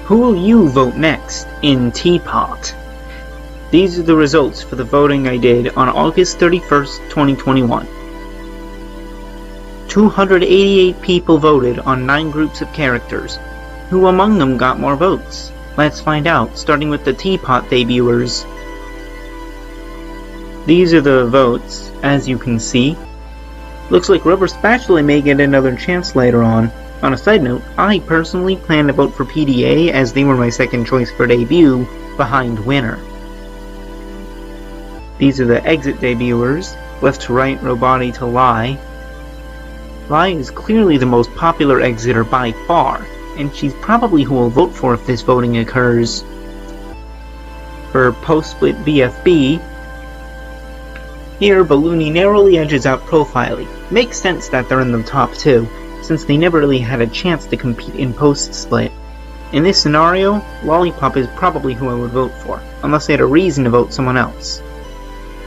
Who will you vote next in Teapot? These are the results for the voting I did on August 31st, 2021. 288 people voted on 9 groups of characters. Who among them got more votes? Let's find out, starting with the Teapot debuters. These are the votes, as you can see. Looks like Rubber Spatula may get another chance later on. On a side note, I personally plan to vote for PDA as they were my second choice for debut, behind Winner. These are the exit debuters, left to right, Roboti to Lai. Lai is clearly the most popular exiter by far, and she's probably who we'll vote for if this voting occurs. For post-split BFB, here Balloony narrowly edges out Profiley. Makes sense that they're in the top 2, since they never really had a chance to compete in post-split. In this scenario, Lollipop is probably who I would vote for, unless I had a reason to vote someone else.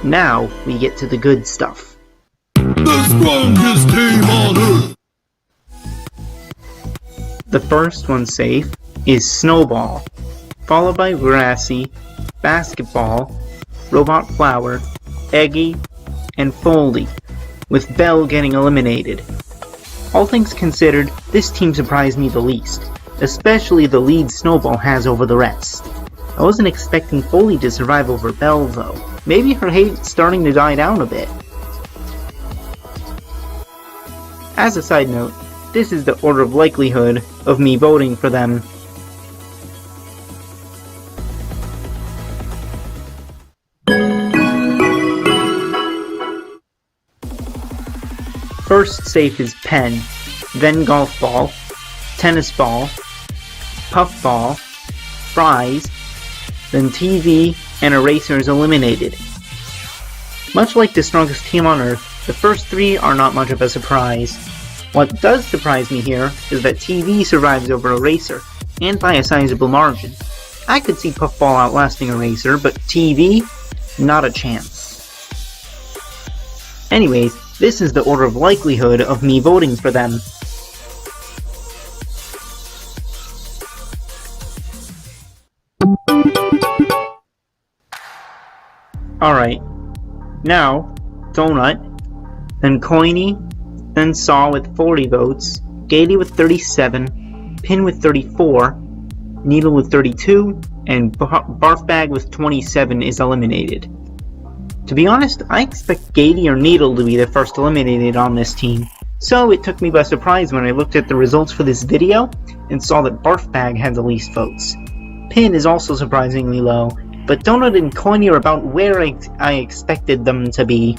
Now, we get to the good stuff. The strongest team on Earth! The first one safe is Snowball, followed by Grassy, Basketball, Robot Flower, Eggy, and Foldy, with Belle getting eliminated. All things considered, this team surprised me the least, especially the lead Snowball has over the rest. I wasn't expecting Foley to survive over Belle though. Maybe her hate's starting to die down a bit. As a side note, this is the order of likelihood of me voting for them. First safe is Pen, then Golf Ball, Tennis Ball, Puff Ball, Fries, then TV, and Eraser is eliminated. Much like the strongest team on Earth, the first 3 are not much of a surprise. What does surprise me here is that TV survives over Eraser, and by a sizable margin. I could see Puffball outlasting Eraser, but TV? Not a chance. Anyways, this is the order of likelihood of me voting for them. Alright, now, Donut, then Coiny, then Saw with 40 votes, Gaty with 37, Pin with 34, Needle with 32, and Barfbag with 27 is eliminated. To be honest, I expect Gaty or Needle to be the first eliminated on this team, so it took me by surprise when I looked at the results for this video and saw that Barfbag had the least votes. Pin is also surprisingly low, but Donut and Coiny are about where I expected them to be.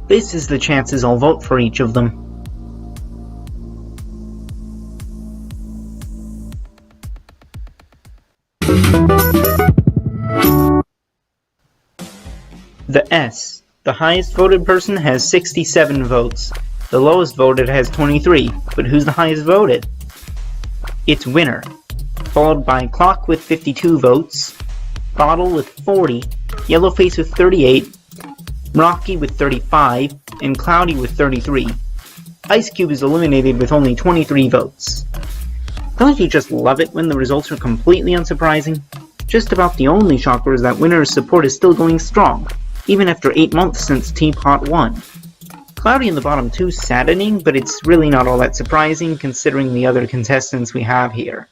This is the chances I'll vote for each of them. The S. The highest voted person has 67 votes. The lowest voted has 23, but who's the highest voted? It's Winner, followed by Clock with 52 votes, Bottle with 40, Yellowface with 38, Rocky with 35, and Cloudy with 33. Ice Cube is eliminated with only 23 votes. Don't you just love it when the results are completely unsurprising? Just about the only shocker is that Winner's support is still going strong, even after 8 months since Teapot won. Cloudy in the bottom 2 is saddening, but it's really not all that surprising considering the other contestants we have here.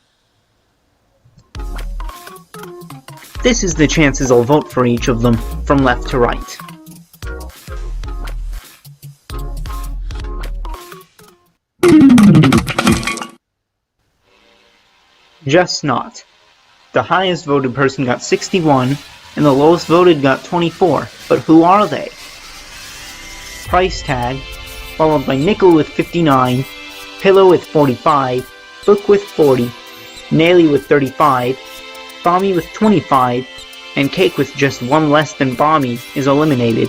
This is the chances I'll vote for each of them, from left to right. Just Not. The highest voted person got 61, and the lowest voted got 24, but who are they? Price Tag, followed by Nickel with 59, Pillow with 45, Book with 40, Naily with 35, Bommy with 25, and Cake with just 1 less than Bommy is eliminated.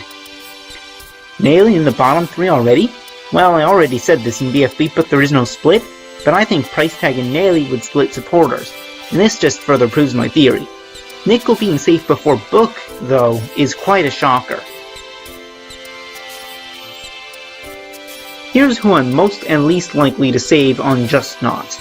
Naily in the bottom 3 already? Well, I already said this in BFB, but there is no split, but I think Price Tag and Naily would split supporters, and this just further proves my theory. Nickel being safe before Book, though, is quite a shocker. Here's who I'm most and least likely to save on Just Not.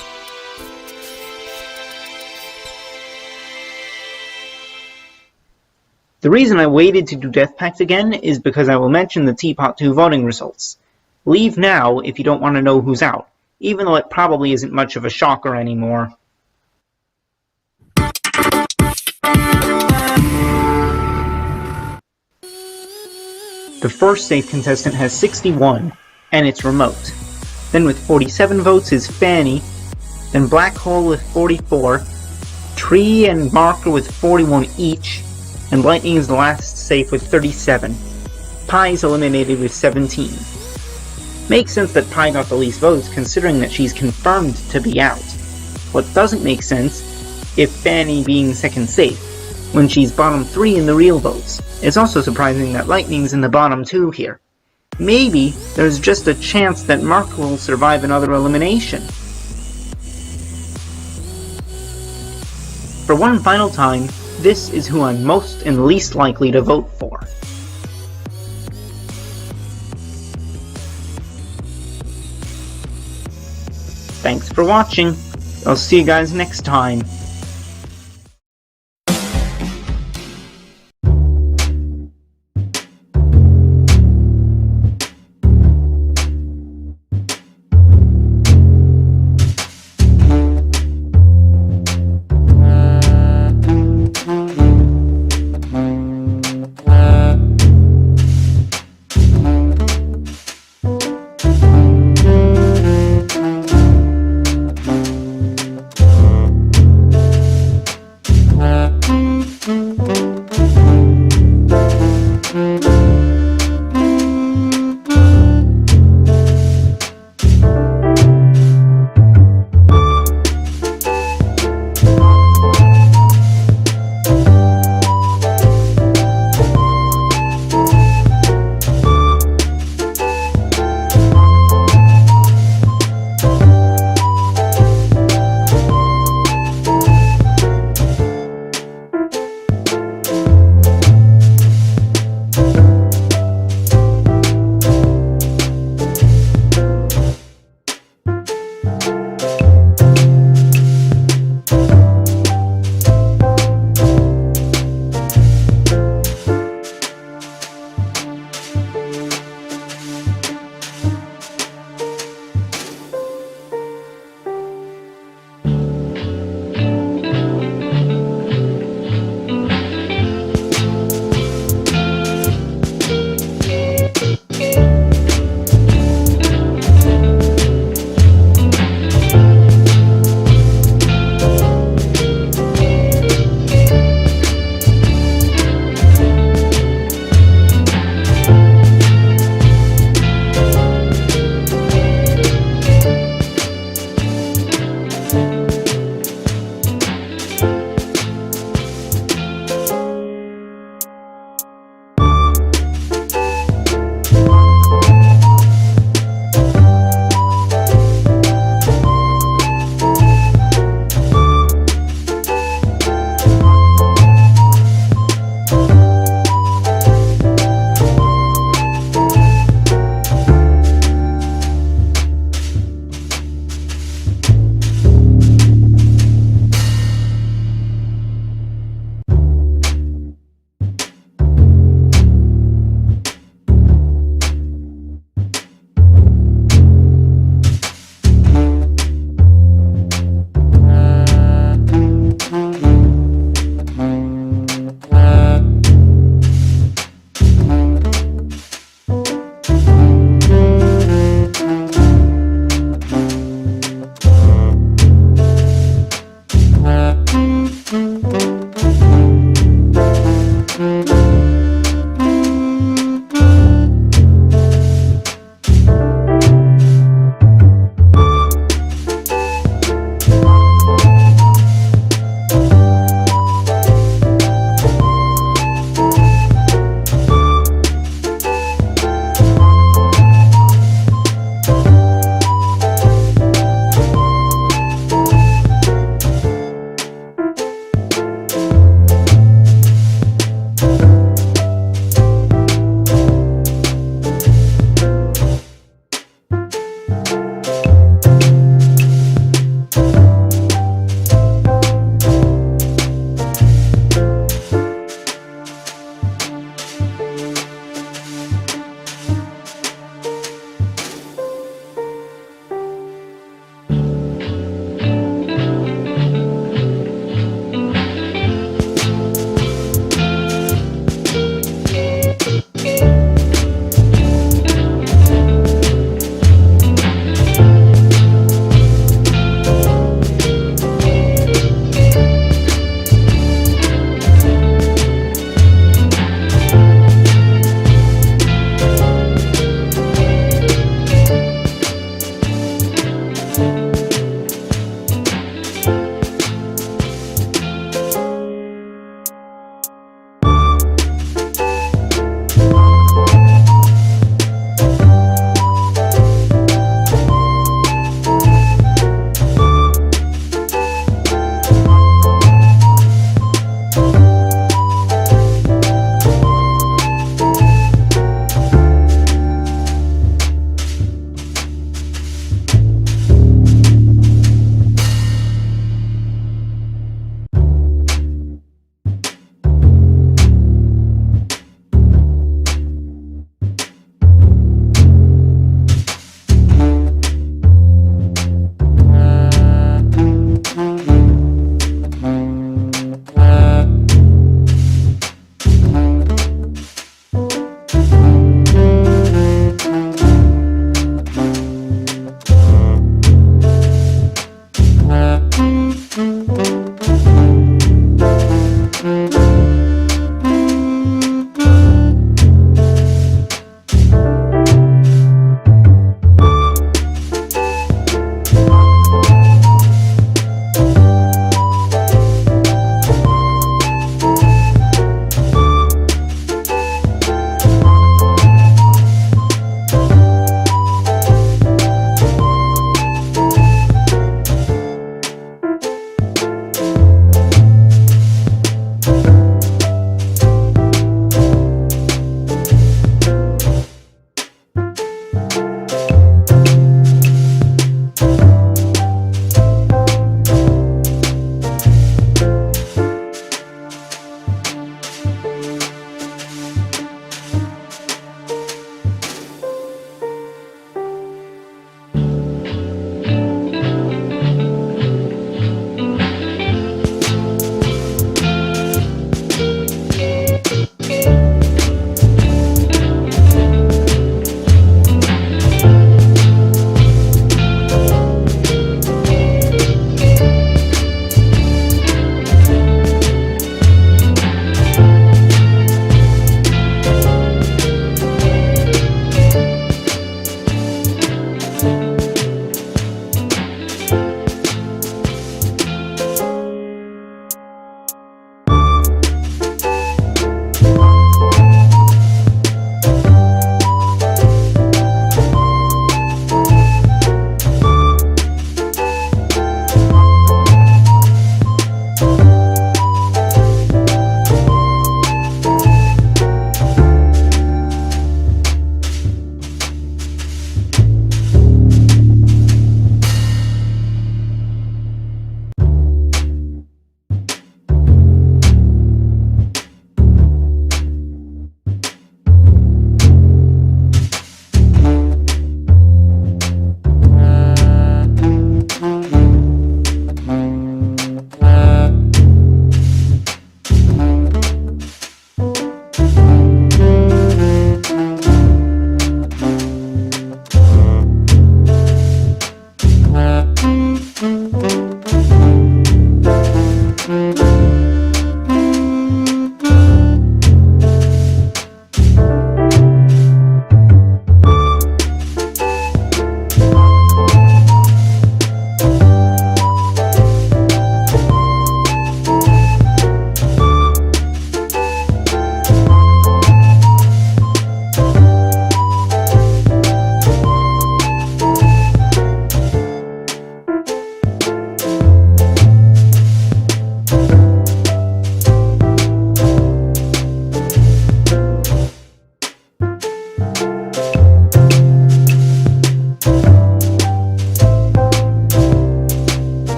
The reason I waited to do Death Pact again is because I will mention the Teapot 2 voting results. Leave now if you don't want to know who's out, even though it probably isn't much of a shocker anymore. The first safe contestant has 61, and it's remote. Then with 47 votes is Fanny, then Black Hole with 44, Tree and Marker with 41 each, and Lightning is the last safe with 37. Pi is eliminated with 17. Makes sense that Pi got the least votes considering that she's confirmed to be out. What doesn't make sense is Fanny being second safe, when she's bottom 3 in the real votes. It's also surprising that Lightning's in the bottom 2 here. Maybe there's just a chance that Mark will survive another elimination. For one final time, this is who I'm most and least likely to vote for. Thanks for watching. I'll see you guys next time.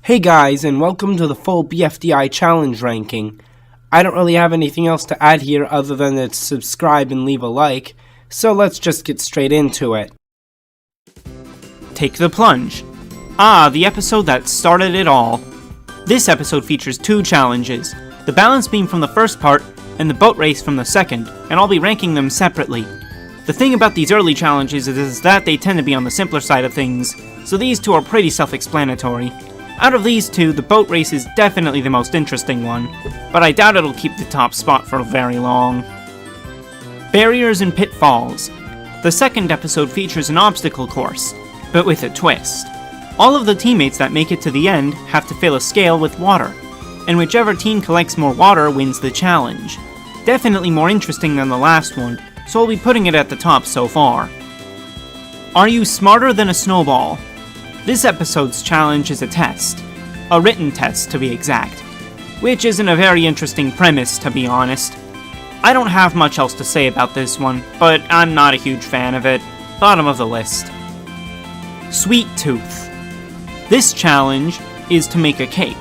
Hey guys, and welcome to the full BFDI challenge ranking. I don't really have anything else to add here other than to subscribe and leave a like, so let's just get straight into it. Take the Plunge. The episode that started it all. This episode features 2 challenges, the balance beam from the first part and the boat race from the second, and I'll be ranking them separately. The thing about these early challenges is that they tend to be on the simpler side of things, so these 2 are pretty self-explanatory. Out of these 2, the boat race is definitely the most interesting one, but I doubt it'll keep the top spot for very long. Barriers and Pitfalls. The second episode features an obstacle course, but with a twist. All of the teammates that make it to the end have to fill a scale with water, and whichever team collects more water wins the challenge. Definitely more interesting than the last one, so I'll be putting it at the top so far. Are you smarter than a snowball? This episode's challenge is a test. A written test, to be exact. Which isn't a very interesting premise, to be honest. I don't have much else to say about this one, but I'm not a huge fan of it. Bottom of the list. Sweet Tooth. This challenge is to make a cake.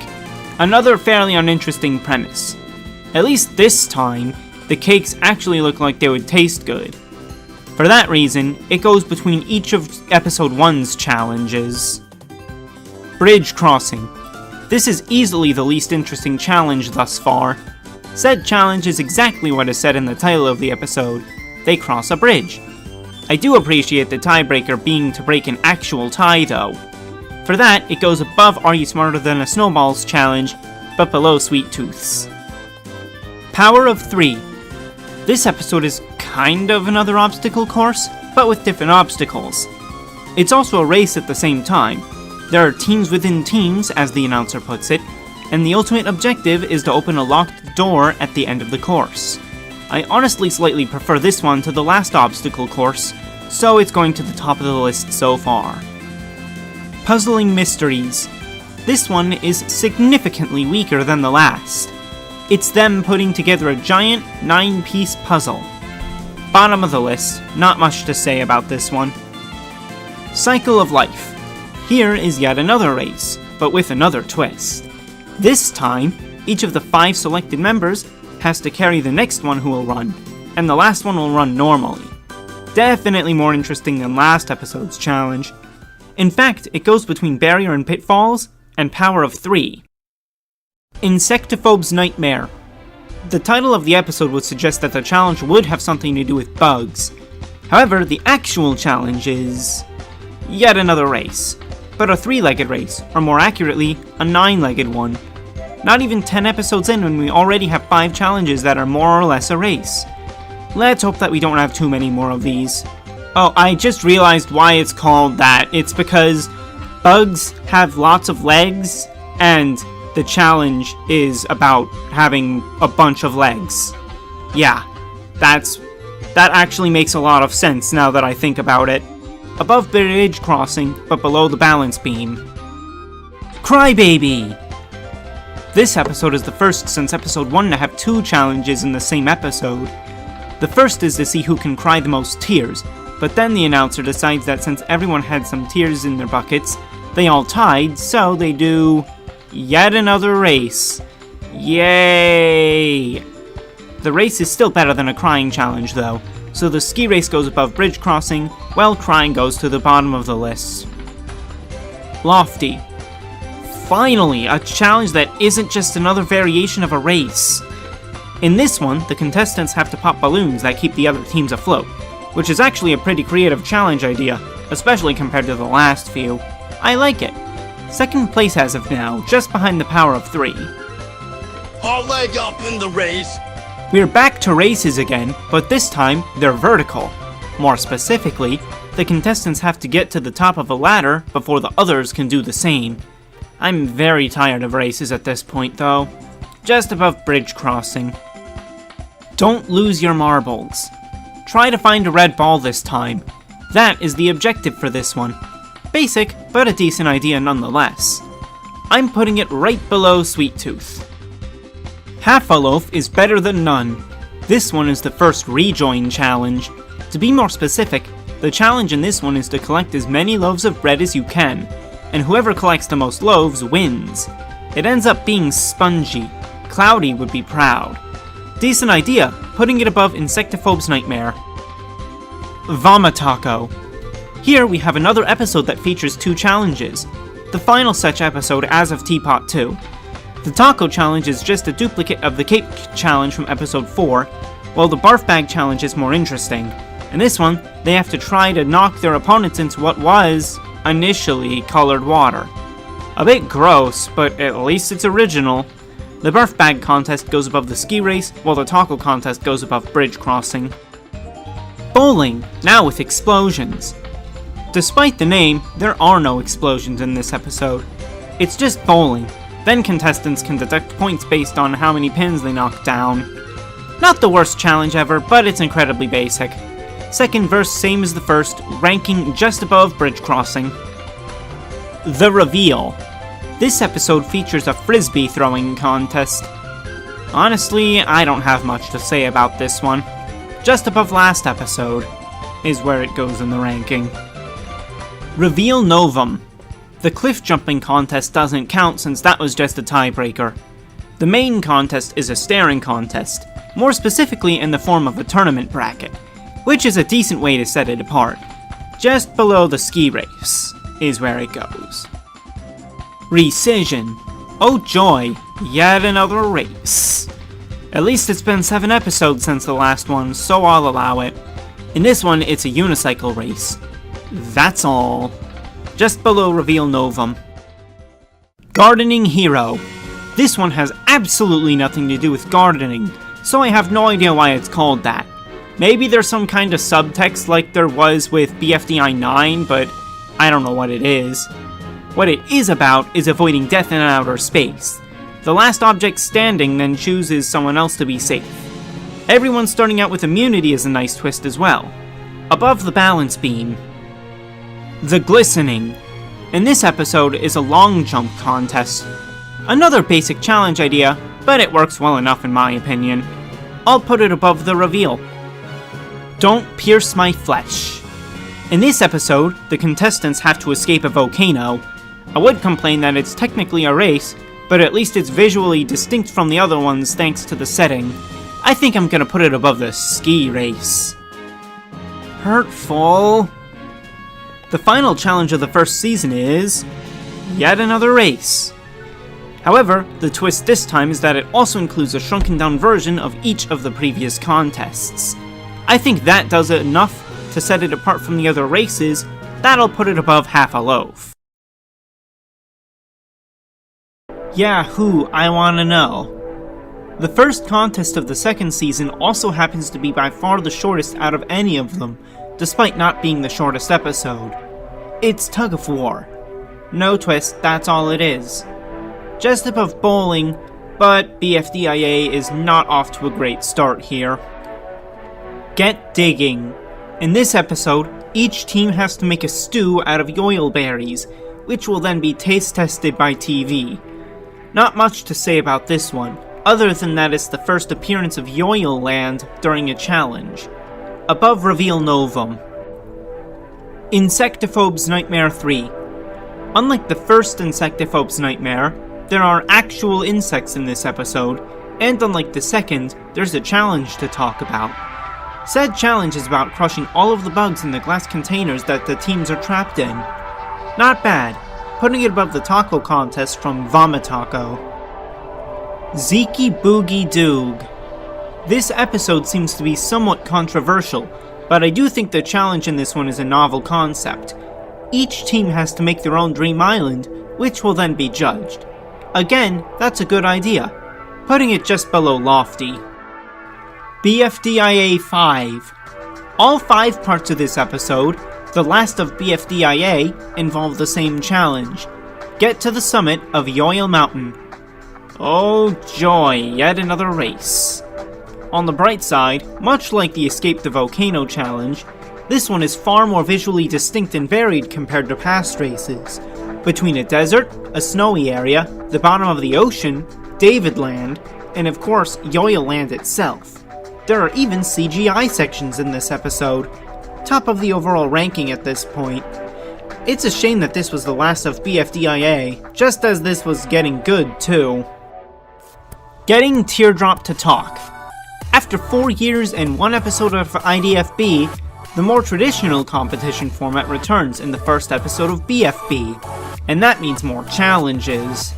Another fairly uninteresting premise. At least this time, the cakes actually look like they would taste good. For that reason, it goes between each of Episode 1's challenges. Bridge Crossing. This is easily the least interesting challenge thus far. Said challenge is exactly what is said in the title of the episode. They cross a bridge. I do appreciate the tiebreaker being to break an actual tie though. For that, it goes above Are You Smarter Than a Snowball's challenge, but below Sweet Tooth's. Power of 3. This episode is kind of another obstacle course, but with different obstacles. It's also a race at the same time. There are teams within teams, as the announcer puts it, and the ultimate objective is to open a locked door at the end of the course. I honestly slightly prefer this one to the last obstacle course, so it's going to the top of the list so far. Puzzling Mysteries. This one is significantly weaker than the last. It's them putting together a giant 9-piece puzzle. Bottom of the list, not much to say about this one. Cycle of Life. Here is yet another race, but with another twist. This time, each of the 5 selected members has to carry the next one who will run, and the last one will run normally. Definitely more interesting than last episode's challenge. In fact, it goes between Barrier and Pitfalls and Power of 3. Insectophobe's Nightmare. The title of the episode would suggest that the challenge would have something to do with bugs. However, the actual challenge is yet another race, but a 3-legged race, or more accurately, a 9-legged one. Not even 10 episodes in when we already have 5 challenges that are more or less a race. Let's hope that we don't have too many more of these. Oh, I just realized why it's called that. It's because bugs have lots of legs, and the challenge is about having a bunch of legs. Yeah, that actually makes a lot of sense now that I think about it. Above Bridge Crossing, but below the balance beam. Crybaby! This episode is the first since episode 1 to have 2 challenges in the same episode. The first is to see who can cry the most tears, but then the announcer decides that since everyone had some tears in their buckets, they all tied, so they do yet another race. Yay! The race is still better than a crying challenge though, so the ski race goes above Bridge Crossing, while crying goes to the bottom of the list. Lofty. Finally, a challenge that isn't just another variation of a race. In this one, the contestants have to pop balloons that keep the other teams afloat, which is actually a pretty creative challenge idea, especially compared to the last few. I like it. Second place as of now, just behind the Power of 3. A leg up in the race. We're back to races again, but this time, they're vertical. More specifically, the contestants have to get to the top of a ladder before the others can do the same. I'm very tired of races at this point though. Just above Bridge Crossing. Don't lose your marbles. Try to find a red ball this time. That is the objective for this one. Basic, but a decent idea nonetheless. I'm putting it right below Sweet Tooth. Half a loaf is better than none. This one is the first rejoin challenge. To be more specific, the challenge in this one is to collect as many loaves of bread as you can, and whoever collects the most loaves wins. It ends up being spongy. Cloudy would be proud. Decent idea, putting it above Insectophobe's Nightmare. Vomitaco. Here we have another episode that features 2 challenges. The final such episode as of Teapot 2. The Taco Challenge is just a duplicate of the Cape Challenge from episode 4, while the Barf Bag Challenge is more interesting. In this one, they have to try to knock their opponents into what was, initially, colored water. A bit gross, but at least it's original. The Barf Bag Contest goes above the ski race, while the Taco Contest goes above bridge crossing. Bowling, now with explosions. Despite the name, there are no explosions in this episode. It's just bowling. Then contestants can deduct points based on how many pins they knock down. Not the worst challenge ever, but it's incredibly basic. Second verse same as the first, ranking just above bridge crossing. The Reveal. This episode features a frisbee throwing contest. Honestly, I don't have much to say about this one. Just above last episode is where it goes in the ranking. Reveal Novum. The cliff jumping contest doesn't count since that was just a tiebreaker. The main contest is a staring contest, more specifically in the form of a tournament bracket, which is a decent way to set it apart. Just below the ski race is where it goes. Rescission. Oh joy, yet another race. At least it's been 7 episodes since the last one, so I'll allow it. In this one, it's a unicycle race. That's all. Just below Reveal Novum. Gardening Hero. This one has absolutely nothing to do with gardening, so I have no idea why it's called that. Maybe there's some kind of subtext like there was with BFDI 9, but I don't know what it is. What it is about is avoiding death in outer space. The last object standing then chooses someone else to be safe. Everyone starting out with immunity is a nice twist as well. Above the balance beam. The Glistening. In this episode is a long jump contest. Another basic challenge idea, but it works well enough in my opinion. I'll put it above the Reveal. Don't Pierce My Flesh. In this episode, the contestants have to escape a volcano. I would complain that it's technically a race, but at least it's visually distinct from the other ones thanks to the setting. I think I'm gonna put it above the ski race. Hurtful. The final challenge of the first season is yet another race. However, the twist this time is that it also includes a shrunken down version of each of the previous contests. I think that does it enough to set it apart from the other races. That'll put it above half a loaf. Yahoo, I wanna know. The first contest of the second season also happens to be by far the shortest out of any of them, despite not being the shortest episode. It's Tug of War. No twist, that's all it is. Just above bowling, but BFDIA is not off to a great start here. Get Digging. In this episode, each team has to make a stew out of yoil berries, which will then be taste tested by TV. Not much to say about this one, other than that it's the first appearance of Yoil Land during a challenge. Above Reveal Novum. Insectophobe's Nightmare 3. Unlike the first Insectophobe's Nightmare, there are actual insects in this episode, and unlike the second, there's a challenge to talk about. Said challenge is about crushing all of the bugs in the glass containers that the teams are trapped in. Not bad, putting it above the taco contest from Vomitaco. Zeeky Boogie Doog. This episode seems to be somewhat controversial, but I do think the challenge in this one is a novel concept. Each team has to make their own dream island, which will then be judged. Again, that's a good idea, putting it just below Lofty. BFDIA 5. All 5 parts of this episode, the last of BFDIA, involve the same challenge. Get to the summit of Yoil Mountain. Oh joy, yet another race. On the bright side, much like the Escape the Volcano challenge, this one is far more visually distinct and varied compared to past races. Between a desert, a snowy area, the bottom of the ocean, David Land, and of course, Yoil Land itself. There are even CGI sections in this episode, top of the overall ranking at this point. It's a shame that this was the last of BFDIA, just as this was getting good too. Getting Teardrop to talk. After 4 years and 1 episode of IDFB, the more traditional competition format returns in the first episode of BFB, and that means more challenges.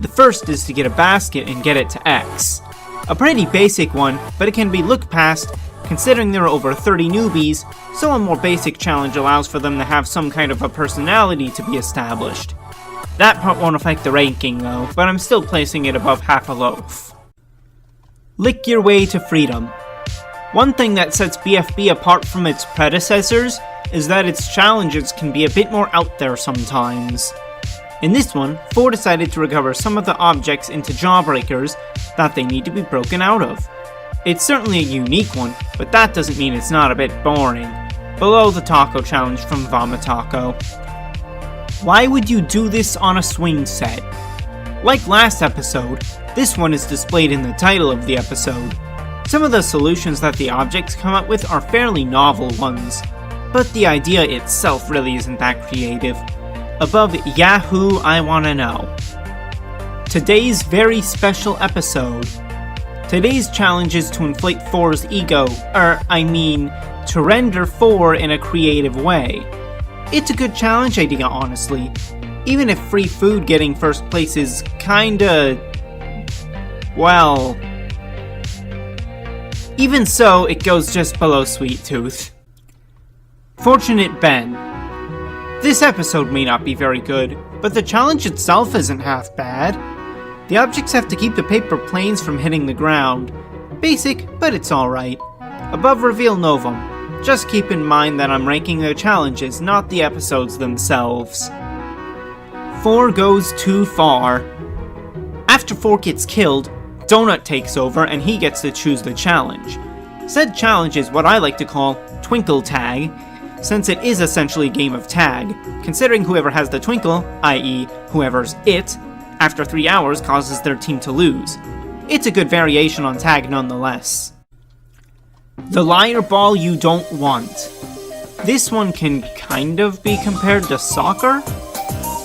The first is to get a basket and get it to X. A pretty basic one, but it can be looked past considering there are over 30 newbies, so a more basic challenge allows for them to have some kind of a personality to be established. That part won't affect the ranking though, but I'm still placing it above half a loaf. Lick your way to freedom. One thing that sets BFB apart from its predecessors is that its challenges can be a bit more out there sometimes. In this one, 4 decided to recover some of the objects into jawbreakers that they need to be broken out of. It's certainly a unique one, but that doesn't mean it's not a bit boring. Below the taco challenge from Vomitaco. Why would you do this on a swing set? Like last episode, this one is displayed in the title of the episode. Some of the solutions that the objects come up with are fairly novel ones, but the idea itself really isn't that creative. Above Yahoo I Wanna Know. Today's very special episode. Today's challenge is to inflate 4's ego, to render 4 in a creative way. It's a good challenge idea, honestly. Even if free food getting first place is kinda... well... Even so, it goes just below Sweet Tooth. Fortunate Ben. This episode may not be very good, but the challenge itself isn't half bad. The objects have to keep the paper planes from hitting the ground. Basic, but it's alright. Above Reveal Novum. Just keep in mind that I'm ranking the challenges, not the episodes themselves. 4 goes too far. After 4 gets killed, Donut takes over and he gets to choose the challenge. Said challenge is what I like to call Twinkle Tag, since it is essentially a game of tag, considering whoever has the twinkle, i.e. whoever's it, after 3 hours causes their team to lose. It's a good variation on tag nonetheless. The liar ball you don't want. This one can kind of be compared to soccer.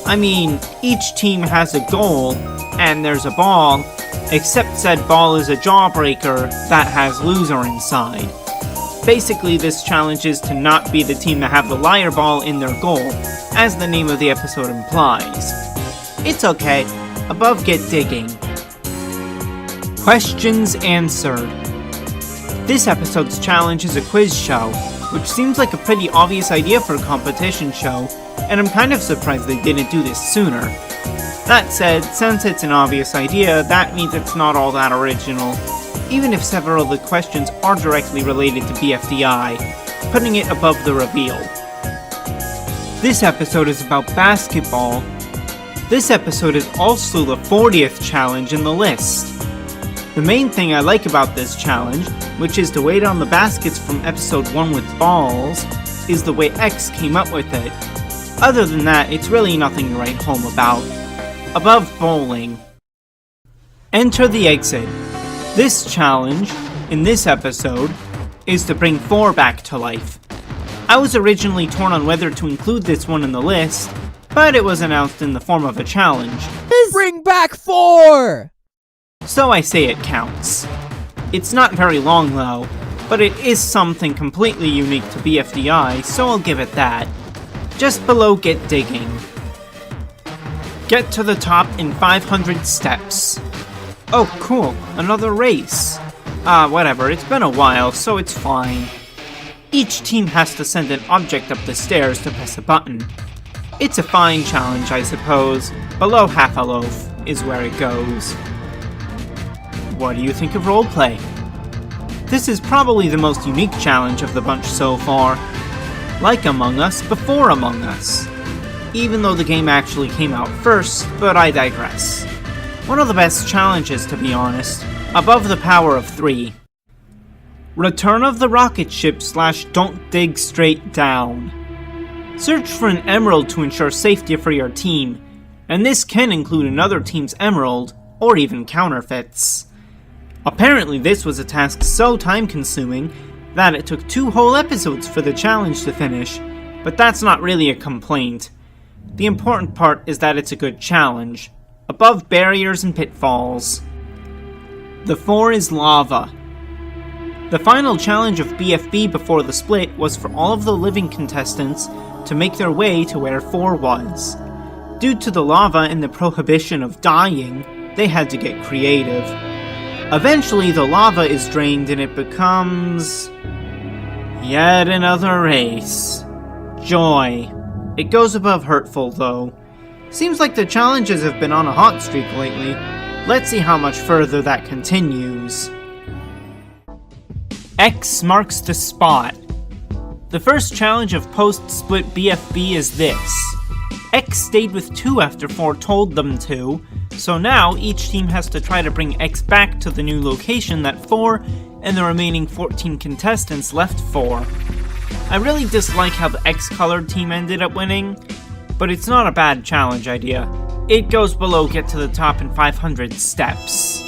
I mean, each team has a goal, and there's a ball, except said ball is a jawbreaker that has loser inside. Basically, this challenge is to not be the team that have the liar ball in their goal, as the name of the episode implies. It's okay, above Get Digging. Questions answered. This episode's challenge is a quiz show, which seems like a pretty obvious idea for a competition show, and I'm kind of surprised they didn't do this sooner. That said, since it's an obvious idea, that means it's not all that original, even if several of the questions are directly related to BFDI, putting it above the reveal. This episode is about basketball. This episode is also the 40th challenge in the list. The main thing I like about this challenge, which is to wait on the baskets from episode 1 with balls, is the way X came up with it. Other than that, it's really nothing to write home about. Above bowling. Enter the exit. This challenge, in this episode, is to bring 4 back to life. I was originally torn on whether to include this one in the list, but it was announced in the form of a challenge. Bring back 4! So I say it counts. It's not very long though, but it is something completely unique to BFDI, so I'll give it that. Just below Get Digging. Get to the top in 500 steps. Oh cool, another race. Whatever, it's been a while, so it's fine. Each team has to send an object up the stairs to press a button. It's a fine challenge, I suppose. Below half a loaf is where it goes. What do you think of roleplay? This is probably the most unique challenge of the bunch so far. Like Among Us before Among Us. Even though the game actually came out first, but I digress. One of the best challenges, to be honest. Above the power of 3. Return of the rocket ship / don't dig straight down. Search for an emerald to ensure safety for your team, and this can include another team's emerald, or even counterfeits. Apparently this was a task so time-consuming that it took 2 whole episodes for the challenge to finish, but that's not really a complaint. The important part is that it's a good challenge, above barriers and pitfalls. The 4 is lava. The final challenge of BFB before the split was for all of the living contestants to make their way to where 4 was. Due to the lava and the prohibition of dying, they had to get creative. Eventually the lava is drained and it becomes... yet another race. Joy. It goes above hurtful though. Seems like the challenges have been on a hot streak lately. Let's see how much further that continues. X marks the spot. The first challenge of post-split BFB is this. X stayed with 2 after 4 told them to, so now each team has to try to bring X back to the new location that 4 and the remaining 14 contestants left for. I really dislike how the X-colored team ended up winning, but it's not a bad challenge idea. It goes below get to the top in 500 steps.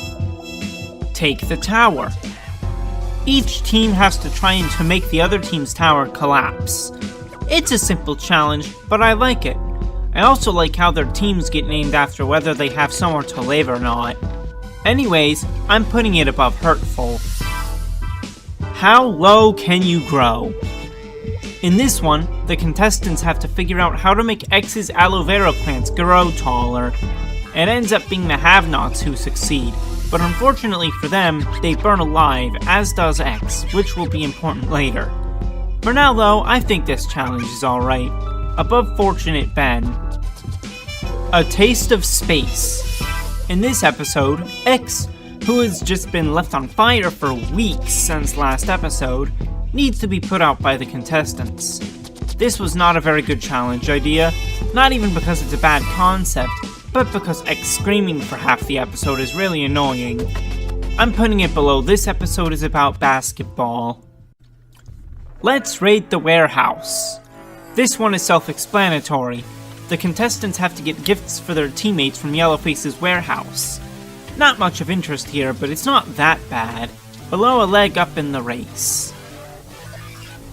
Take the tower. Each team has to try to make the other team's tower collapse. It's a simple challenge, but I like it. I also like how their teams get named after whether they have somewhere to live or not. Anyways, I'm putting it above hurtful. How low can you grow? In this one, the contestants have to figure out how to make X's aloe vera plants grow taller. It ends up being the have-nots who succeed, but unfortunately for them, they burn alive, as does X, which will be important later. For now though, I think this challenge is alright. Above Fortunate Ben. A Taste of Space. In this episode, X, who has just been left on fire for weeks since last episode, needs to be put out by the contestants. This was not a very good challenge idea, not even because it's a bad concept, but because X screaming for half the episode is really annoying. I'm putting it below this episode is about basketball. Let's raid the warehouse. This one is self-explanatory. The contestants have to get gifts for their teammates from Yellowface's warehouse. Not much of interest here, but it's not that bad. Below a leg up in the race.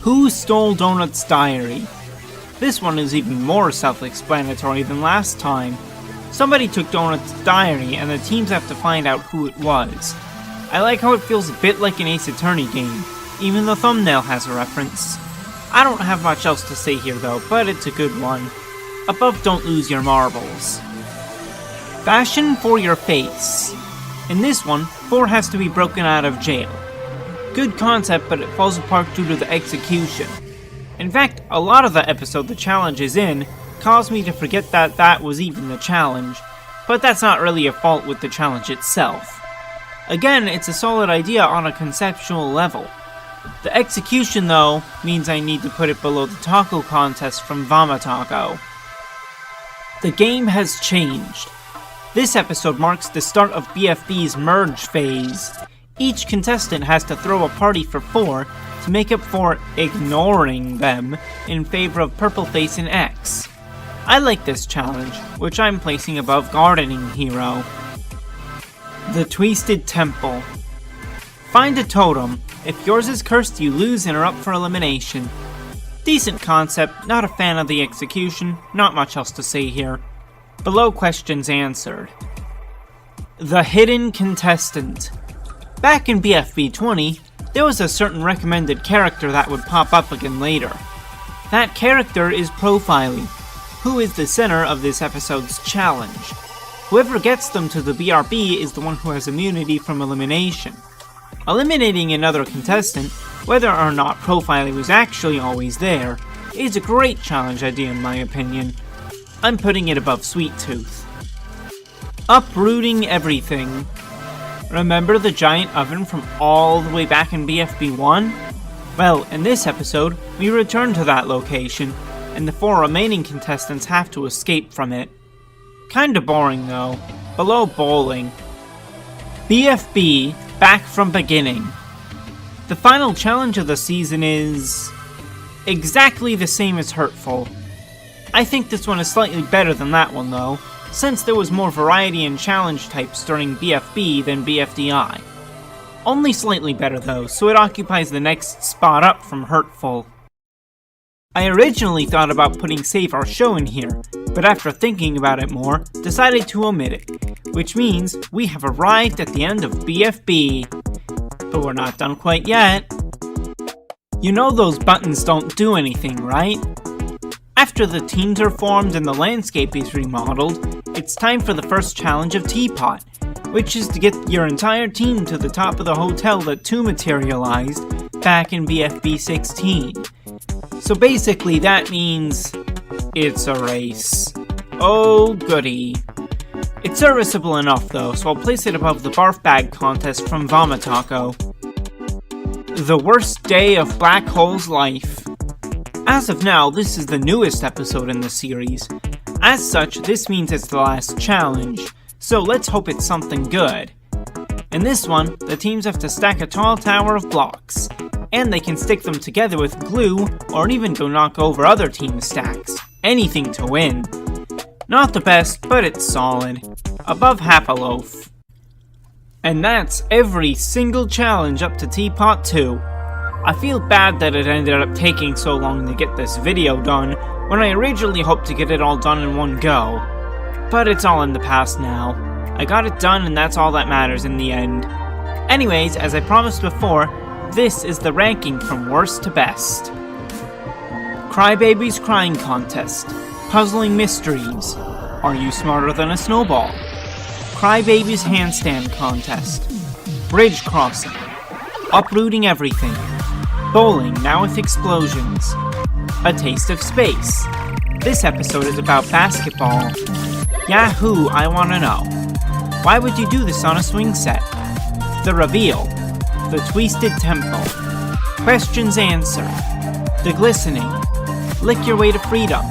Who stole Donut's diary? This one is even more self-explanatory than last time. Somebody took Donut's diary and the teams have to find out who it was. I like how it feels a bit like an Ace Attorney game. Even the thumbnail has a reference. I don't have much else to say here though, but it's a good one. Above Don't Lose Your Marbles. Fashion for your face. In this one, 4 has to be broken out of jail. Good concept, but it falls apart due to the execution. In fact, a lot of the episode the challenge is in caused me to forget that that was even the challenge, but that's not really a fault with the challenge itself. Again, it's a solid idea on a conceptual level. The execution, though, means I need to put it below the taco contest from Vomitaco. The game has changed. This episode marks the start of BFB's merge phase. Each contestant has to throw a party for 4 to make up for ignoring them in favor of Purpleface and X. I like this challenge, which I'm placing above Gardening Hero. The Twisted Temple. Find a totem. If yours is cursed, you lose and are up for elimination. Decent concept, not a fan of the execution, not much else to say here. Below questions answered. The Hidden Contestant. Back in BFB 20, there was a certain recommended character that would pop up again later. That character is Profiley, who is the center of this episode's challenge. Whoever gets them to the BRB is the one who has immunity from elimination. Eliminating another contestant, whether or not Profiley was actually always there, is a great challenge idea in my opinion. I'm putting it above Sweet Tooth. Uprooting everything. Remember the giant oven from all the way back in BFB 1? Well, in this episode, we return to that location, and the 4 remaining contestants have to escape from it. Kinda boring though. Below bowling. BFB, back from beginning. The final challenge of the season is exactly the same as Hurtful. I think this one is slightly better than that one though, since there was more variety in challenge types during BFB than BFDI. Only slightly better though, so it occupies the next spot up from Hurtful. I originally thought about putting Save Our Show in here, but after thinking about it more, decided to omit it, which means we have arrived at the end of BFB. But we're not done quite yet. You know those buttons don't do anything, right? After the teams are formed and the landscape is remodeled, it's time for the first challenge of Teapot, which is to get your entire team to the top of the hotel that 2 materialized back in BFB 16. So basically that means it's a race. Oh goody. It's serviceable enough though, so I'll place it above the barf bag contest from Vomitaco. The worst day of Black Hole's life. As of now, this is the newest episode in the series. As such, this means it's the last challenge, so let's hope it's something good. In this one, the teams have to stack a tall tower of blocks, and they can stick them together with glue, or even go knock over other team stacks. Anything to win. Not the best, but it's solid. Above half a loaf. And that's every single challenge up to Teapot 2. I feel bad that it ended up taking so long to get this video done, when I originally hoped to get it all done in one go. But it's all in the past now. I got it done and that's all that matters in the end. Anyways, as I promised before, this is the ranking from worst to best. Crybaby's Crying Contest. Puzzling Mysteries. Are You Smarter Than a Snowball? Crybaby's Handstand Contest. Bridge Crossing. Uprooting Everything. Bowling, now with explosions. A Taste of Space. This episode is about basketball. Yahoo, I wanna know. Why would you do this on a swing set? The Reveal. The Twisted Temple. Questions Answer. The Glistening. Lick Your Way to Freedom.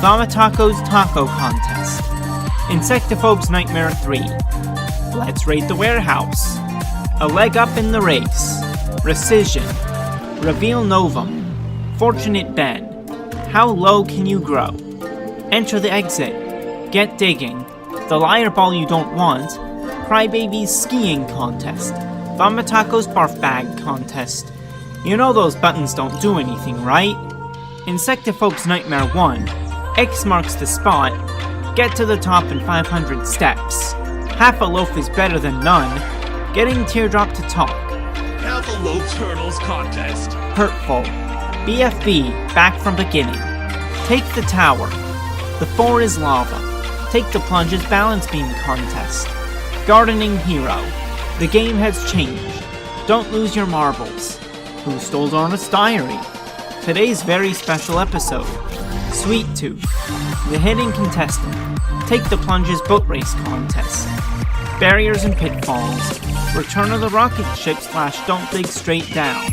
Vomitaco's Taco Contest. Insectophobe's Nightmare 3. Let's Raid the Warehouse. A Leg Up in the Race. Rescission. Reveal Novum. Fortunate Ben. How Low Can You Grow? Enter the Exit. Get Digging. The Liar Ball You Don't Want. Crybaby's Skiing Contest. Vomitaco's Barf Bag Contest. You know those buttons don't do anything, right? Insectophobe's Nightmare 1. X marks the spot. Get to the top in 500 steps. Half a loaf is better than none. Getting Teardrop to talk. Half a loaf turtles contest. Hurtful. BFB, back from beginning. Take the tower. The 4 is lava. Take the plunge's balance beam contest. Gardening hero. The game has changed. Don't lose your marbles. Who stole Dorna's diary? Today's very special episode. Sweet Tooth. The hidden contestant. Take the plunge's boat race contest. Barriers and pitfalls. Return of the rocket ship / don't dig straight down.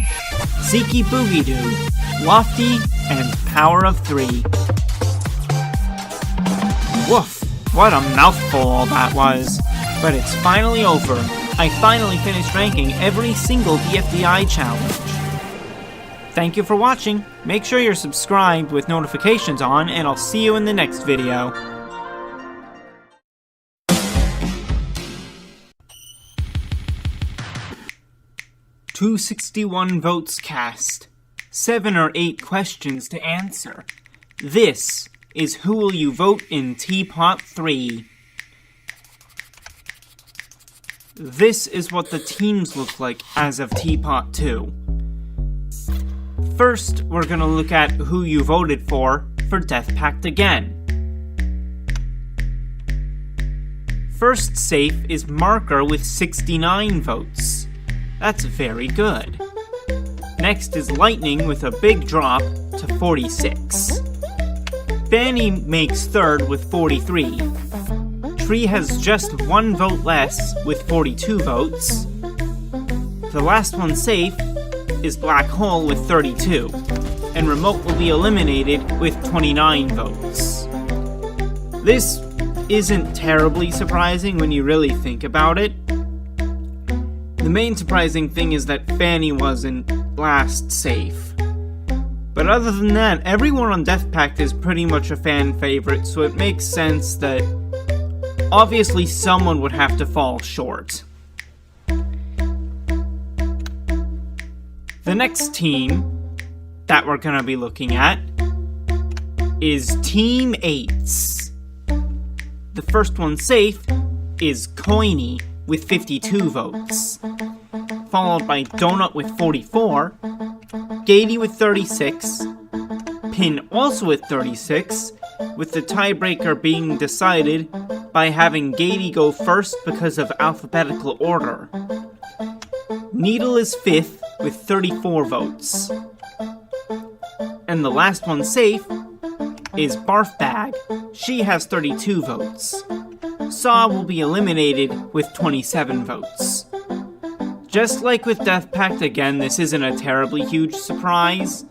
Zeke Boogie Doo. Lofty and Power of 3. Woof, what a mouthful all that was. But it's finally over. I finally finished ranking every single BFDI challenge. Thank you for watching. Make sure you're subscribed with notifications on, and I'll see you in the next video. $261 votes cast. 7 or 8 questions to answer. This is Who Will You Vote in Teapot 3. This is what the teams look like as of Teapot 2. First, we're gonna look at who you voted for Death Pact again. First safe is Marker with 69 votes. That's very good. Next is Lightning with a big drop to 46. Fanny makes third with 43. Tree has just 1 vote less with 42 votes. The last one safe is Black Hole with 32, and Remote will be eliminated with 29 votes. This isn't terribly surprising when you really think about it. The main surprising thing is that Fanny wasn't last safe. But other than that, everyone on Death Pact is pretty much a fan favorite, so it makes sense that obviously someone would have to fall short. The next team that we're gonna be looking at is Team 8's. The first one safe is Coiny with 52 votes, followed by Donut with 44, Gady with 36, Pin also with 36, with the tiebreaker being decided by having Gady go first because of alphabetical order. Needle is 5th with 34 votes. And the last one safe is Barf Bag. She has 32 votes. Saw will be eliminated with 27 votes. Just like with Death Pact again, this isn't a terribly huge surprise,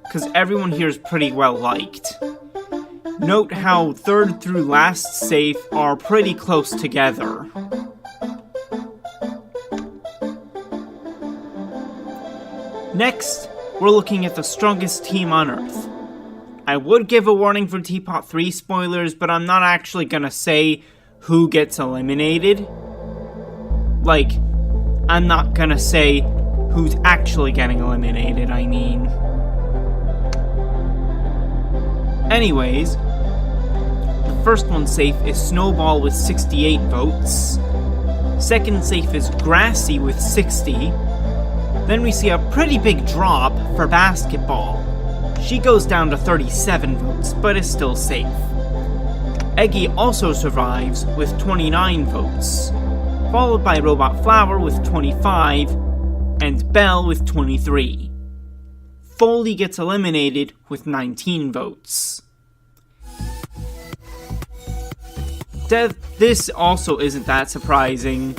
because everyone here is pretty well liked. Note how third through last safe are pretty close together. Next, we're looking at the strongest team on Earth. I would give a warning for Teapot 3 spoilers, but I'm not actually gonna say who gets eliminated. Like, I'm not gonna say who's actually getting eliminated, I mean. Anyways, the first one safe is Snowball with 68 votes. Second safe is Grassy with 60. Then we see a pretty big drop for Basketball. She goes down to 37 votes, but is still safe. Eggy also survives with 29 votes, followed by Robot Flower with 25, and Belle with 23. Foley gets eliminated with 19 votes. This also isn't that surprising,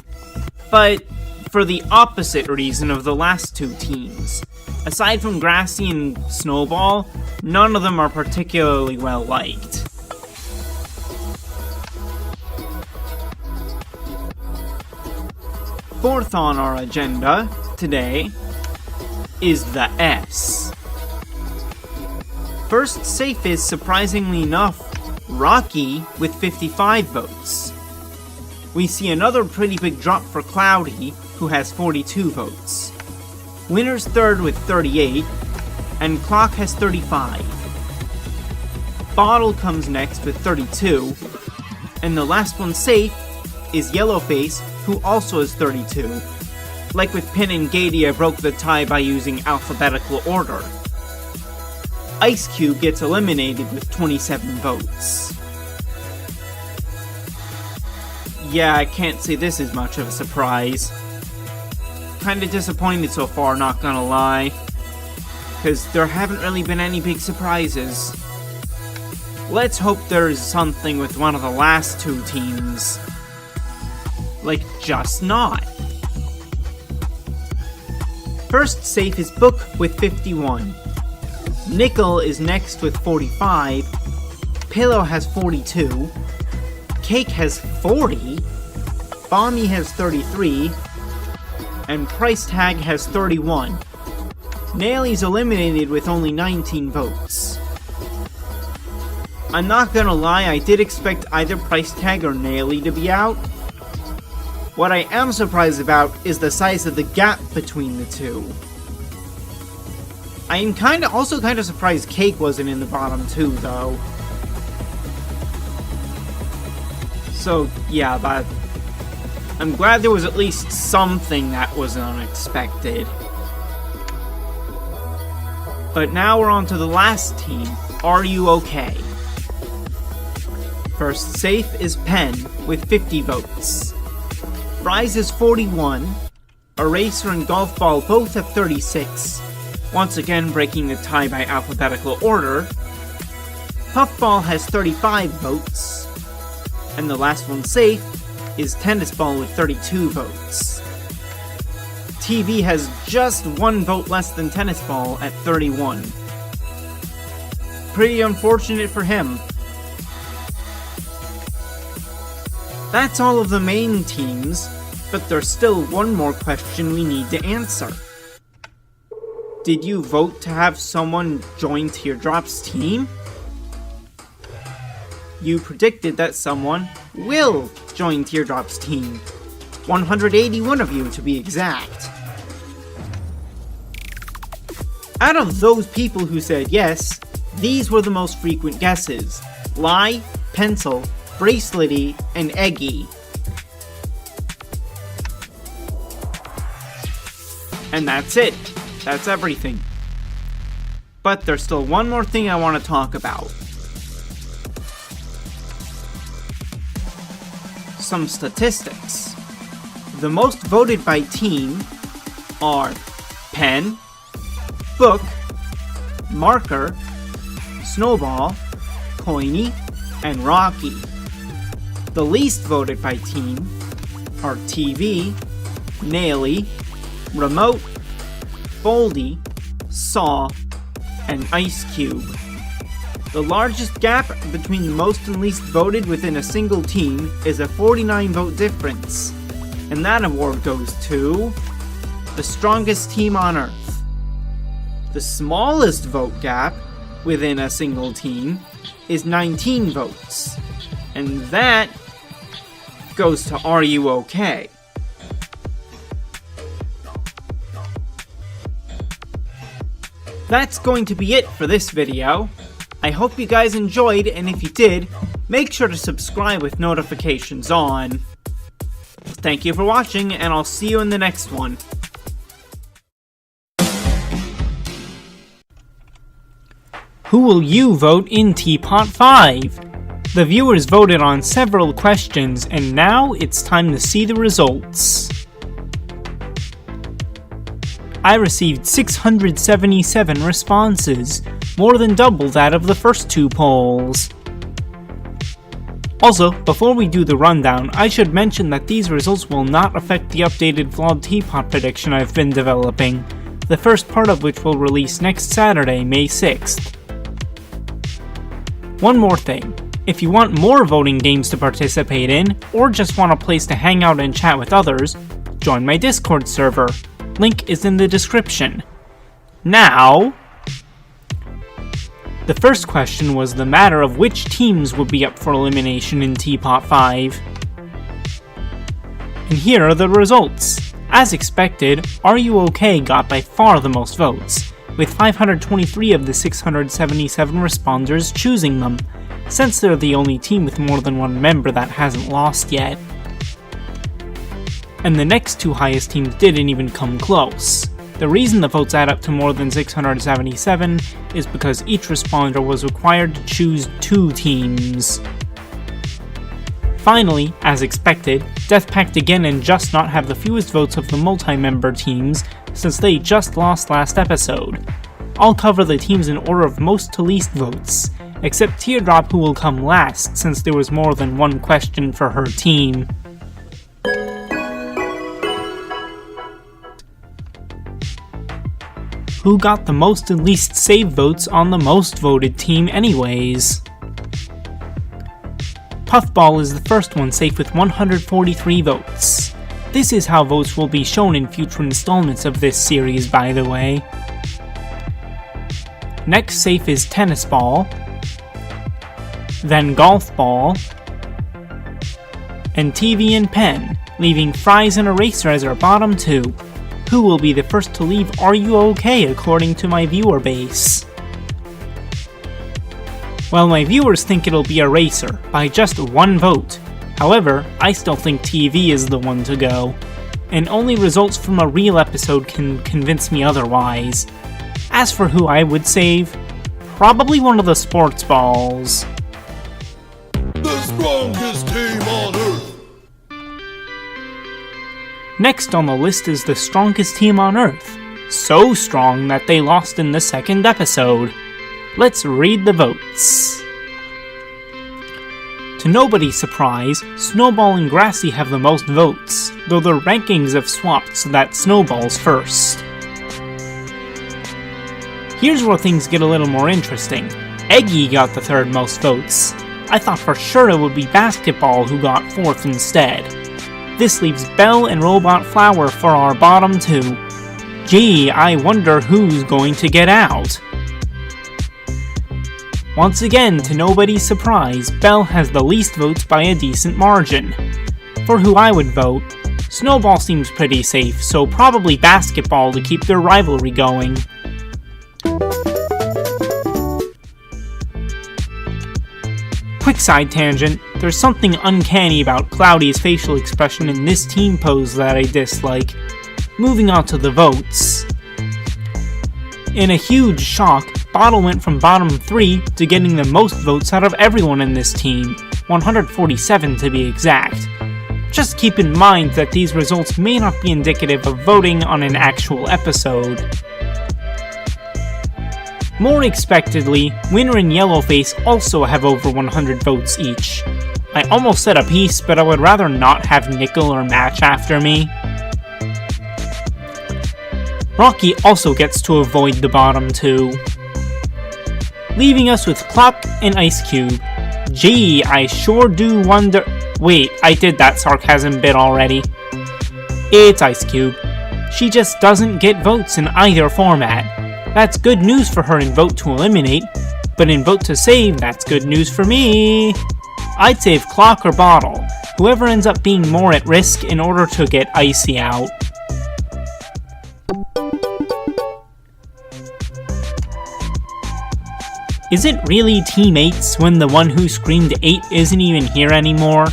but for the opposite reason of the last two teams. Aside from Grassy and Snowball, none of them are particularly well liked. Fourth on our agenda today is the S. First safe is, surprisingly enough, Rocky with 55 votes. We see another pretty big drop for Cloudy, who has 42 votes. Winner's third with 38, and Clock has 35. Bottle comes next with 32, and the last one safe is Yellowface, who also has 32. Like with Pin and Gady, I broke the tie by using alphabetical order. Ice Cube gets eliminated with 27 votes. Yeah, I can't say this is much of a surprise. Kinda disappointed so far, not gonna lie. Because there haven't really been any big surprises. Let's hope there's something with one of the last two teams. Like, just not. First safe is Book with 51. Nickel is next with 45. Pillow has 42. Cake has 40. Bommy has 33. And Price Tag has 31. Nailey's eliminated with only 19 votes. I'm not gonna lie, I did expect either Price Tag or Nailey to be out. What I am surprised about is the size of the gap between the two. I am also kinda surprised Cake wasn't in the bottom two, though. So, yeah, but I'm glad there was at least something that was unexpected. But now we're on to the last team, Are You Okay? First safe is Pen with 50 votes. Rise is 41. Eraser and Golf Ball both have 36, once again breaking the tie by alphabetical order. Puffball has 35 votes. And the last one safe is Tennis Ball with 32 votes. TV has just one vote less than Tennis Ball at 31. Pretty unfortunate for him. That's all of the main teams, but there's still one more question we need to answer. Did you vote to have someone join Teardrop's team? You predicted that someone will join Teardrop's team. 181 of you to be exact. Out of those people who said yes, These were the most frequent guesses: lie, pencil, bracelety, and eggy. And that's it. That's everything. But there's still one more thing I want to talk about. Some statistics. The most voted by team are pen, book, marker, snowball, coiny, and Rocky. The least voted by team are TV, Naily, remote, Foldy, saw, and Ice Cube. The largest gap between the most and least voted within a single team is a 49 vote difference, and that award goes to the strongest team on Earth. The smallest vote gap within a single team is 19 votes, and that goes to Are You OK? That's going to be it for this video. I hope you guys enjoyed, and if you did, make sure to subscribe with notifications on. Thank you for watching, and I'll see you in the next one. Who will you vote in Teapot 5? The viewers voted on several questions, and now it's time to see the results. I received 677 responses, more than double that of the first two polls. Also, before we do the rundown, I should mention that these results will not affect the updated flawed teapot prediction I've been developing, the first part of which will release next Saturday, May 6th. One more thing. If you want more voting games to participate in, or just want a place to hang out and chat with others, join my Discord server. Link is in the description. Now, the first question was the matter of which teams would be up for elimination in Teapot 5. And here are the results. As expected, Are You OK got by far the most votes, with 523 of the 677 responders choosing them, since they're the only team with more than one member that hasn't lost yet. And the next two highest teams didn't even come close. The reason the votes add up to more than 677 is because each responder was required to choose 2 teams. Finally, as expected, Death Pact again and Just Not have the fewest votes of the multi-member teams, since they just lost last episode. I'll cover the teams in order of most to least votes, except Teardrop, who will come last since there was more than one question for her team. Who got the most and least save votes on the most voted team anyways? Puffball is the first one safe with 143 votes. This is how votes will be shown in future installments of this series, by the way. Next safe is Tennis Ball, then Golf Ball, and TV and Pen, leaving Fries and Eraser as our bottom 2. Who will be the first to leave Are You OK according to my viewer base? Well, my viewers think it'll be Eraser, by just 1 vote. However, I still think TV is the one to go, and only results from a real episode can convince me otherwise. As for who I would save, probably one of the sports balls. The strongest team on Earth. Next on the list is the strongest team on Earth. So strong that they lost in the second episode. Let's read the votes. To nobody's surprise, Snowball and Grassy have the most votes, though their rankings have swapped so that Snowball's first. Here's where things get a little more interesting. Eggy got the third most votes. I thought for sure it would be Basketball who got 4th instead. This leaves Belle and Robot Flower for our bottom 2. Gee, I wonder who's going to get out. Once again, to nobody's surprise, Belle has the least votes by a decent margin. For who I would vote, Snowball seems pretty safe, so probably Basketball to keep their rivalry going. Quick side tangent, there's something uncanny about Cloudy's facial expression in this team pose that I dislike. Moving on to the votes. In a huge shock, Bottle went from bottom 3 to getting the most votes out of everyone in this team, 147 to be exact. Just keep in mind that these results may not be indicative of voting on an actual episode. More expectedly, Winner and Yellowface also have over 100 votes each. I almost said a piece, but I would rather not have Nickel or Match after me. Rocky also gets to avoid the bottom 2. Leaving us with Clock and Ice Cube. Gee, I sure do wonder... Wait, I did that sarcasm bit already. It's Ice Cube. She just doesn't get votes in either format. That's good news for her in Vote to Eliminate, but in Vote to Save, that's good news for me. I'd save Clock or Bottle, whoever ends up being more at risk in order to get Icy out. Is it really teammates when the one who screamed 8 isn't even here anymore?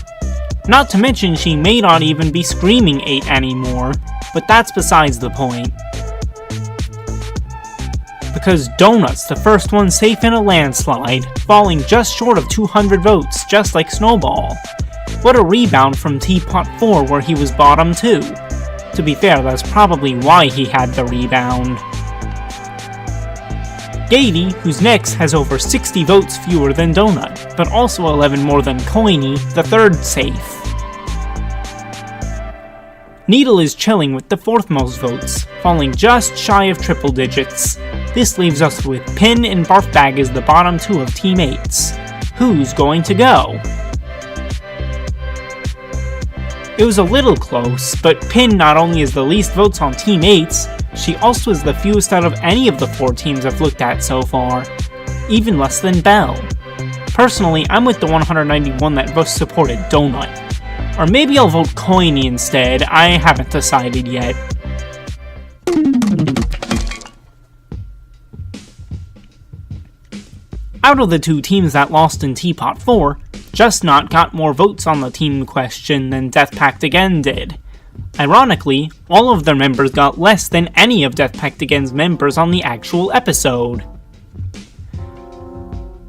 Not to mention she may not even be screaming 8 anymore, but that's besides the point. Because Donut's the first one safe in a landslide, falling just short of 200 votes, just like Snowball. What a rebound from Teapot 4 where he was bottom 2. To be fair, that's probably why he had the rebound. Gady, who's next, has over 60 votes fewer than Donut, but also 11 more than Coiny, the third safe. Needle is chilling with the fourth most votes, falling just shy of triple digits. This leaves us with Pin and Barfbag as the bottom 2 of teammates. Who's going to go? It was a little close, but Pin not only is the least votes on teammates, she also is the fewest out of any of the 4 teams I've looked at so far, even less than Belle. Personally, I'm with the 191 that both supported Donut. Or maybe I'll vote Coiny instead, I haven't decided yet. Out of the 2 teams that lost in Teapot 4, Just Not got more votes on the team question than Death Pact Again did. Ironically, all of their members got less than any of Death Pact Again's members on the actual episode.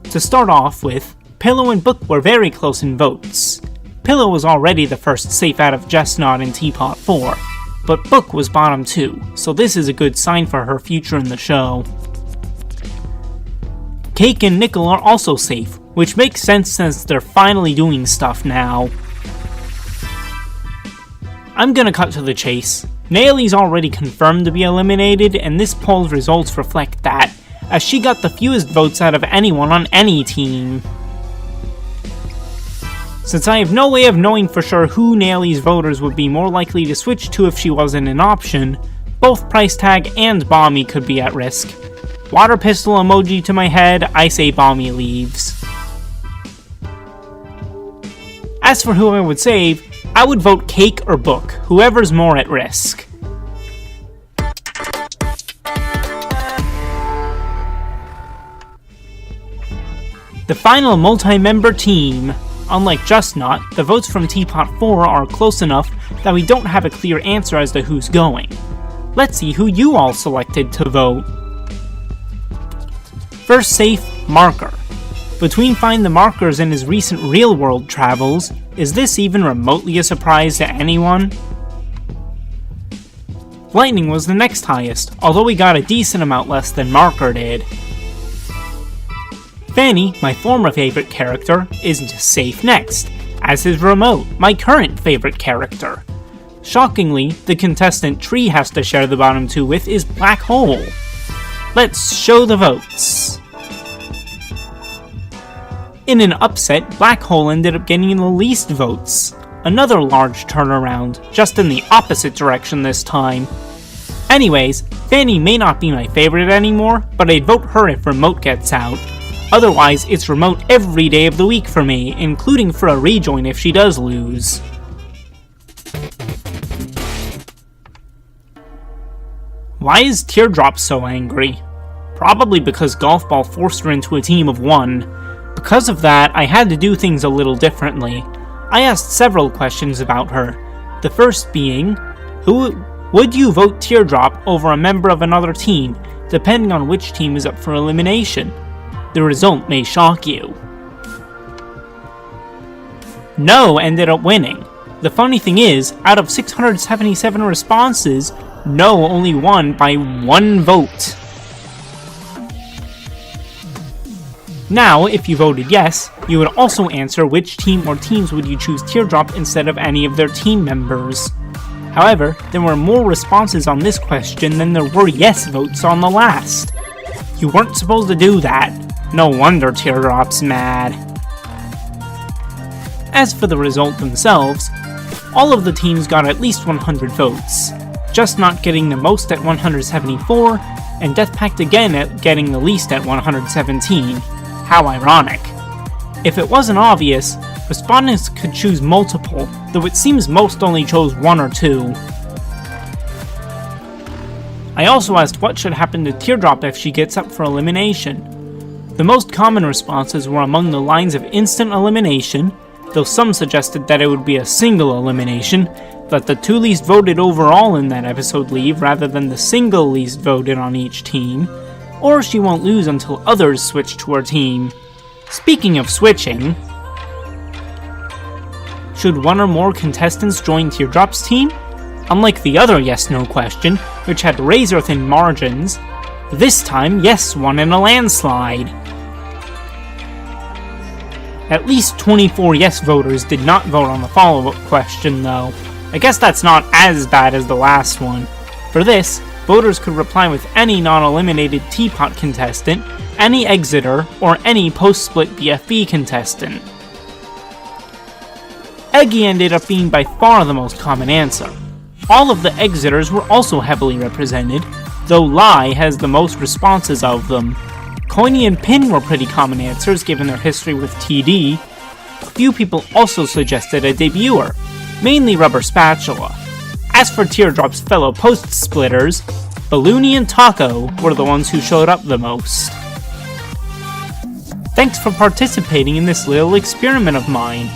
To start off with, Pillow and Book were very close in votes. Pillow was already the first safe out of Just Not in Teapot 4, but Book was bottom 2, so this is a good sign for her future in the show. Cake and Nickel are also safe, which makes sense since they're finally doing stuff now. I'm gonna cut to the chase. Nailie's already confirmed to be eliminated, and this poll's results reflect that, as she got the fewest votes out of anyone on any team. Since I have no way of knowing for sure who Nailie's voters would be more likely to switch to if she wasn't an option, both Price Tag and Bomby could be at risk. Water pistol emoji to my head, I say Bomby leaves. As for who I would save, I would vote Cake or Book, whoever's more at risk. The final multi-member team. Unlike Just Not, the votes from Teapot 4 are close enough that we don't have a clear answer as to who's going. Let's see who you all selected to vote. First safe, Marker. Between Find the Markers and his recent real-world travels, is this even remotely a surprise to anyone? Lightning was the next highest, although he got a decent amount less than Marker did. Fanny, my former favorite character, is safe next, as is Remote, my current favorite character. Shockingly, the contestant Tree has to share the bottom 2 with is Black Hole. Let's show the votes. In an upset, Black Hole ended up getting the least votes. Another large turnaround, just in the opposite direction this time. Anyways, Fanny may not be my favorite anymore, but I'd vote her if Remote gets out. Otherwise, it's Remote every day of the week for me, including for a rejoin if she does lose. Why is Teardrop so angry? Probably because Golf Ball forced her into a team of 1. Because of that, I had to do things a little differently. I asked several questions about her. The first being, would you vote Teardrop over a member of another team, depending on which team is up for elimination? The result may shock you. No ended up winning. The funny thing is, out of 677 responses, No only won by 1 vote. Now, if you voted yes, you would also answer which team or teams would you choose Teardrop instead of any of their team members. However, there were more responses on this question than there were yes votes on the last. You weren't supposed to do that. No wonder Teardrop's mad. As for the result themselves, all of the teams got at least 100 votes, just not getting the most at 174, and Deathpact again at getting the least at 117. How ironic. If it wasn't obvious, respondents could choose multiple, though it seems most only chose 1 or 2. I also asked what should happen to Teardrop if she gets up for elimination. The most common responses were among the lines of instant elimination, though some suggested that it would be a single elimination, that the 2 least voted overall in that episode leave rather than the single least voted on each team, or she won't lose until others switch to her team. Speaking of switching, should 1 or more contestants join Teardrop's team? Unlike the other yes-no question, which had razor-thin margins, this time yes won in a landslide. At least 24 yes voters did not vote on the follow-up question though. I guess that's not as bad as the last one. For this, voters could reply with any non-eliminated Teapot contestant, any Exeter, or any post-split BFB contestant. Eggy ended up being by far the most common answer. All of the Exeters were also heavily represented, though Lai has the most responses of them. Coiny and Pin were pretty common answers given their history with TD. A few people also suggested a debuter, mainly Rubber Spatula. As for Teardrop's fellow post-splitters, Balloony and Taco were the ones who showed up the most. Thanks for participating in this little experiment of mine.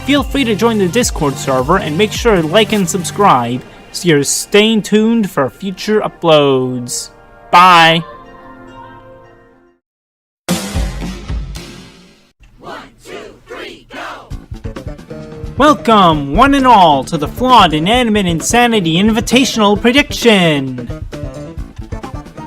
Feel free to join the Discord server and make sure to like and subscribe so you're staying tuned for future uploads. Bye! Welcome, one and all, to the Flawed Inanimate Insanity Invitational Prediction!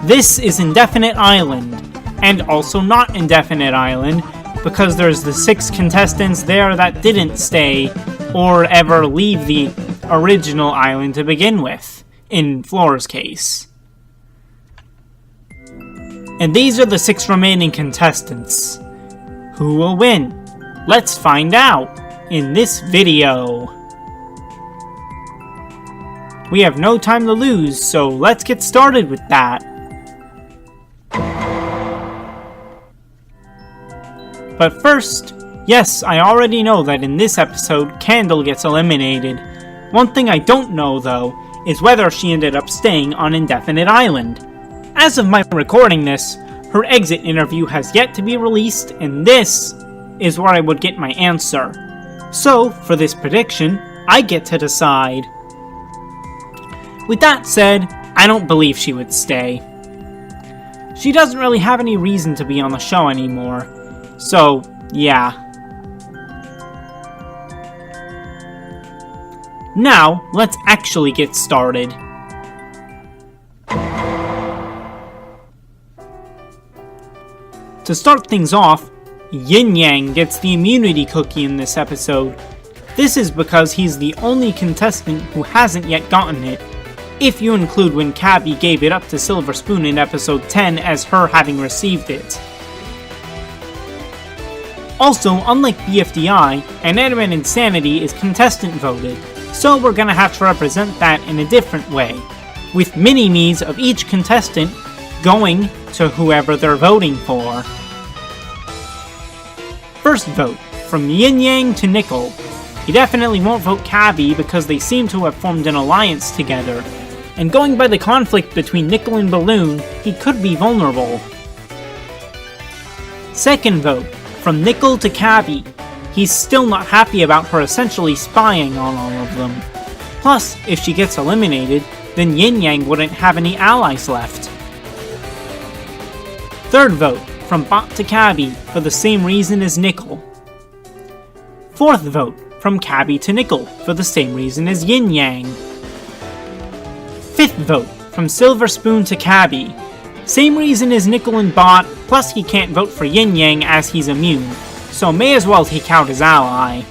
This is Indefinite Island, and also not Indefinite Island, because there's the 6 contestants there that didn't stay, or ever leave the original island to begin with, in Floor's case. And these are the 6 remaining contestants. Who will win? Let's find out in this video. We have no time to lose, so let's get started with that. But first, yes, I already know that in this episode, Candle gets eliminated. One thing I don't know, though, is whether she ended up staying on Indefinite Island. As of my recording this, her exit interview has yet to be released, and this is where I would get my answer. So, for this prediction, I get to decide. With that said, I don't believe she would stay. She doesn't really have any reason to be on the show anymore. So, yeah. Now, let's actually get started. To start things off, Yin Yang gets the immunity cookie in this episode. This is because he's the only contestant who hasn't yet gotten it, if you include when Cabby gave it up to Silver Spoon in episode 10 as her having received it. Also, unlike BFDI, Inanimate Insanity is contestant voted, so we're gonna have to represent that in a different way, with mini-me's of each contestant going to whoever they're voting for. First vote, from Yin Yang to Nickel. He definitely won't vote Cabby because they seem to have formed an alliance together, and going by the conflict between Nickel and Balloon, he could be vulnerable. Second vote, From Nickel to Cabby. He's still not happy about her essentially spying on all of them. Plus, if she gets eliminated, then Yin Yang wouldn't have any allies left. Third vote, from Bot to Cabby, for the same reason as Nickel. Fourth vote, from Cabby to Nickel, for the same reason as Yin Yang. Fifth vote, from Silver Spoon to Cabby. Same reason as Nickel and Bot, plus he can't vote for Yin Yang as he's immune, so may as well take out his ally.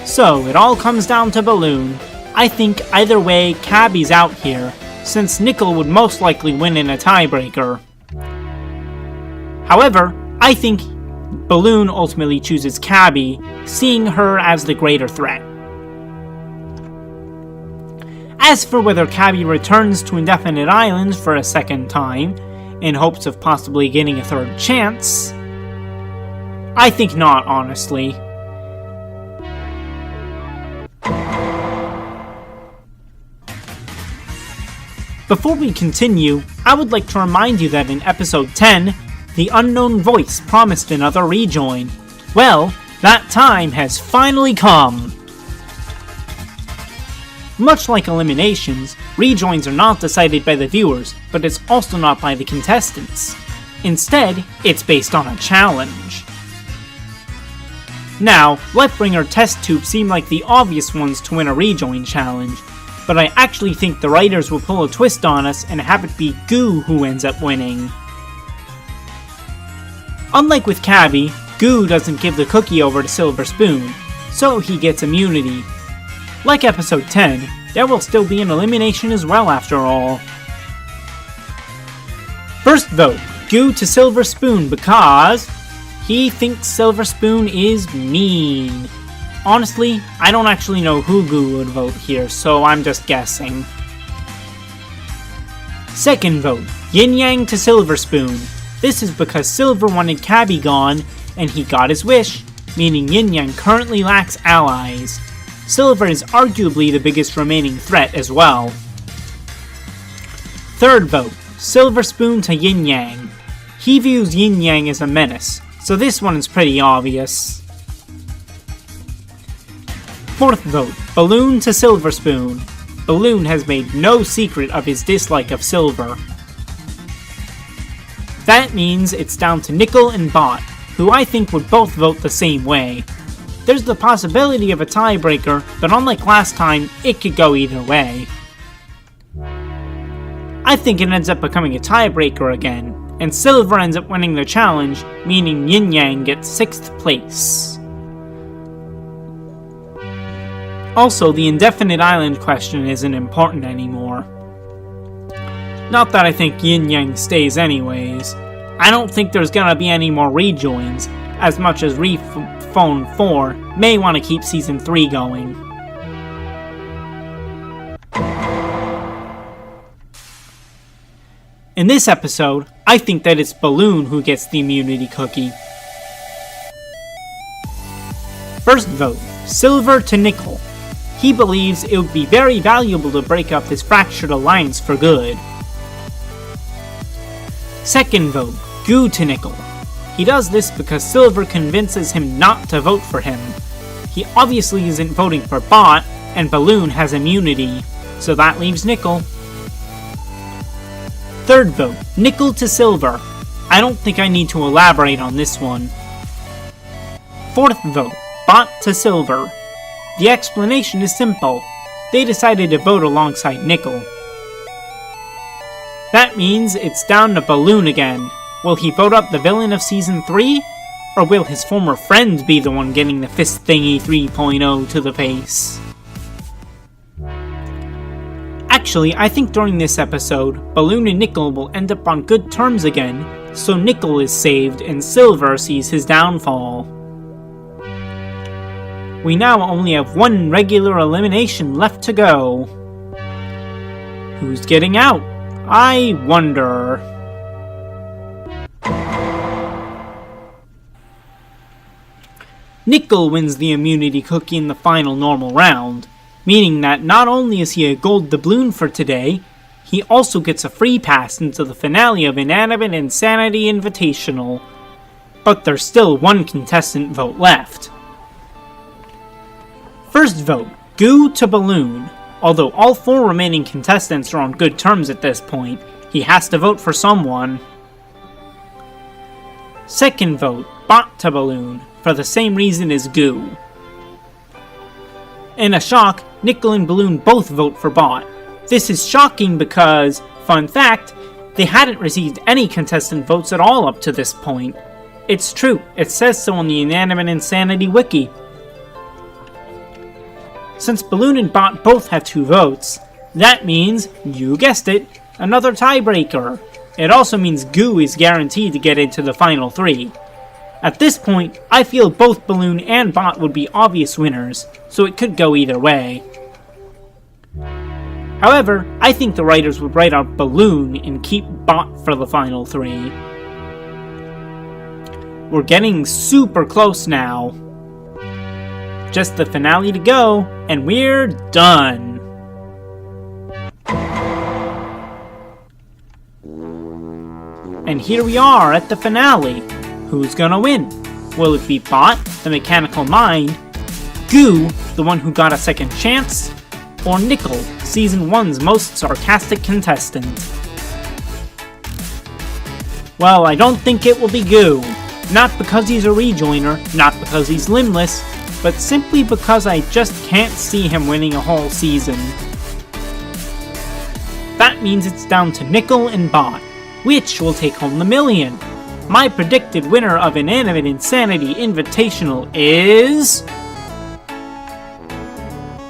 So, it all comes down to Balloon. I think either way, Cabby's out here, since Nickel would most likely win in a tiebreaker. However, I think Balloon ultimately chooses Cabby, seeing her as the greater threat. As for whether Cabby returns to Indefinite Islands for a second time, in hopes of possibly getting a third chance, I think not, honestly. Before we continue, I would like to remind you that in episode 10, the unknown voice promised another rejoin. Well, that time has finally come! Much like eliminations, rejoins are not decided by the viewers, but it's also not by the contestants. Instead, it's based on a challenge. Now, Lightbringer test tubes seem like the obvious ones to win a rejoin challenge, but I actually think the writers will pull a twist on us and have it be Goo who ends up winning. Unlike with Cabby, Goo doesn't give the cookie over to Silver Spoon, so he gets immunity. Like episode 10, there will still be an elimination as well after all. First vote, Goo to Silver Spoon because he thinks Silver Spoon is mean. Honestly, I don't actually know who Goo would vote here, so I'm just guessing. Second vote, Yin Yang to Silver Spoon. This is because Silver wanted Cabby gone, and he got his wish, meaning Yin Yang currently lacks allies. Silver is arguably the biggest remaining threat as well. Third vote, Silver Spoon to Yin Yang. He views Yin Yang as a menace, so this one is pretty obvious. Fourth vote, Balloon to Silver Spoon. Balloon has made no secret of his dislike of Silver. That means it's down to Nickel and Bot, who I think would both vote the same way. There's the possibility of a tiebreaker, but unlike last time, it could go either way. I think it ends up becoming a tiebreaker again, and Silver ends up winning the challenge, meaning Yin Yang gets 6th place. Also, the Indefinite Island question isn't important anymore. Not that I think Yin Yang stays anyways. I don't think there's gonna be any more rejoins, as much as Phone 4 may want to keep Season 3 going. In this episode, I think that it's Balloon who gets the immunity cookie. First vote, Silver to Nickel. He believes it would be very valuable to break up this fractured alliance for good. Second vote, Goo to Nickel. He does this because Silver convinces him not to vote for him. He obviously isn't voting for Bot, and Balloon has immunity, so that leaves Nickel. Third vote, Nickel to Silver. I don't think I need to elaborate on this one. Fourth vote, Bot to Silver. The explanation is simple. They decided to vote alongside Nickel. That means it's down to Balloon again. Will he vote up the villain of Season 3? Or will his former friend be the one getting the fist thingy 3.0 to the face? Actually, I think during this episode, Balloon and Nickel will end up on good terms again, so Nickel is saved and Silver sees his downfall. We now only have one regular elimination left to go. Who's getting out? I wonder. Nickel wins the immunity cookie in the final normal round, meaning that not only is he a gold doubloon for today, he also gets a free pass into the finale of Inanimate Insanity Invitational. but there's still one contestant vote left. First vote, Goo to Balloon. Although all 4 remaining contestants are on good terms at this point, he has to vote for someone. Second vote, Bot to Balloon, for the same reason as Goo. In a shock, Nickel and Balloon both vote for Bot. This is shocking because, fun fact, they hadn't received any contestant votes at all up to this point. It's true, it says so on the Inanimate Insanity wiki. Since Balloon and Bot both have 2 votes, that means, you guessed it, another tiebreaker. It also means Goo is guaranteed to get into the final 3. At this point, I feel both Balloon and Bot would be obvious winners, so it could go either way. However, I think the writers would write out Balloon and keep Bot for the final 3. We're getting super close now. Just the finale to go, and we're done. And here we are at the finale. Who's gonna win? Will it be Bot, the mechanical mind, Goo, the one who got a second chance, or Nickel, Season 1's most sarcastic contestant? Well, I don't think it will be Goo. Not because he's a rejoiner, not because he's limbless, but simply because I just can't see him winning a whole season. That means it's down to Nickel and Bot, which will take home the million. My predicted winner of Inanimate Insanity Invitational is...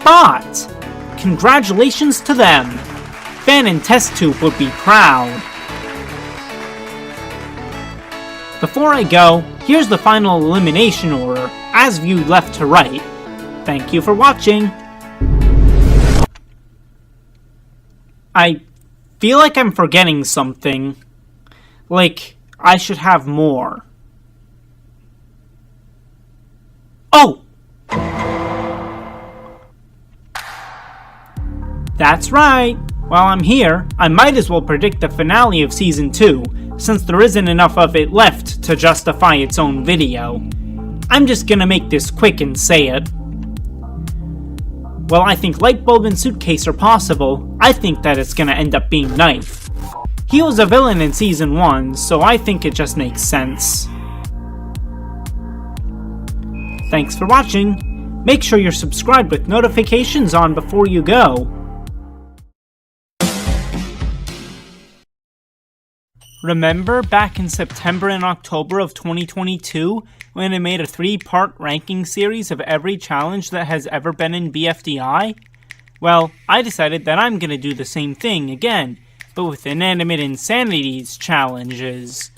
Bot! Congratulations to them! Fan and Test Tube would be proud. Before I go, here's the final elimination order, as viewed left to right. Thank you for watching. I feel like I'm forgetting something. Like, I should have more. Oh! That's right! While I'm here, I might as well predict the finale of Season 2, since there isn't enough of it left to justify its own video. I'm just gonna make this quick and say it. While I think Lightbulb and Suitcase are possible, I think that it's gonna end up being Knife. He was a villain in Season 1, so I think it just makes sense. Thanks for watching. Make sure you're subscribed with notifications on before you go. Remember back in September and October of 2022 when I made a 3-part ranking series of every challenge that has ever been in BFDI? Well, I decided that I'm gonna do the same thing again, but with Inanimate Insanity's challenges.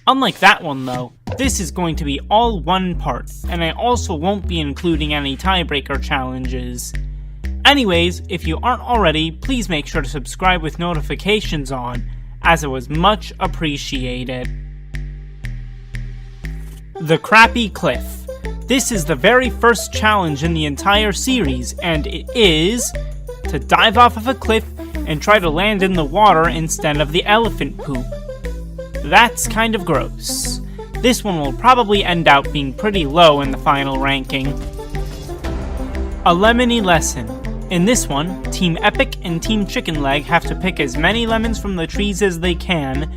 Unlike that one though, this is going to be all 1 part, and I also won't be including any tiebreaker challenges. Anyways, if you aren't already, please make sure to subscribe with notifications on, as it was much appreciated. The Crappy Cliff. This is the very first challenge in the entire series, and it is to dive off of a cliff and try to land in the water instead of the elephant poop. That's kind of gross. This one will probably end out being pretty low in the final ranking. A Lemony Lesson. In this one, Team Epic and Team Chicken Leg have to pick as many lemons from the trees as they can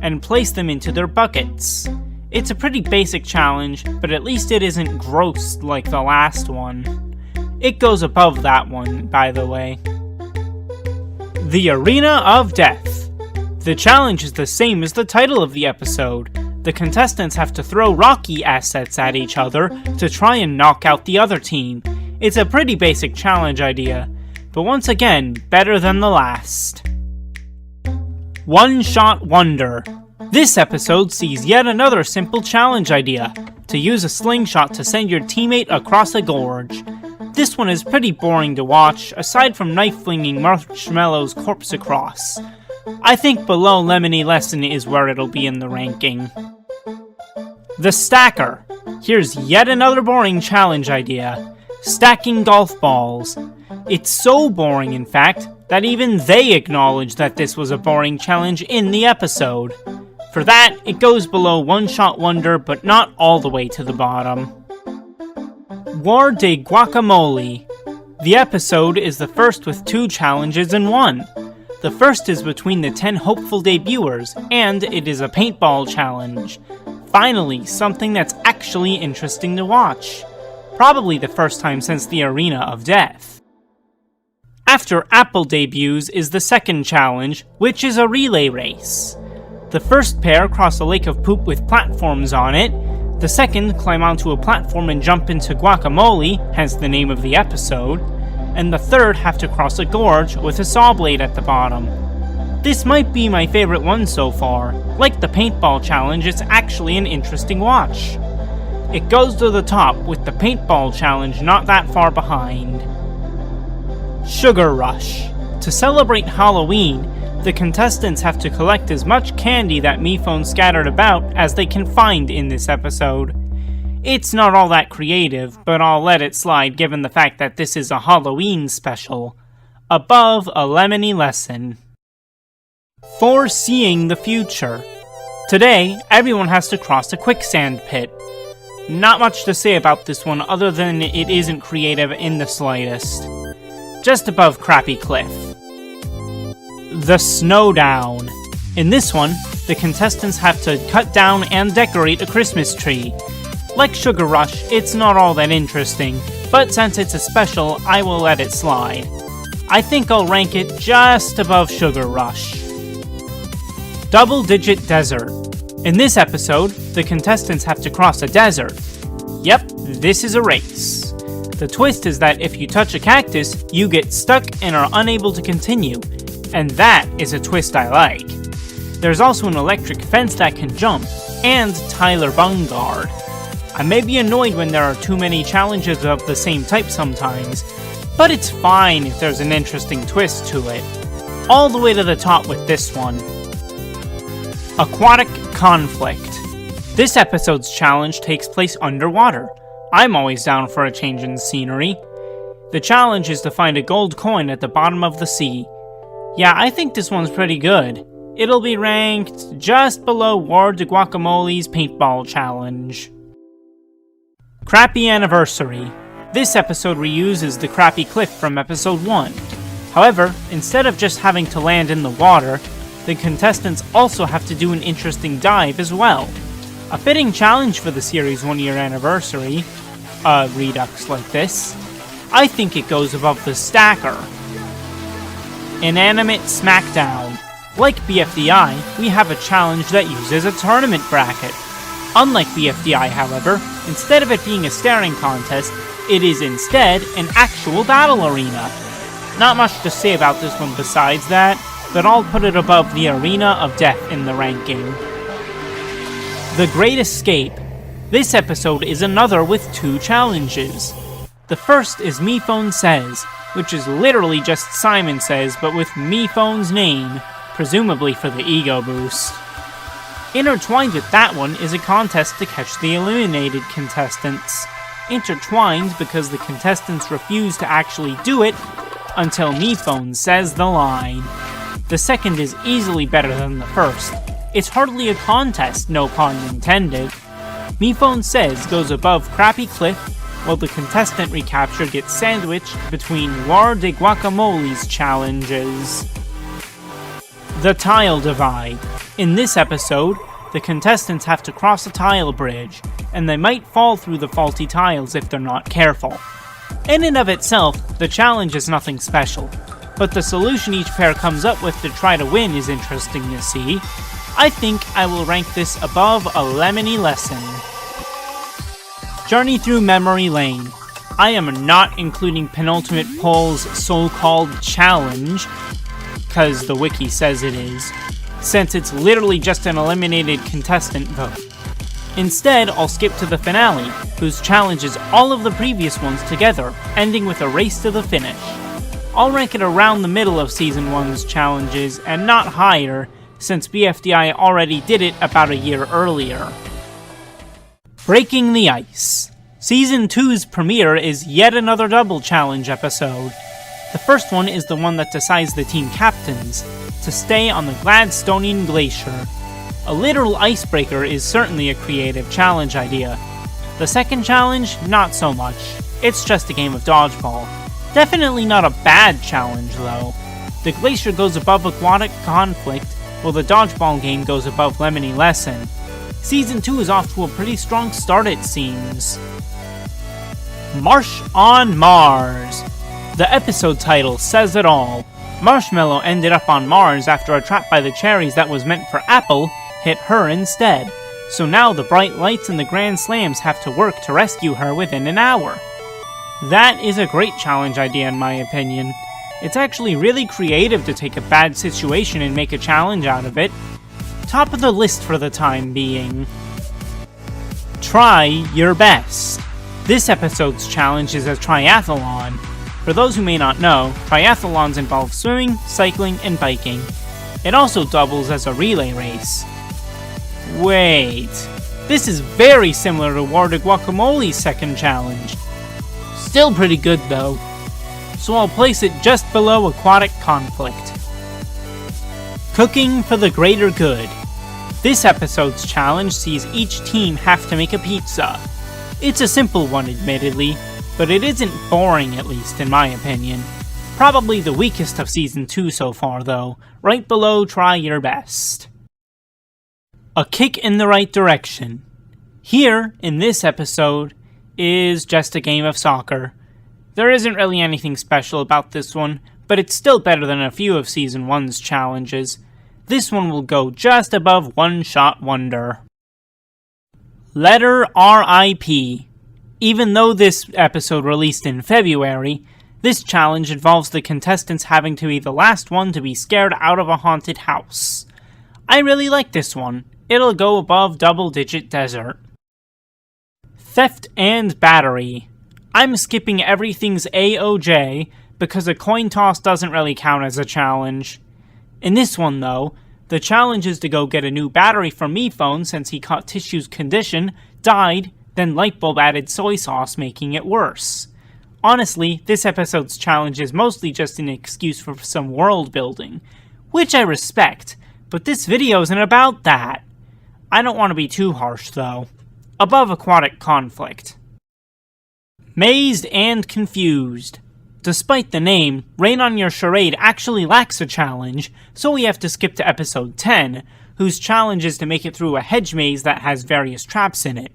and place them into their buckets. It's a pretty basic challenge, but at least it isn't gross like the last one. It goes above that one, by the way. The Arena of Death. The challenge is the same as the title of the episode. The contestants have to throw Rocky assets at each other to try and knock out the other team. It's a pretty basic challenge idea, but once again, better than the last. One Shot Wonder. This episode sees yet another simple challenge idea, to use a slingshot to send your teammate across a gorge. This one is pretty boring to watch, aside from knife-flinging Marshmallow's corpse across. I think below Lemony Lesson is where it'll be in the ranking. The Stacker. Here's yet another boring challenge idea. Stacking golf balls. It's so boring, in fact, that even they acknowledge that this was a boring challenge in the episode. For that, it goes below One Shot Wonder, but not all the way to the bottom. War de Guacamole. The episode is the first with 2 challenges in one. The first is between the 10 hopeful debuters, and it is a paintball challenge. Finally, something that's actually interesting to watch. Probably the first time since the Arena of Death. After Apple debuts is the second challenge, which is a relay race. The first pair cross a lake of poop with platforms on it, the second climb onto a platform and jump into guacamole, hence the name of the episode, and the third have to cross a gorge with a saw blade at the bottom. This might be my favorite one so far. Like the paintball challenge, it's actually an interesting watch. It goes to the top, with the paintball challenge not that far behind. Sugar Rush. To celebrate Halloween, the contestants have to collect as much candy that MePhone scattered about as they can find in this episode. It's not all that creative, but I'll let it slide given the fact that this is a Halloween special. Above a lemony lesson. Foreseeing the future. Today, everyone has to cross a quicksand pit. Not much to say about this one other than it isn't creative in the slightest. Just above Crappy Cliff. The Snowdown. In this one, the contestants have to cut down and decorate a Christmas tree. Like Sugar Rush, it's not all that interesting, but since it's a special, I will let it slide. I think I'll rank it just above Sugar Rush. Double Digit Desert. In this episode, the contestants have to cross a desert. Yep, this is a race. The twist is that if you touch a cactus, you get stuck and are unable to continue, and that is a twist I like. There's also an electric fence that can jump, and Tyler Bungard. I may be annoyed when there are too many challenges of the same type sometimes, but it's fine if there's an interesting twist to it. All the way to the top with this one. Aquatic Conflict. This episode's challenge takes place underwater. I'm always down for a change in scenery. The challenge is to find a gold coin at the bottom of the sea. Yeah, I think this one's pretty good. It'll be ranked just below War de Guacamole's paintball challenge. Crappy Anniversary. This episode reuses the Crappy Cliff from episode 1. However, instead of just having to land in the water, the contestants also have to do an interesting dive as well. A fitting challenge for the series' 1-year anniversary, a redux like this. I think it goes above the Stacker. Inanimate Smackdown. Like BFDI, we have a challenge that uses a tournament bracket. Unlike BFDI, however, instead of it being a staring contest, it is instead an actual battle arena. Not much to say about this one besides that, but I'll put it above the Arena of Death in the ranking. The Great Escape. This episode is another with 2 challenges. The first is MePhone Says, which is literally just Simon Says, but with MePhone's name, presumably for the ego boost. Intertwined with that one is a contest to catch the eliminated contestants. Intertwined because the contestants refuse to actually do it until MePhone says the line. The second is easily better than the first. It's hardly a contest, no pun intended. MePhone Says goes above Crappy Cliff, while the contestant recapture gets sandwiched between War de Guacamole's challenges. The Tile Divide. In this episode, the contestants have to cross a tile bridge, and they might fall through the faulty tiles if they're not careful. In and of itself, the challenge is nothing special, but the solution each pair comes up with to try to win is interesting to see. I think I will rank this above a lemony lesson. Journey through Memory Lane. I am not including Penultimate Poll's so-called challenge, because the wiki says it is, since it's literally just an eliminated contestant vote. Instead, I'll skip to the finale, whose challenges all of the previous ones together, ending with a race to the finish. I'll rank it around the middle of Season 1's challenges, and not higher, since BFDI already did it about a year earlier. Breaking the Ice. Season 2's premiere is yet another double challenge episode. The first one is the one that decides the team captains to stay on the Gladstonian Glacier. A literal icebreaker is certainly a creative challenge idea. The second challenge, not so much. It's just a game of dodgeball. Definitely not a bad challenge though. The glacier goes above aquatic conflict, while the dodgeball game goes above lemony lesson. Season 2 is off to a pretty strong start it seems. Marsh on Mars. The episode title says it all. Marshmallow ended up on Mars after a trap by the cherries that was meant for Apple hit her instead. So now the bright lights and the grand slams have to work to rescue her within an hour. That is a great challenge idea in my opinion. It's actually really creative to take a bad situation and make a challenge out of it. Top of the list for the time being. Try your best. This episode's challenge is a triathlon. For those who may not know, triathlons involve swimming, cycling, and biking. It also doubles as a relay race. Wait, this is very similar to War to Guacamole's second challenge. Still pretty good though, so I'll place it just below aquatic conflict. Cooking for the greater good. This episode's challenge sees each team have to make a pizza. It's a simple one admittedly, but it isn't boring at least in my opinion. Probably the weakest of Season 2 so far though, right below try your best. A kick in the right direction. Here, in this episode, is just a game of soccer. There isn't really anything special about this one, but it's still better than a few of Season 1's challenges. This one will go just above One Shot Wonder. Letter R.I.P. Even though this episode released in February, this challenge involves the contestants having to be the last one to be scared out of a haunted house. I really like this one. It'll go above Double Digit Desert. Theft and Battery. I'm skipping everything's AOJ because a coin toss doesn't really count as a challenge. In this one though, the challenge is to go get a new battery from me phone since he caught Tissue's condition, died, then Lightbulb added soy sauce making it worse. Honestly, this episode's challenge is mostly just an excuse for some world building, which I respect, but this video isn't about that. I don't want to be too harsh though. Above aquatic conflict. Mazed and Confused. Despite the name, Rain on Your Charade actually lacks a challenge, so we have to skip to episode 10, whose challenge is to make it through a hedge maze that has various traps in it.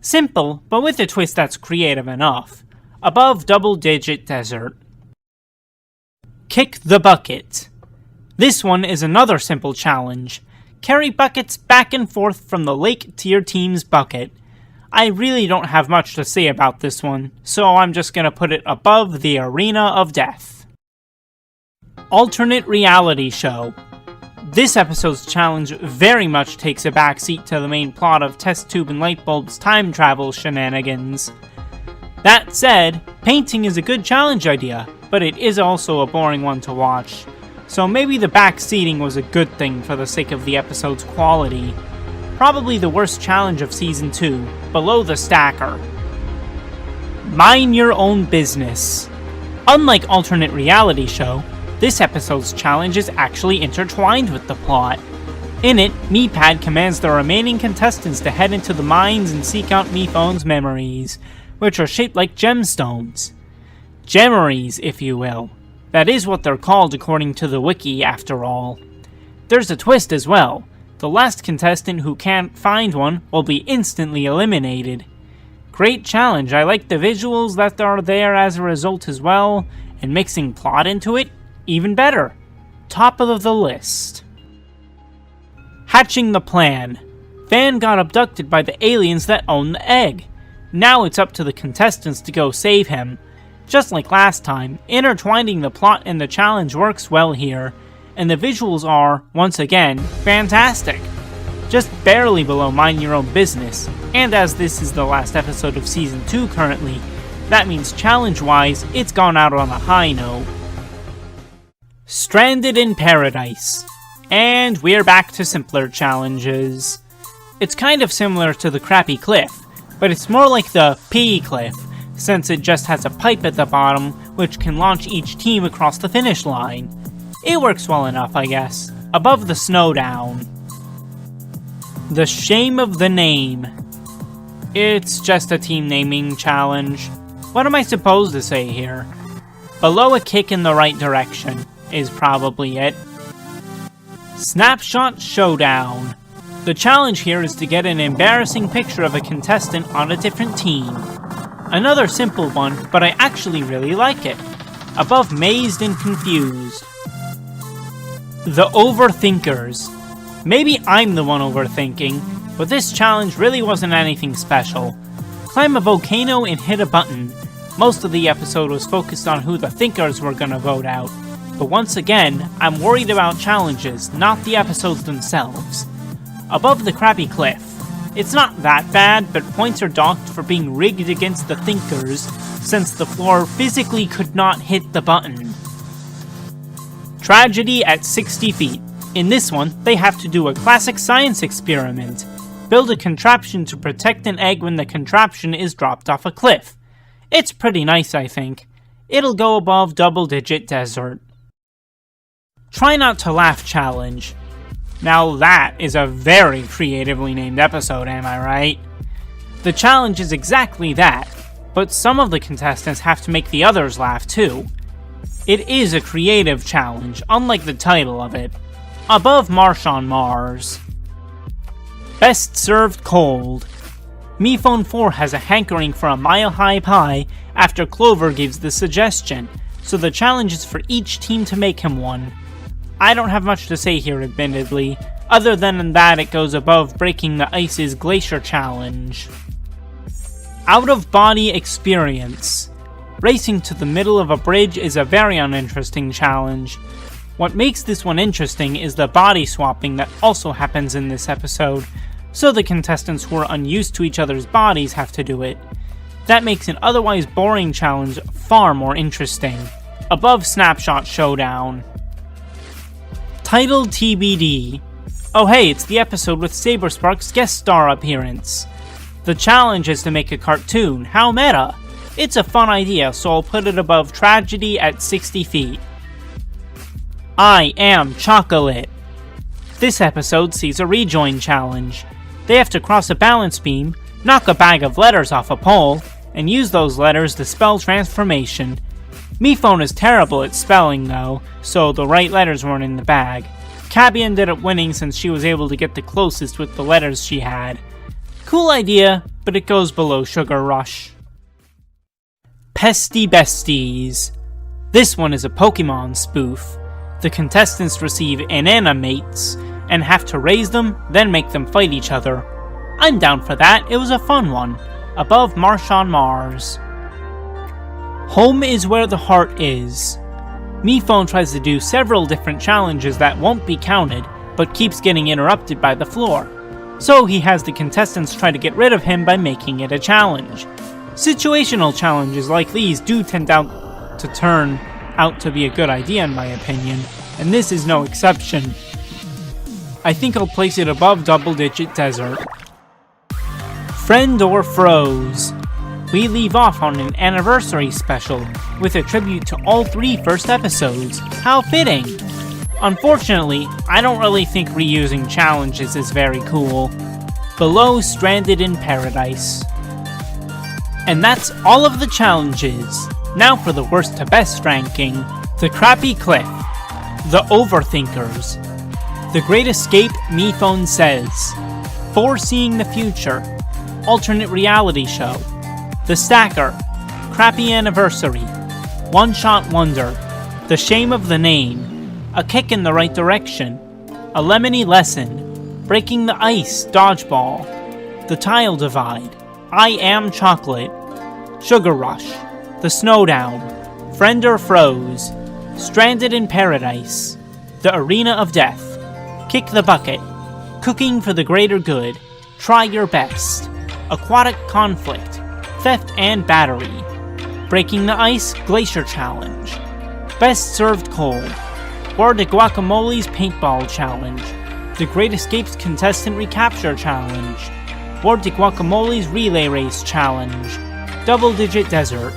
Simple, but with a twist that's creative enough. Above Double Digit Desert. Kick the Bucket. This one is another simple challenge. Carry buckets back and forth from the lake to your team's bucket. I really don't have much to say about this one, so I'm just gonna put it above the Arena of Death. Alternate Reality Show. This episode's challenge very much takes a backseat to the main plot of Test Tube and Lightbulb's time travel shenanigans. That said, painting is a good challenge idea, but it is also a boring one to watch, so maybe the backseating was a good thing for the sake of the episode's quality. Probably the worst challenge of Season 2, below the stacker. Mind Your Own Business. Unlike Alternate Reality Show, this episode's challenge is actually intertwined with the plot. In it, MePad commands the remaining contestants to head into the mines and seek out MePhone's memories, which are shaped like gemstones. Gemeries, if you will. That is what they're called according to the wiki, after all. There's a twist as well. The last contestant who can't find one will be instantly eliminated. Great challenge, I like the visuals that are there as a result as well, and mixing plot into it, even better. Top of the list. Hatching the Plan. Van got abducted by the aliens that own the egg. Now it's up to the contestants to go save him. Just like last time, intertwining the plot and the challenge works well here, and the visuals are, once again, fantastic. Just barely below Mind Your Own Business, and as this is the last episode of Season 2 currently, that means challenge-wise, it's gone out on a high note. Stranded in Paradise. And we're back to simpler challenges. It's kind of similar to the Crappy Cliff, but it's more like the P Cliff, since it just has a pipe at the bottom, which can launch each team across the finish line. It works well enough, I guess. Above the Snowdown. The shame of the name. It's just a team naming challenge. What am I supposed to say here? Below a kick in the right direction is probably it. Snapshot Showdown. The challenge here is to get an embarrassing picture of a contestant on a different team. Another simple one, but I actually really like it. Above Mazed and Confused. The Overthinkers. Maybe I'm the one overthinking, but this challenge really wasn't anything special. Climb a volcano and hit a button. Most of the episode was focused on who the thinkers were gonna vote out. But once again, I'm worried about challenges, not the episodes themselves. Above the Crappy Cliff. It's not that bad, but points are docked for being rigged against the thinkers, since the floor physically could not hit the button. Tragedy at 60 feet. In this one, they have to do a classic science experiment. Build a contraption to protect an egg when the contraption is dropped off a cliff. It's pretty nice, I think. It'll go above Double Digit Desert. Try Not to Laugh Challenge. Now that is a very creatively named episode, am I right? The challenge is exactly that, but some of the contestants have to make the others laugh too. It is a creative challenge, unlike the title of it. Above Marsh on Mars. Best Served Cold. MePhone 4 has a hankering for a mile-high pie after Clover gives the suggestion, so the challenge is for each team to make him one. I don't have much to say here, admittedly, other than that it goes above Breaking the Ice's Glacier Challenge. Out-of-Body Experience. Racing to the middle of a bridge is a very uninteresting challenge. What makes this one interesting is the body swapping that also happens in this episode, so the contestants who are unused to each other's bodies have to do it. That makes an otherwise boring challenge far more interesting. Above Snapshot Showdown. Title TBD. Oh hey, it's the episode with Saberspark's guest star appearance. The challenge is to make a cartoon. How meta! It's a fun idea, so I'll put it above Tragedy at 60 feet. I Am Chocolate. This episode sees a rejoin challenge. They have to cross a balance beam, knock a bag of letters off a pole, and use those letters to spell transformation. MePhone is terrible at spelling though, so the right letters weren't in the bag. Cabby ended up winning since she was able to get the closest with the letters she had. Cool idea, but it goes below Sugar Rush. Pesty Besties. This one is a Pokemon spoof. The contestants receive inanimates and have to raise them, then make them fight each other. I'm down for that, it was a fun one. Above Marsh on Mars. Home is where the heart is. MePhone tries to do several different challenges that won't be counted, but keeps getting interrupted by the floor. So he has the contestants try to get rid of him by making it a challenge. Situational challenges like these do tend to turn out to be a good idea in my opinion, and this is no exception. I think I'll place it above Double Digit Desert. Friend or Froze. We leave off on an anniversary special, with a tribute to all 3 first episodes. How fitting! Unfortunately, I don't really think reusing challenges is very cool. Below Stranded in Paradise. And that's all of the challenges. Now for the worst to best ranking. The Crappy Cliff. The Overthinkers. The Great Escape, MePhone Says. Foreseeing the Future. Alternate Reality Show. The Stacker. Crappy Anniversary. One Shot Wonder. The Shame of the Name. A Kick in the Right Direction. A Lemony Lesson. Breaking the Ice, Dodgeball. The Tile Divide. I Am Chocolate. Sugar Rush. The Snowdown. Friend or Froze. Stranded in Paradise. The Arena of Death. Kick the Bucket. Cooking for the Greater Good. Try Your Best. Aquatic Conflict. Theft and Battery. Breaking the Ice Glacier Challenge. Best Served Cold. Or the Guacamole's Paintball Challenge. The Great Escapes Contestant Recapture Challenge. Or the Guacamole's Relay Race Challenge. Double Digit Desert.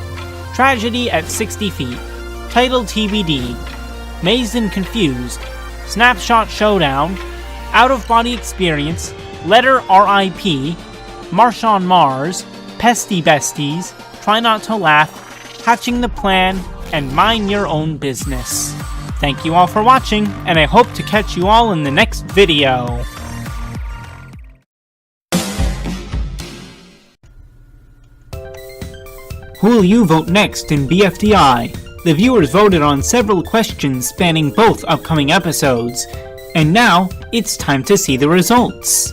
Tragedy at 60 feet. Title TBD. Mazed and Confused. Snapshot Showdown. Out of Body Experience. Letter RIP, Marsh on Mars, Pesty Besties, Try Not to Laugh, Hatching the Plan, and Mind Your Own Business. Thank you all for watching, and I hope to catch you all in the next video. Who will you vote next in BFDI? The viewers voted on several questions spanning both upcoming episodes, and now it's time to see the results.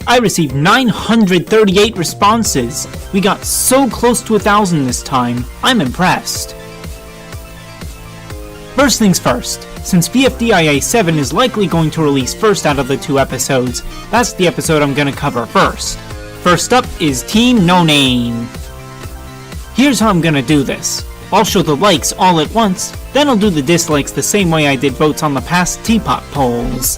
I received 938 responses. We got so close to 1,000 this time. I'm impressed. First things first, since BFDIA 7 is likely going to release first out of the 2 episodes, that's the episode I'm gonna cover first. First up is Team No Name. Here's how I'm gonna do this. I'll show the likes all at once, then I'll do the dislikes the same way I did votes on the past Teapot polls.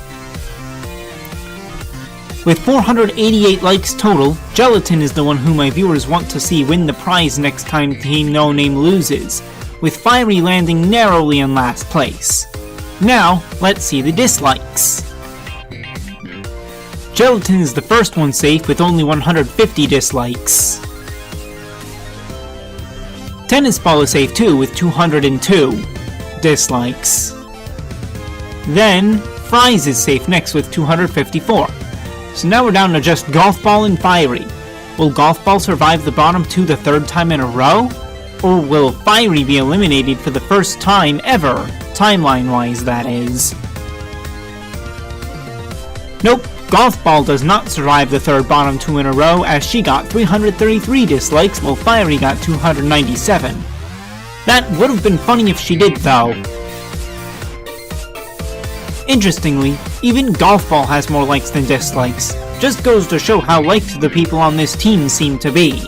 With 488 likes total, Gelatin is the one who my viewers want to see win the prize next time Team No Name loses, with Fiery landing narrowly in last place. Now, let's see the dislikes. Gelatin is the first one safe with only 150 dislikes. Tennis Ball is safe too with 202 dislikes. Then, Fries is safe next with 254. So now we're down to just Golf Ball and Fiery. Will Golf Ball survive the bottom 2 the 3rd time in a row? Or will Fiery be eliminated for the first time ever, timeline-wise that is? Nope, Golf Ball does not survive the 3rd bottom 2 in a row as she got 333 dislikes while Fiery got 297. That would have been funny if she did though. Interestingly, even Golf Ball has more likes than dislikes. Just goes to show how liked the people on this team seem to be.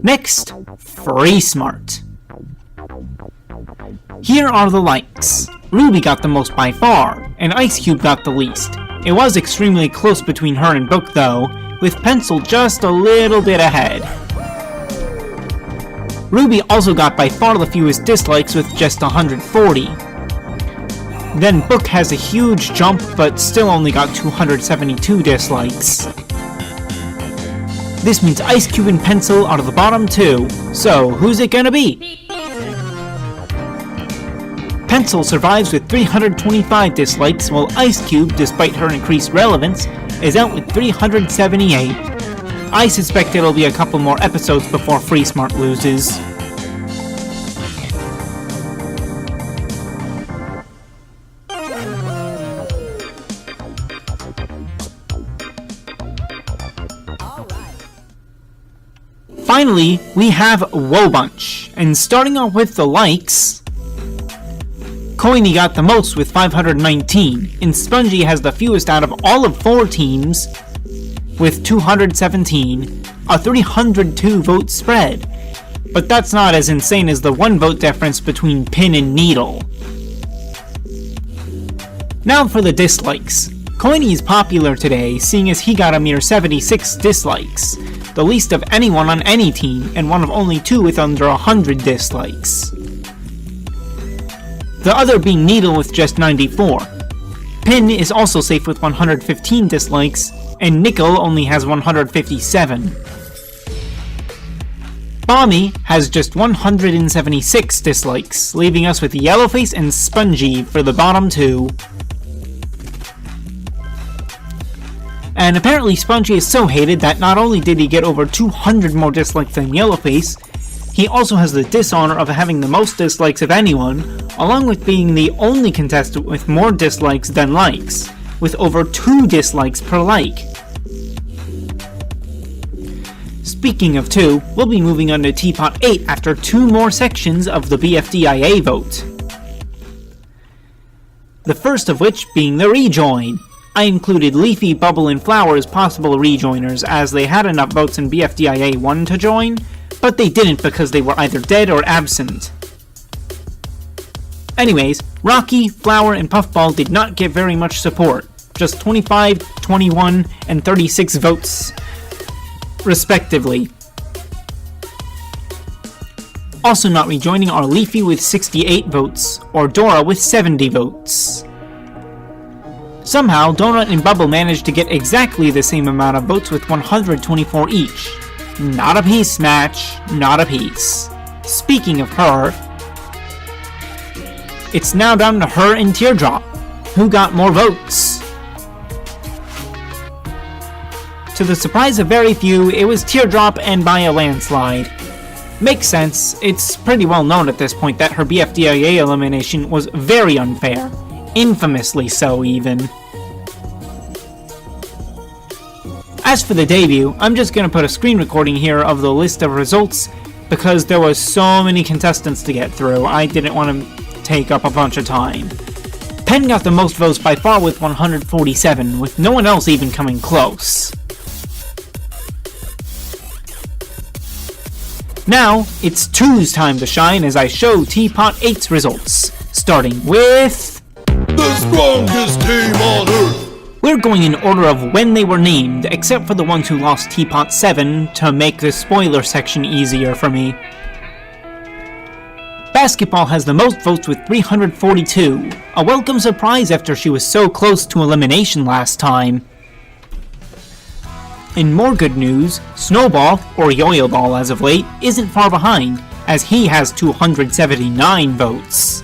Next, Free Smart. Here are the likes. Ruby got the most by far, and Ice Cube got the least. It was extremely close between her and Book though, with Pencil just a little bit ahead. Ruby also got by far the fewest dislikes with just 140. Then Book has a huge jump but still only got 272 dislikes. This means Ice Cube and Pencil are the bottom 2, so who's it gonna be? Pencil survives with 325 dislikes, while Ice Cube, despite her increased relevance, is out with 378. I suspect it'll be a couple more episodes before Free Smart loses. Finally, we have Wobunch, and starting off with the likes, Coiny got the most with 519, and Spongy has the fewest out of all of 4 teams with 217, a 302 vote spread. But that's not as insane as the 1 vote difference between Pin and Needle. Now for the dislikes. Coiny is popular today, seeing as he got a mere 76 dislikes, the least of anyone on any team, and one of only 2 with under 100 dislikes. The other being Needle with just 94. Pin is also safe with 115 dislikes, and Nickel only has 157. Bommy has just 176 dislikes, leaving us with Yellowface and Spongy for the bottom 2. And apparently Spongy is so hated that not only did he get over 200 more dislikes than Yellowface, he also has the dishonor of having the most dislikes of anyone, along with being the only contestant with more dislikes than likes, with over 2 dislikes per like. Speaking of 2, we'll be moving on to Teapot 8 after 2 more sections of the BFDIA vote. The first of which being the rejoin. I included Leafy, Bubble, and Flower as possible rejoiners as they had enough votes in BFDIA 1 to join, but they didn't because they were either dead or absent. Anyways, Rocky, Flower, and Puffball did not get very much support, just 25, 21, and 36 votes, respectively. Also not rejoining are Leafy with 68 votes, or Dora with 70 votes. Somehow, Donut and Bubble managed to get exactly the same amount of votes with 124 each. Not a peace match, not a peace. Speaking of her, it's now down to her and Teardrop. Who got more votes? To the surprise of very few, it was Teardrop and by a landslide. Makes sense, it's pretty well known at this point that her BFDIA elimination was very unfair. Infamously so, even. As for the debut, I'm just gonna put a screen recording here of the list of results because there was so many contestants to get through, I didn't want to take up a bunch of time. Penn got the most votes by far with 147, with no one else even coming close. Now, it's 2's time to shine as I show Teapot 8's results, starting with... The strongest team on Earth! We're going in order of when they were named, except for the ones who lost Teapot 7 to make the spoiler section easier for me. Basketball has the most votes with 342, a welcome surprise after she was so close to elimination last time. In more good news, Snowball, or Yo-Yo Ball as of late, isn't far behind, as he has 279 votes.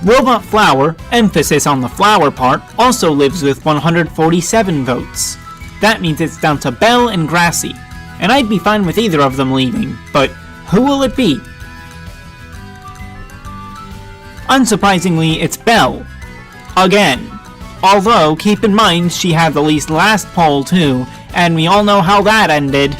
Robot Flower, emphasis on the flower part, also lives with 147 votes. That means it's down to Belle and Grassy, and I'd be fine with either of them leaving, but who will it be? Unsurprisingly, it's Belle. Again. Although, keep in mind she had the least last poll too, and we all know how that ended.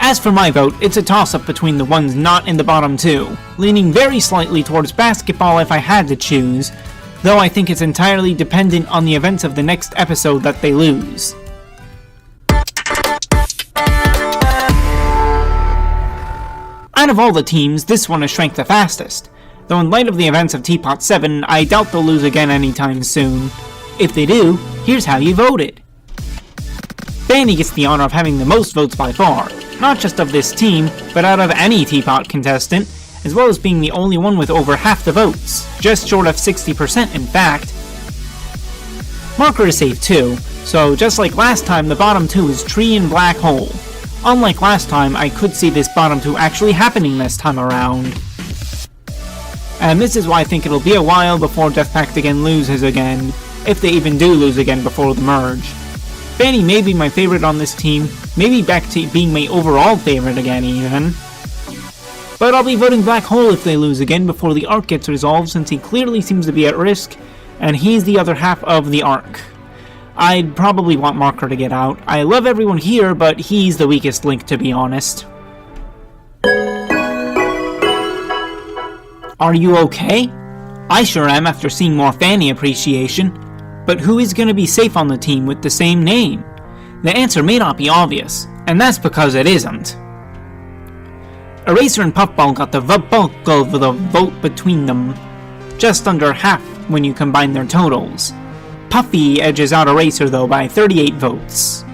As for my vote, it's a toss-up between the ones not in the bottom two, leaning very slightly towards basketball if I had to choose, though I think it's entirely dependent on the events of the next episode that they lose. Out of all the teams, this one has shrank the fastest, though in light of the events of Teapot 7, I doubt they'll lose again anytime soon. If they do, here's how you voted. Fanny gets the honor of having the most votes by far, not just of this team, but out of any Teapot contestant, as well as being the only one with over half the votes, just short of 60% in fact. Marker is safe too, so just like last time, the bottom two is Tree and Black Hole. Unlike last time, I could see this bottom two actually happening this time around. And this is why I think it'll be a while before Death Pact again loses again, if they even do lose again before the merge. Fanny may be my favorite on this team, maybe back to being my overall favorite again even. But I'll be voting Black Hole if they lose again before the arc gets resolved, since he clearly seems to be at risk, and he's the other half of the arc. I'd probably want Marker to get out. I love everyone here, but he's the weakest link to be honest. Are you okay? I sure am after seeing more Fanny appreciation. But who is going to be safe on the team with the same name? The answer may not be obvious, and that's because it isn't. Eraser and Puffball got the bulk of the vote between them, just under half when you combine their totals. Puffy edges out Eraser though by 38 votes.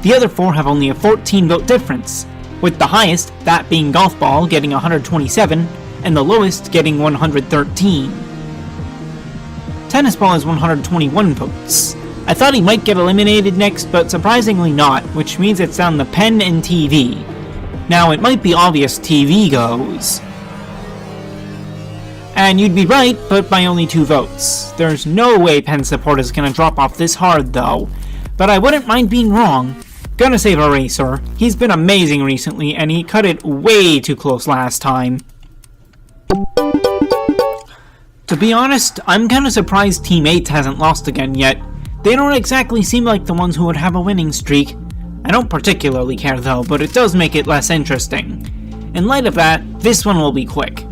The other four have only a 14 vote difference, with the highest, that being Golf Ball, getting 127, and the lowest getting 113. Tennis Ball has 121 votes. I thought he might get eliminated next, but surprisingly not, which means it's down to Penn and TV. Now, it might be obvious TV goes. And you'd be right, but by only 2 votes. There's no way Penn support is gonna drop off this hard though, but I wouldn't mind being wrong. Gonna save Eraser. He's been amazing recently, and he cut it way too close last time. To be honest, I'm kinda surprised Team 8 hasn't lost again yet. They don't exactly seem like the ones who would have a winning streak. I don't particularly care though, but it does make it less interesting. In light of that, this one will be quick.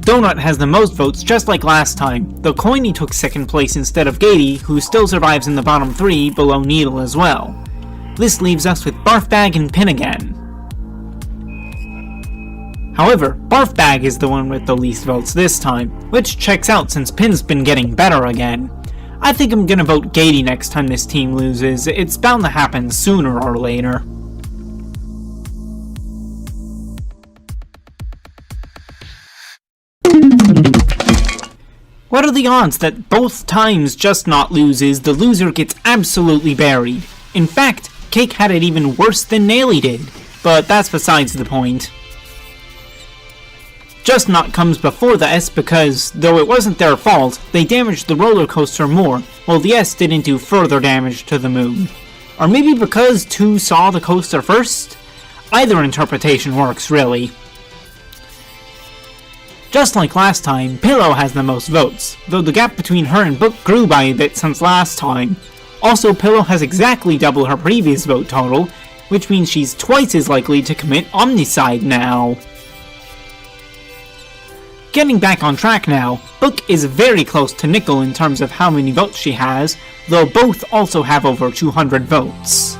Donut has the most votes just like last time, though Coiny took second place instead of Gady, who still survives in the bottom 3 below Needle as well. This leaves us with Barfbag and Pin again. However, Barfbag is the one with the least votes this time, which checks out since Pin's been getting better again. I think I'm gonna vote Gady next time this team loses. It's bound to happen sooner or later. are the odds that both times Just Not loses, the loser gets absolutely buried? In fact, Cake had it even worse than Naily did, but that's besides the point. Just Not comes before the S because, though it wasn't their fault, they damaged the roller coaster more, while the S didn't do further damage to the moon. Or maybe because 2 saw the coaster first? Either interpretation works, really. Just like last time, Pillow has the most votes, though the gap between her and Book grew by a bit since last time. Also, Pillow has exactly double her previous vote total, which means she's twice as likely to commit Omnicide now. Getting back on track now, Book is very close to Nickel in terms of how many votes she has, though both also have over 200 votes.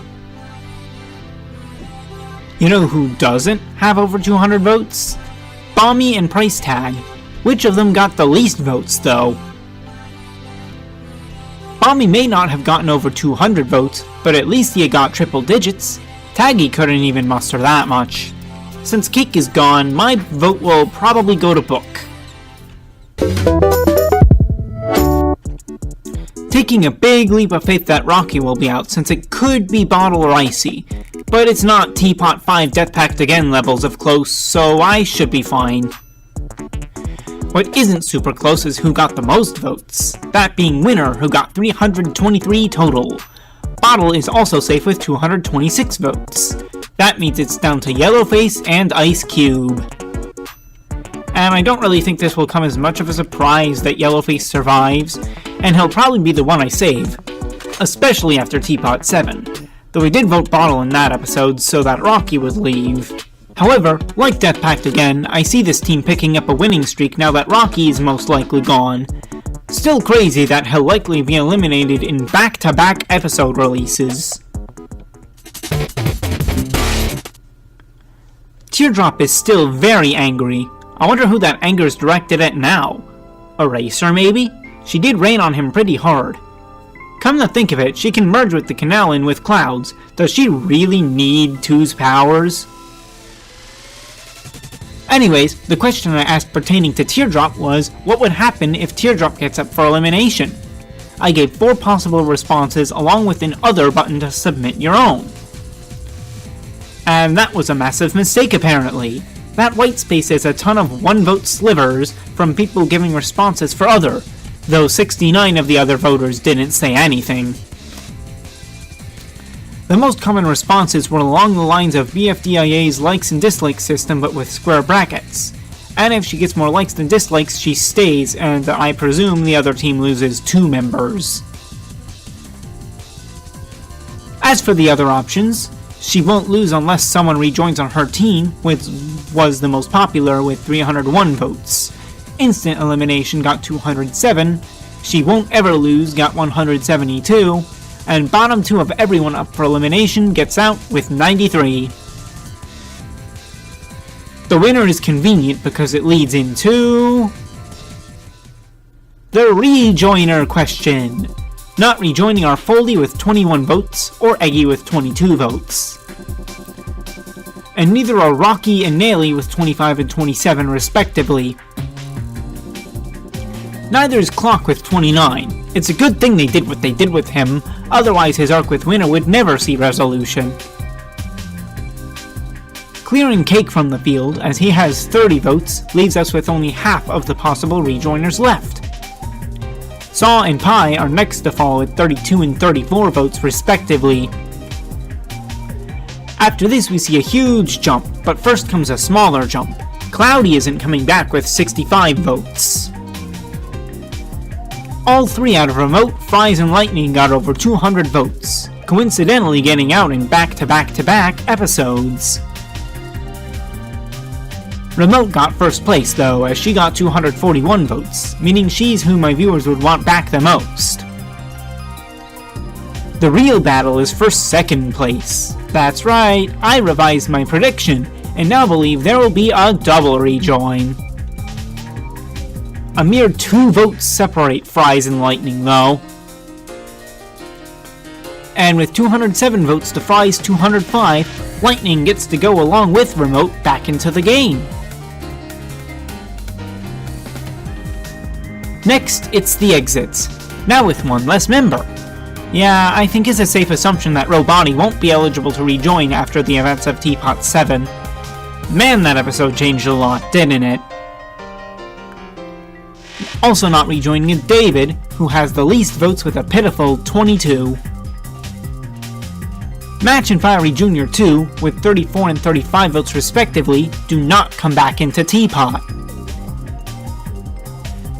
You know who doesn't have over 200 votes? Bommy and Price Tag. Which of them got the least votes, though? Bommy may not have gotten over 200 votes, but at least he got triple digits. Taggy couldn't even muster that much. Since Cake is gone, my vote will probably go to Book. Taking a big leap of faith that Rocky will be out, since it could be Bottle or Icy, but it's not Teapot 5 Death Pact Again levels of close, so I should be fine. What isn't super close is who got the most votes, that being Winner, who got 323 total. Bottle is also safe with 226 votes. That means it's down to Yellowface and Ice Cube. And I don't really think this will come as much of a surprise that Yellowface survives, and he'll probably be the one I save, especially after Teapot 7, though we did vote Bottle in that episode so that Rocky would leave. However, like Death Pact Again, I see this team picking up a winning streak now that Rocky is most likely gone. Still crazy that he'll likely be eliminated in back-to-back episode releases. Teardrop is still very angry. I wonder who that anger is directed at now. Eraser, maybe? She did rain on him pretty hard. Come to think of it, she can merge with the Canalin with Clouds. Does she really need 2's powers? Anyways, the question I asked pertaining to Teardrop was, what would happen if Teardrop gets up for elimination? I gave 4 possible responses along with an other button to submit your own. And that was a massive mistake apparently. That white space is a ton of 1-vote slivers from people giving responses for other, though 69 of the other voters didn't say anything. The most common responses were along the lines of BFDIA's likes and dislikes system but with square brackets. And if she gets more likes than dislikes, she stays, and I presume the other team loses 2 members. As for the other options, she won't lose unless someone rejoins on her team, which was the most popular with 301 votes. Instant elimination got 207, she won't ever lose got 172, and bottom 2 of everyone up for elimination gets out with 93. The winner is convenient because it leads into the rejoiner question. Not rejoining are Foldy with 21 votes, or Eggy with 22 votes. And neither are Rocky and Naily with 25 and 27 respectively. Neither is Clock with 29. It's a good thing they did what they did with him, otherwise his arc with Winner would never see resolution. Clearing Cake from the field, as he has 30 votes, leaves us with only half of the possible rejoiners left. Saw and Pie are next to fall with 32 and 34 votes respectively. After this we see a huge jump, but first comes a smaller jump. Cloudy isn't coming back with 65 votes. All 3 out of Remote, Fries, and Lightning got over 200 votes, coincidentally getting out in back-to-back-to-back episodes. Remote got first place though, as she got 241 votes, meaning she's who my viewers would want back the most. The real battle is for second place. That's right, I revised my prediction, and now believe there will be a double rejoin. A mere 2 votes separate Fries and Lightning though. And with 207 votes to Fries' 205, Lightning gets to go along with Remote back into the game. Next, it's the exits, now with one less member. Yeah, I think it's a safe assumption that Robotty won't be eligible to rejoin after the events of Teapot 7. Man, that episode changed a lot, didn't it? Also not rejoining is David, who has the least votes with a pitiful 22. Match and Fiery Jr. 2, with 34 and 35 votes respectively, do not come back into Teapot.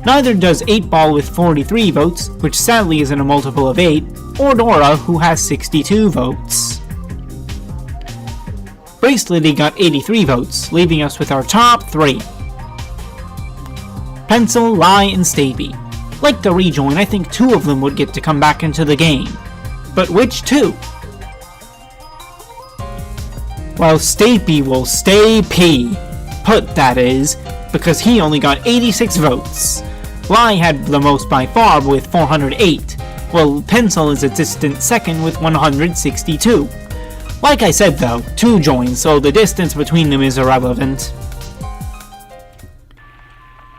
Neither does 8-Ball with 43 votes, which sadly isn't a multiple of 8, or Dora, who has 62 votes. Bracelety got 83 votes, leaving us with our top 3. Pencil, Lai, and Stapy. Like the rejoin, I think 2 of them would get to come back into the game. But which 2? Well, Stapy will stay P. Put, that is, because he only got 86 votes. Lai had the most by far with 408, while Pencil is a distant second with 162. Like I said though, 2 joined, so the distance between them is irrelevant.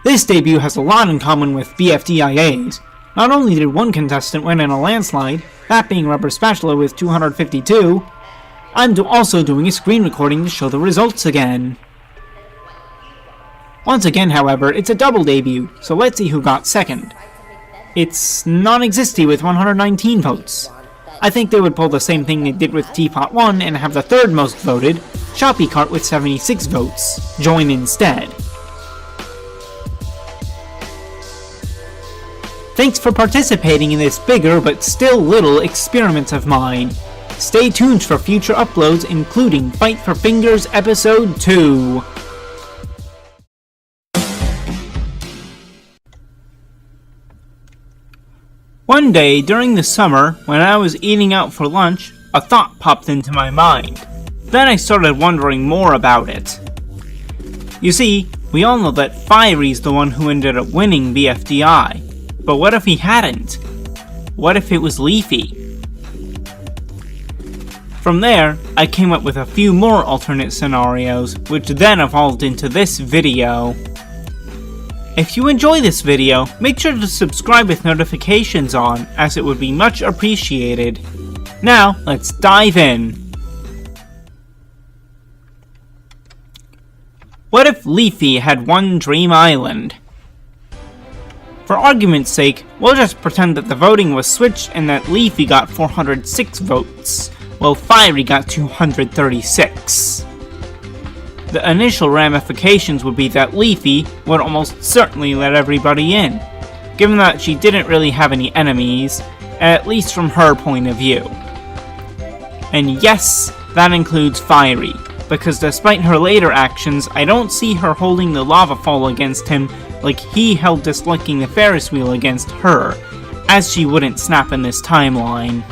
This debut has a lot in common with BFDIA's. Not only did one contestant win in a landslide, that being Rubber Spatula with 252, I'm also doing a screen recording to show the results again. Once again, however, it's a double debut, so let's see who got second. It's Non-Existy with 119 votes. I think they would pull the same thing they did with Teapot 1 and have the third most voted, Shoppy Cart with 76 votes, join instead. Thanks for participating in this bigger but still little experiment of mine. Stay tuned for future uploads including Fight for Fingers Episode 2. One day during the summer, when I was eating out for lunch, a thought popped into my mind. Then I started wondering more about it. You see, we all know that Fiery's the one who ended up winning BFDI. But what if he hadn't? What if it was Leafy? From there, I came up with a few more alternate scenarios, which then evolved into this video. If you enjoy this video, make sure to subscribe with notifications on, as it would be much appreciated. Now, let's dive in. What if Leafy had won Dream Island? For argument's sake, we'll just pretend that the voting was switched and that Leafy got 406 votes, while Fiery got 236. The initial ramifications would be that Leafy would almost certainly let everybody in, given that she didn't really have any enemies, at least from her point of view. And yes, that includes Fiery, because despite her later actions, I don't see her holding the lava fall against him like he held disliking the Ferris wheel against her, as she wouldn't snap in this timeline.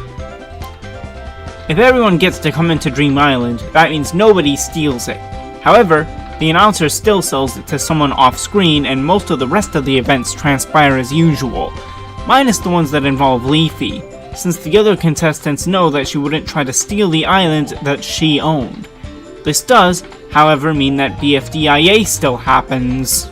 If everyone gets to come into Dream Island, that means nobody steals it. However, the announcer still sells it to someone off-screen and most of the rest of the events transpire as usual, minus the ones that involve Leafy, since the other contestants know that she wouldn't try to steal the island that she owned. This does, however, mean that BFDIA still happens.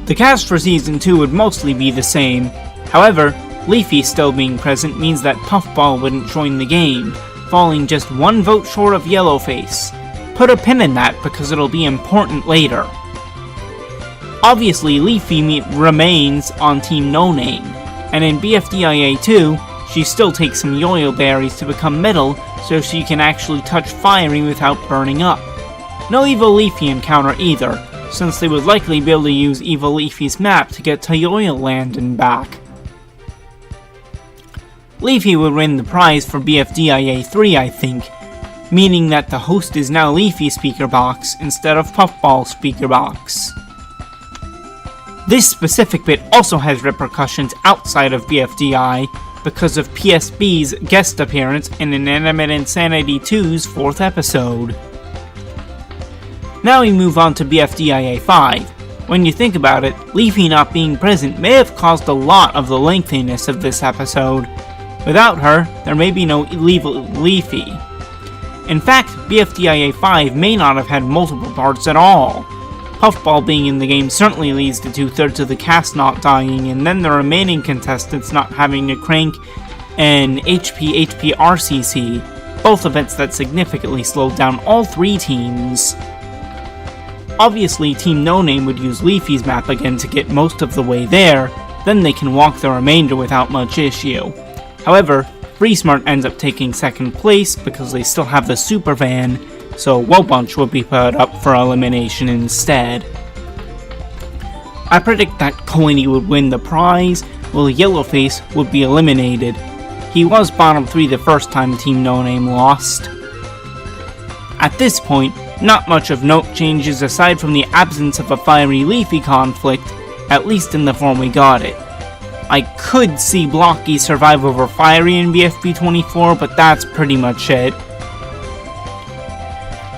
The cast for Season 2 would mostly be the same. However, Leafy still being present means that Puffball wouldn't join the game, falling just 1 vote short of Yellowface. Put a pin in that because it'll be important later. Obviously, Leafy remains on Team No Name, and in BFDIA 2, she still takes some Yoyo Berries to become Metal so she can actually touch Fiery without burning up. No Evil Leafy encounter either, since they would likely be able to use Evil Leafy's map to get to Yoyo Land and back. Leafy would win the prize for BFDIA 3, I think, meaning that the host is now Leafy Speaker Box instead of Puffball Speaker Box. This specific bit also has repercussions outside of BFDI because of PSB's guest appearance in Inanimate Insanity 2's 4th episode. Now we move on to BFDIA 5. When you think about it, Leafy not being present may have caused a lot of the lengthiness of this episode. Without her, there may be no Leafy. In fact, BFDIA 5 may not have had multiple parts at all. Puffball being in the game certainly leads to 2/3 of the cast not dying, and then the remaining contestants not having to crank an HP RCC, both events that significantly slowed down all three teams. Obviously, Team No Name would use Leafy's map again to get most of the way there, then they can walk the remainder without much issue. However, Free Smart ends up taking second place because they still have the Super Van, so Wobunch will be put up for elimination instead. I predict that Coiny would win the prize, while Yellowface would be eliminated. He was bottom 3 the first time Team No Name lost. At this point, not much of note changes aside from the absence of a Fiery Leafy conflict, at least in the form we got it. I could see Blocky survive over Fiery in BFB 24, but that's pretty much it.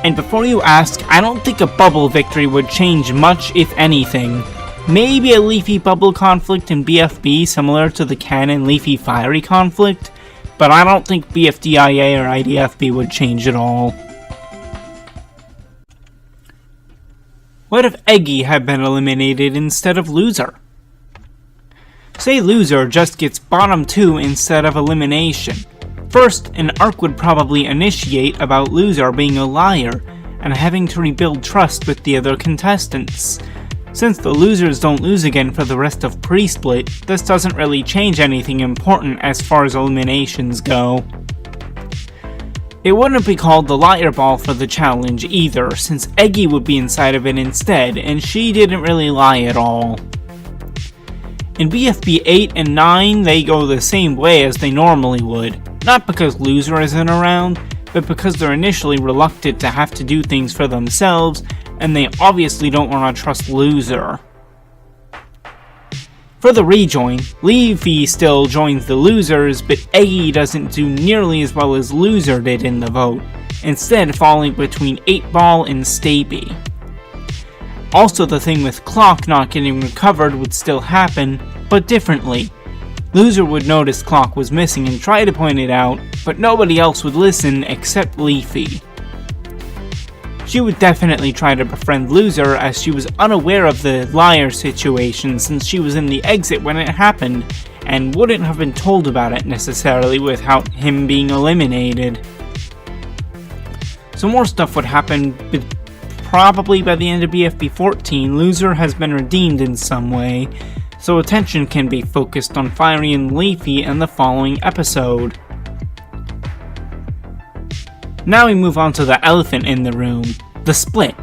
And before you ask, I don't think a Bubble victory would change much, if anything. Maybe a Leafy Bubble conflict in BFB similar to the Canon Leafy Fiery conflict, but I don't think BFDIA or IDFB would change at all. What if Eggy had been eliminated instead of Loser? Say Loser just gets bottom 2 instead of elimination. First, an arc would probably initiate about Loser being a liar and having to rebuild trust with the other contestants. Since the losers don't lose again for the rest of pre-split, this doesn't really change anything important as far as eliminations go. It wouldn't be called the liar ball for the challenge either, since Eggy would be inside of it instead, and she didn't really lie at all. In BFB 8 and 9, they go the same way as they normally would, not because Loser isn't around, but because they're initially reluctant to have to do things for themselves, and they obviously don't want to trust Loser. For the rejoin, Leafy still joins the losers, but Eggy doesn't do nearly as well as Loser did in the vote, instead falling between 8-Ball and Stapy. Also, the thing with Clock not getting recovered would still happen, but differently. Loser would notice Clock was missing and try to point it out, but nobody else would listen except Leafy. She would definitely try to befriend Loser as she was unaware of the liar situation since she was in the exit when it happened and wouldn't have been told about it necessarily without him being eliminated. So more stuff would happen, but probably by the end of BFB 14, Loser has been redeemed in some way, so attention can be focused on Fiery and Leafy in the following episode. Now we move on to the elephant in the room, the split.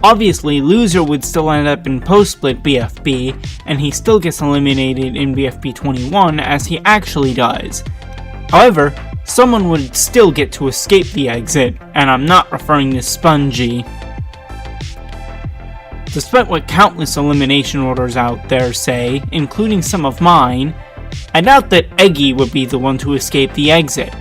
Obviously, Loser would still end up in post-split BFB, and he still gets eliminated in BFB 21 as he actually does. However, someone would still get to escape the exit, and I'm not referring to Spongy. Despite what countless elimination orders out there say, including some of mine, I doubt that Eggy would be the one to escape the exit.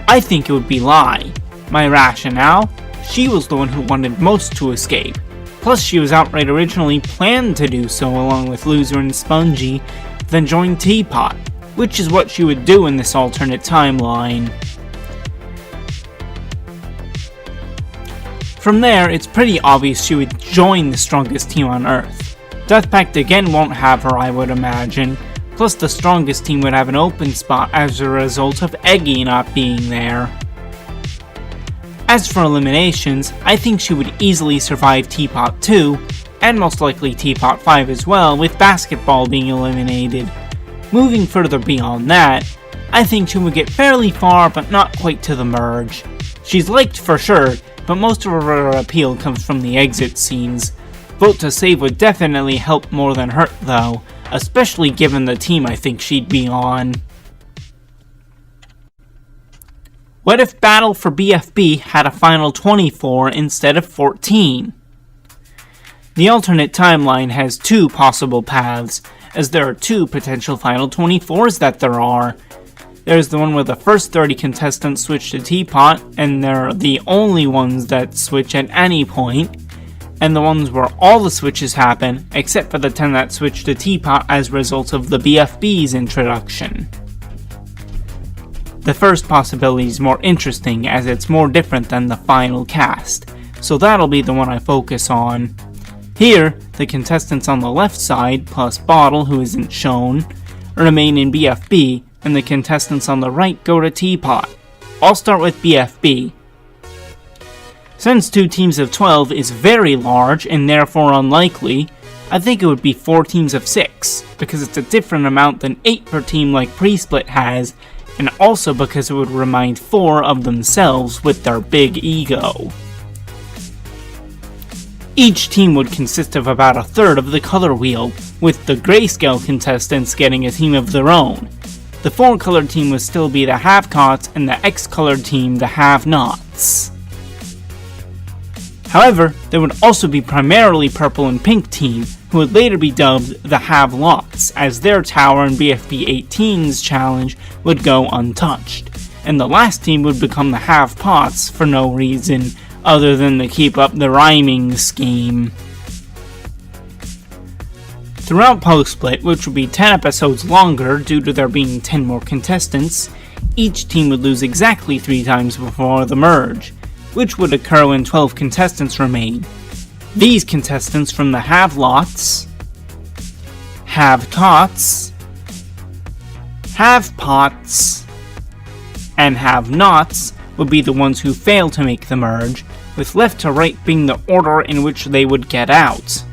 I think it would be Lai. My rationale? She was the one who wanted most to escape. Plus she was outright originally planned to do so along with Loser and Spongy, then join Teapot, which is what she would do in this alternate timeline. From there, it's pretty obvious she would join the strongest team on Earth. Death Pact again won't have her, I would imagine. Plus the strongest team would have an open spot as a result of Eggy not being there. As for eliminations, I think she would easily survive Teapot 2, and most likely Teapot 5 as well, with Basketball being eliminated. Moving further beyond that, I think she would get fairly far but not quite to the merge. She's liked for sure, but most of her appeal comes from the exit scenes. Vote to Save would definitely help more than hurt though, especially given the team I think she'd be on. What if Battle for BFB had a final 24 instead of 14? The alternate timeline has two possible paths, as there are two potential final 24s that there are. There's the one where the first 30 contestants switch to Teapot, and they're the only ones that switch at any point, and the ones where all the switches happen, except for the 10 that switch to Teapot as a result of the BFB's introduction. The first possibility is more interesting as it's more different than the final cast. so that'll be the one I focus on. Here, the contestants on the left side, plus Bottle, who isn't shown, remain in BFB, and the contestants on the right go to Teapot. I'll start with BFB. Since 2 teams of 12 is very large and therefore unlikely, I think it would be 4 teams of 6, because it's a different amount than 8 per team like Pre-Split has, and also because it would remind 4 of themselves with their big ego. Each team would consist of about a third of the color wheel, with the grayscale contestants getting a team of their own. The 4-colored team would still be the have-cots, and the X-colored team the have-nots. However, there would also be primarily purple and pink team, who would later be dubbed the have-lots, as their tower in BFB 18's challenge would go untouched, and the last team would become the have-pots for no reason other than to keep up the rhyming scheme. Throughout Post-Split, which would be 10 episodes longer due to there being 10 more contestants, each team would lose exactly 3 times before the merge, which would occur when 12 contestants remain. These contestants from the have-lots, have-tots, have-pots, and have-nots would be the ones who fail to make the merge, with left to right being the order in which they would get out.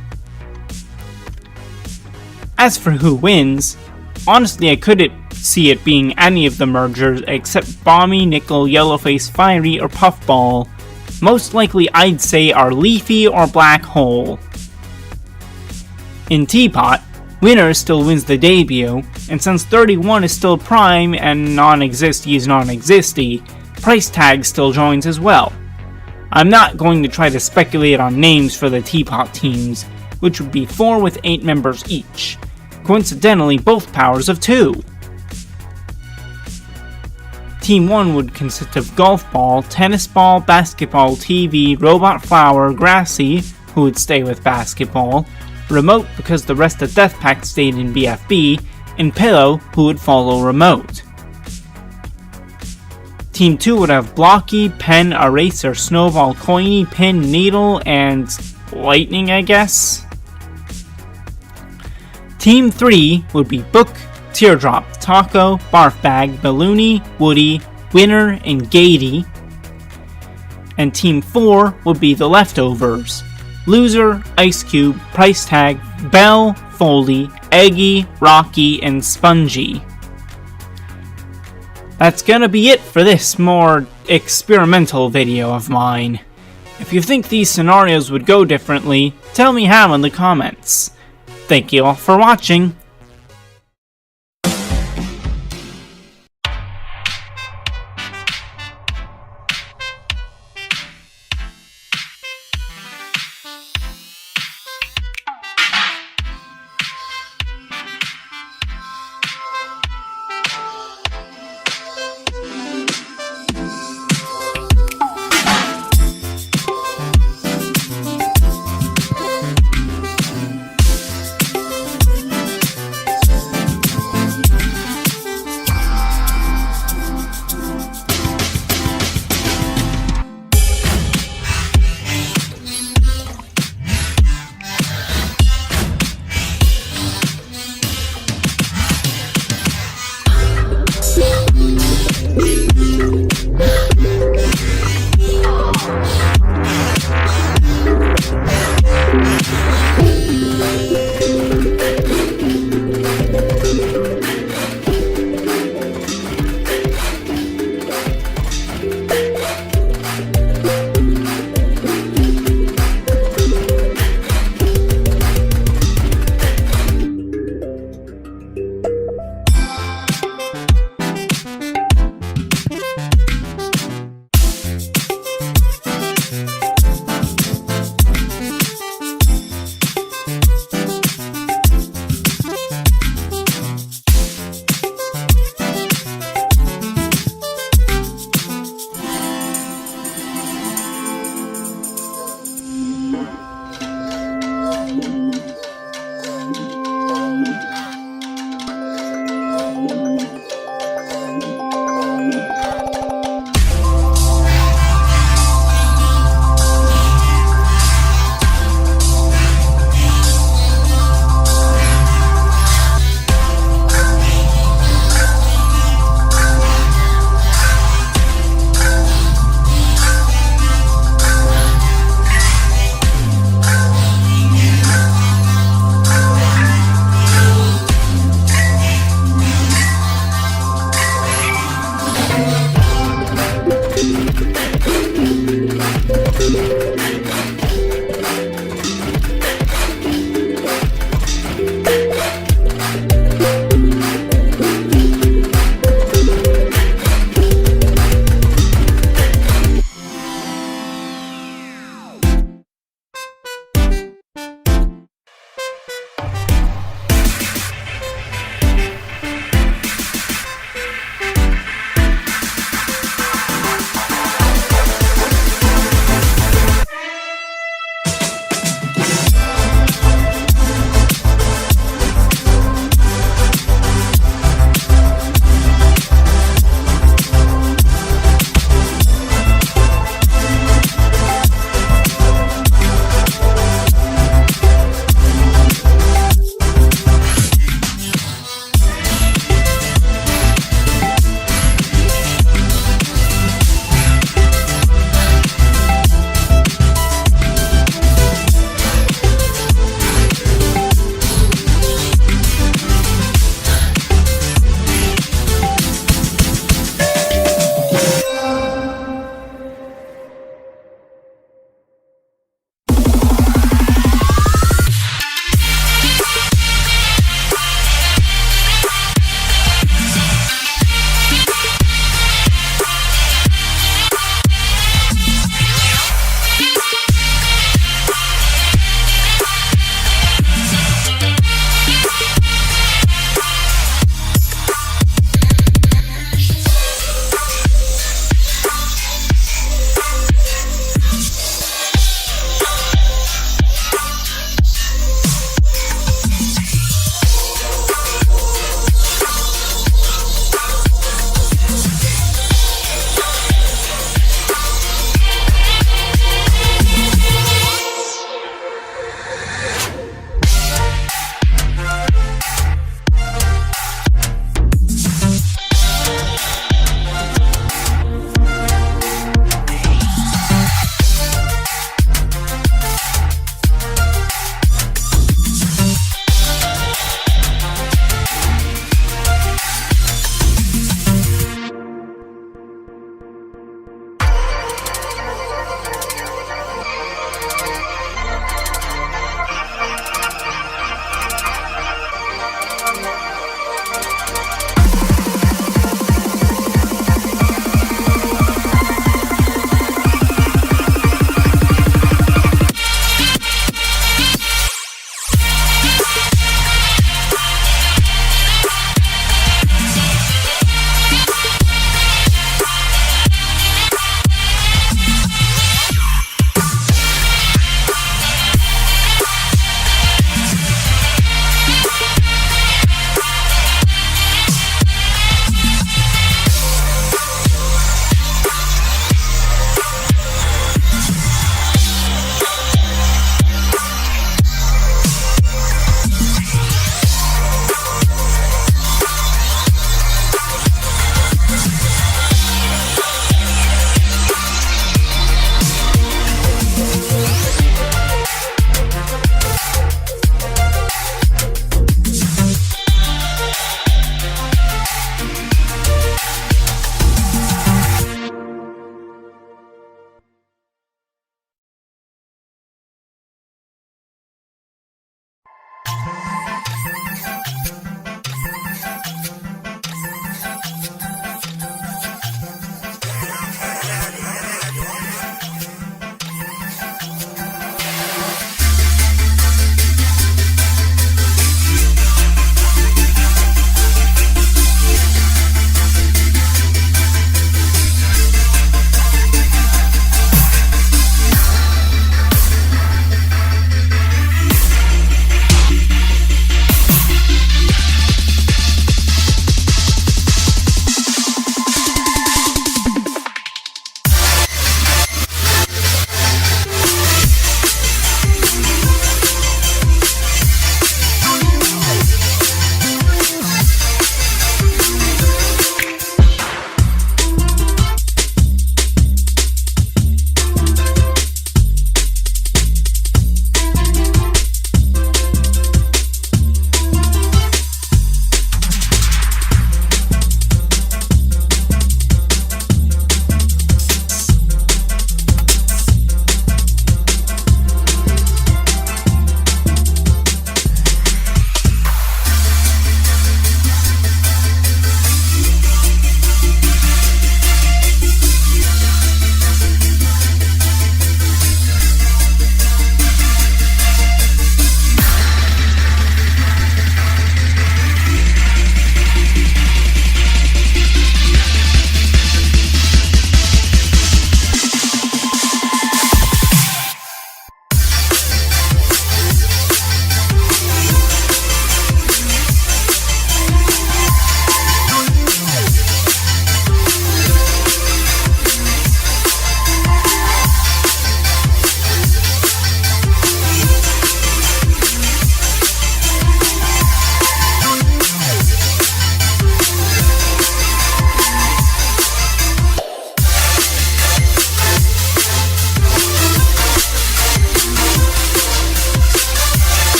As for who wins, honestly I couldn't see it being any of the mergers except Bommy, Nickel, Yellowface, Fiery, or Puffball. Most likely I'd say are Leafy or Black Hole. In Teapot, winner still wins the debut, and since 31 is still Prime and non-existy is non-existy, Price Tag still joins as well. I'm not going to try to speculate on names for the Teapot teams, which would be 4 with 8 members each. Coincidentally, both powers of 2. Team 1 would consist of Golf Ball, Tennis Ball, Basketball, TV, Robot Flower, Grassy, who would stay with Basketball, Remote because the rest of Death Pact stayed in BFB, and Pillow, who would follow Remote. Team 2 would have Blocky, Pen, Eraser, Snowball, Coiny, Pin, Needle, and Lightning, I guess? Team 3 would be Book, Teardrop, Taco, Barf Bag, Balloony, Woody, Winner, and Gatey. And Team 4 would be the leftovers: Loser, Ice Cube, Price Tag, Bell, Foldy, Eggy, Rocky, and Spongy. That's gonna be it for this more experimental video of mine. If you think these scenarios would go differently, tell me how in the comments. Thank you all for watching.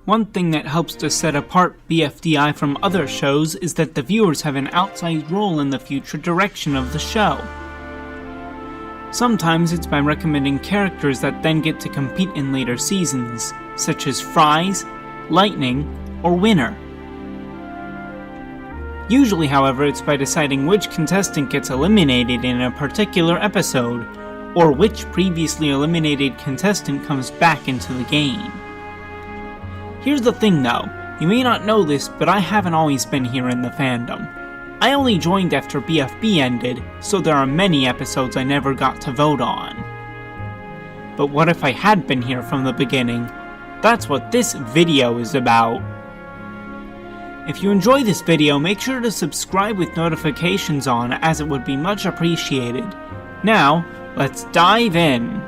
One thing that helps to set apart BFDI from other shows is that the viewers have an outsized role in the future direction of the show. Sometimes it's by recommending characters that then get to compete in later seasons, such as Fries, Lightning, or Winner. Usually, however, it's by deciding which contestant gets eliminated in a particular episode, or which previously eliminated contestant comes back into the game. Here's the thing though, you may not know this, but I haven't always been here in the fandom. I only joined after BFB ended, so there are many episodes I never got to vote on. But what if I had been here from the beginning? That's what this video is about. If you enjoy this video, make sure to subscribe with notifications on, as it would be much appreciated. Now, let's dive in.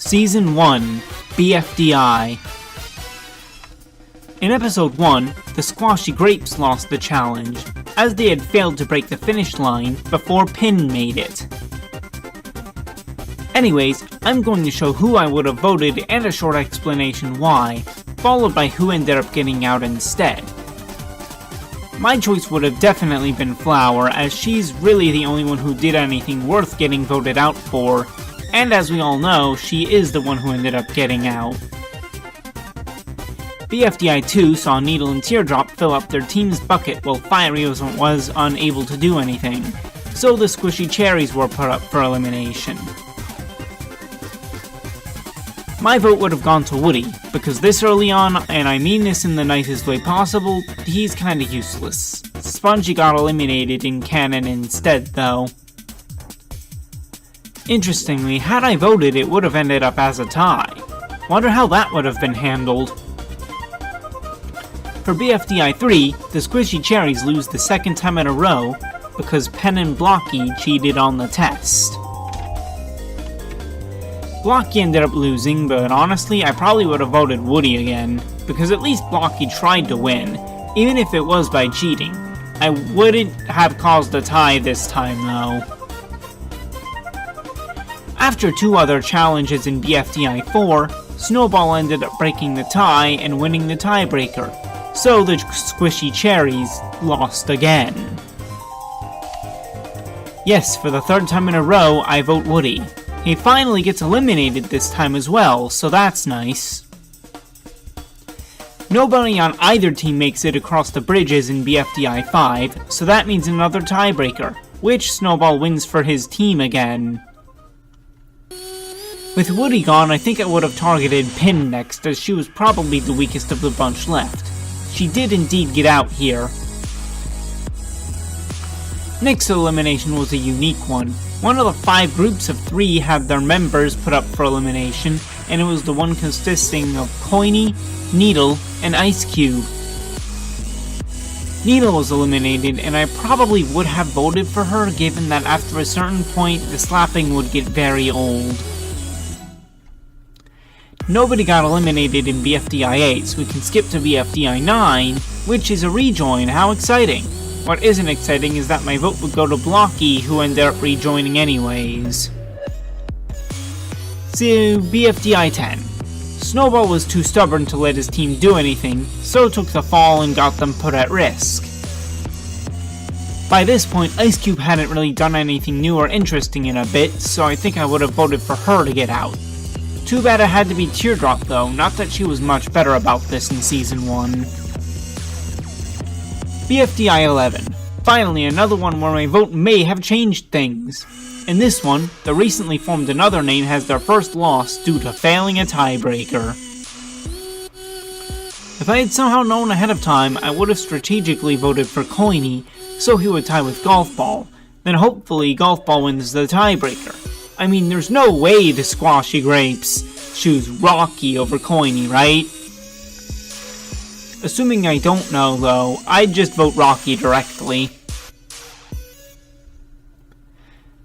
Season 1, BFDI. In episode 1, the Squashy Grapes lost the challenge, as they had failed to break the finish line before Pin made it. Anyways, I'm going to show who I would have voted and a short explanation why, followed by who ended up getting out instead. My choice would have definitely been Flower, as she's really the only one who did anything worth getting voted out for, and as we all know, she is the one who ended up getting out. BFDI 2 saw Needle and Teardrop fill up their team's bucket while Fiery was unable to do anything, so the Squishy Cherries were put up for elimination. My vote would have gone to Woody, because this early on, and I mean this in the nicest way possible, he's kinda useless. Spongy got eliminated in canon instead though. Interestingly, had I voted, it would have ended up as a tie. Wonder how that would have been handled. For BFDI 3, the Squishy Cherries lose the second time in a row because Pen and Blocky cheated on the test. Blocky ended up losing, but honestly, I probably would have voted Woody again, because at least Blocky tried to win, even if it was by cheating. I wouldn't have caused a tie this time though. After two other challenges in BFDI 4, Snowball ended up breaking the tie and winning the tiebreaker, so the Squishy Cherries lost again. Yes, for the third time in a row, I vote Woody. He finally gets eliminated this time as well, so that's nice. Nobody on either team makes it across the bridges in BFDI 5, so that means another tiebreaker, which Snowball wins for his team again. With Woody gone, I think I would have targeted Pin next, as she was probably the weakest of the bunch left. She did indeed get out here. Nick's elimination was a unique one. One of the 5 groups of 3 had their members put up for elimination, and it was the one consisting of Coiny, Needle, and Ice Cube. Needle was eliminated, and I probably would have voted for her given that after a certain point the slapping would get very old. Nobody got eliminated in BFDI 8, so we can skip to BFDI 9, which is a rejoin. How exciting! What isn't exciting is that my vote would go to Blocky, who ended up rejoining anyways. So, BFDI 10. Snowball was too stubborn to let his team do anything, so took the fall and got them put at risk. By this point, Ice Cube hadn't really done anything new or interesting in a bit, so I think I would have voted for her to get out. Too bad it had to be Teardrop though, not that she was much better about this in Season 1. BFDI 11. Finally, another one where my vote may have changed things. In this one, the recently formed Another Name has their first loss due to failing a tiebreaker. If I had somehow known ahead of time, I would have strategically voted for Coiny, so he would tie with Golf Ball. Then hopefully Golf Ball wins the tiebreaker. I mean, there's no way the Squashy Grapes choose Rocky over Coiny, right? Assuming I don't know, though, I'd just vote Rocky directly.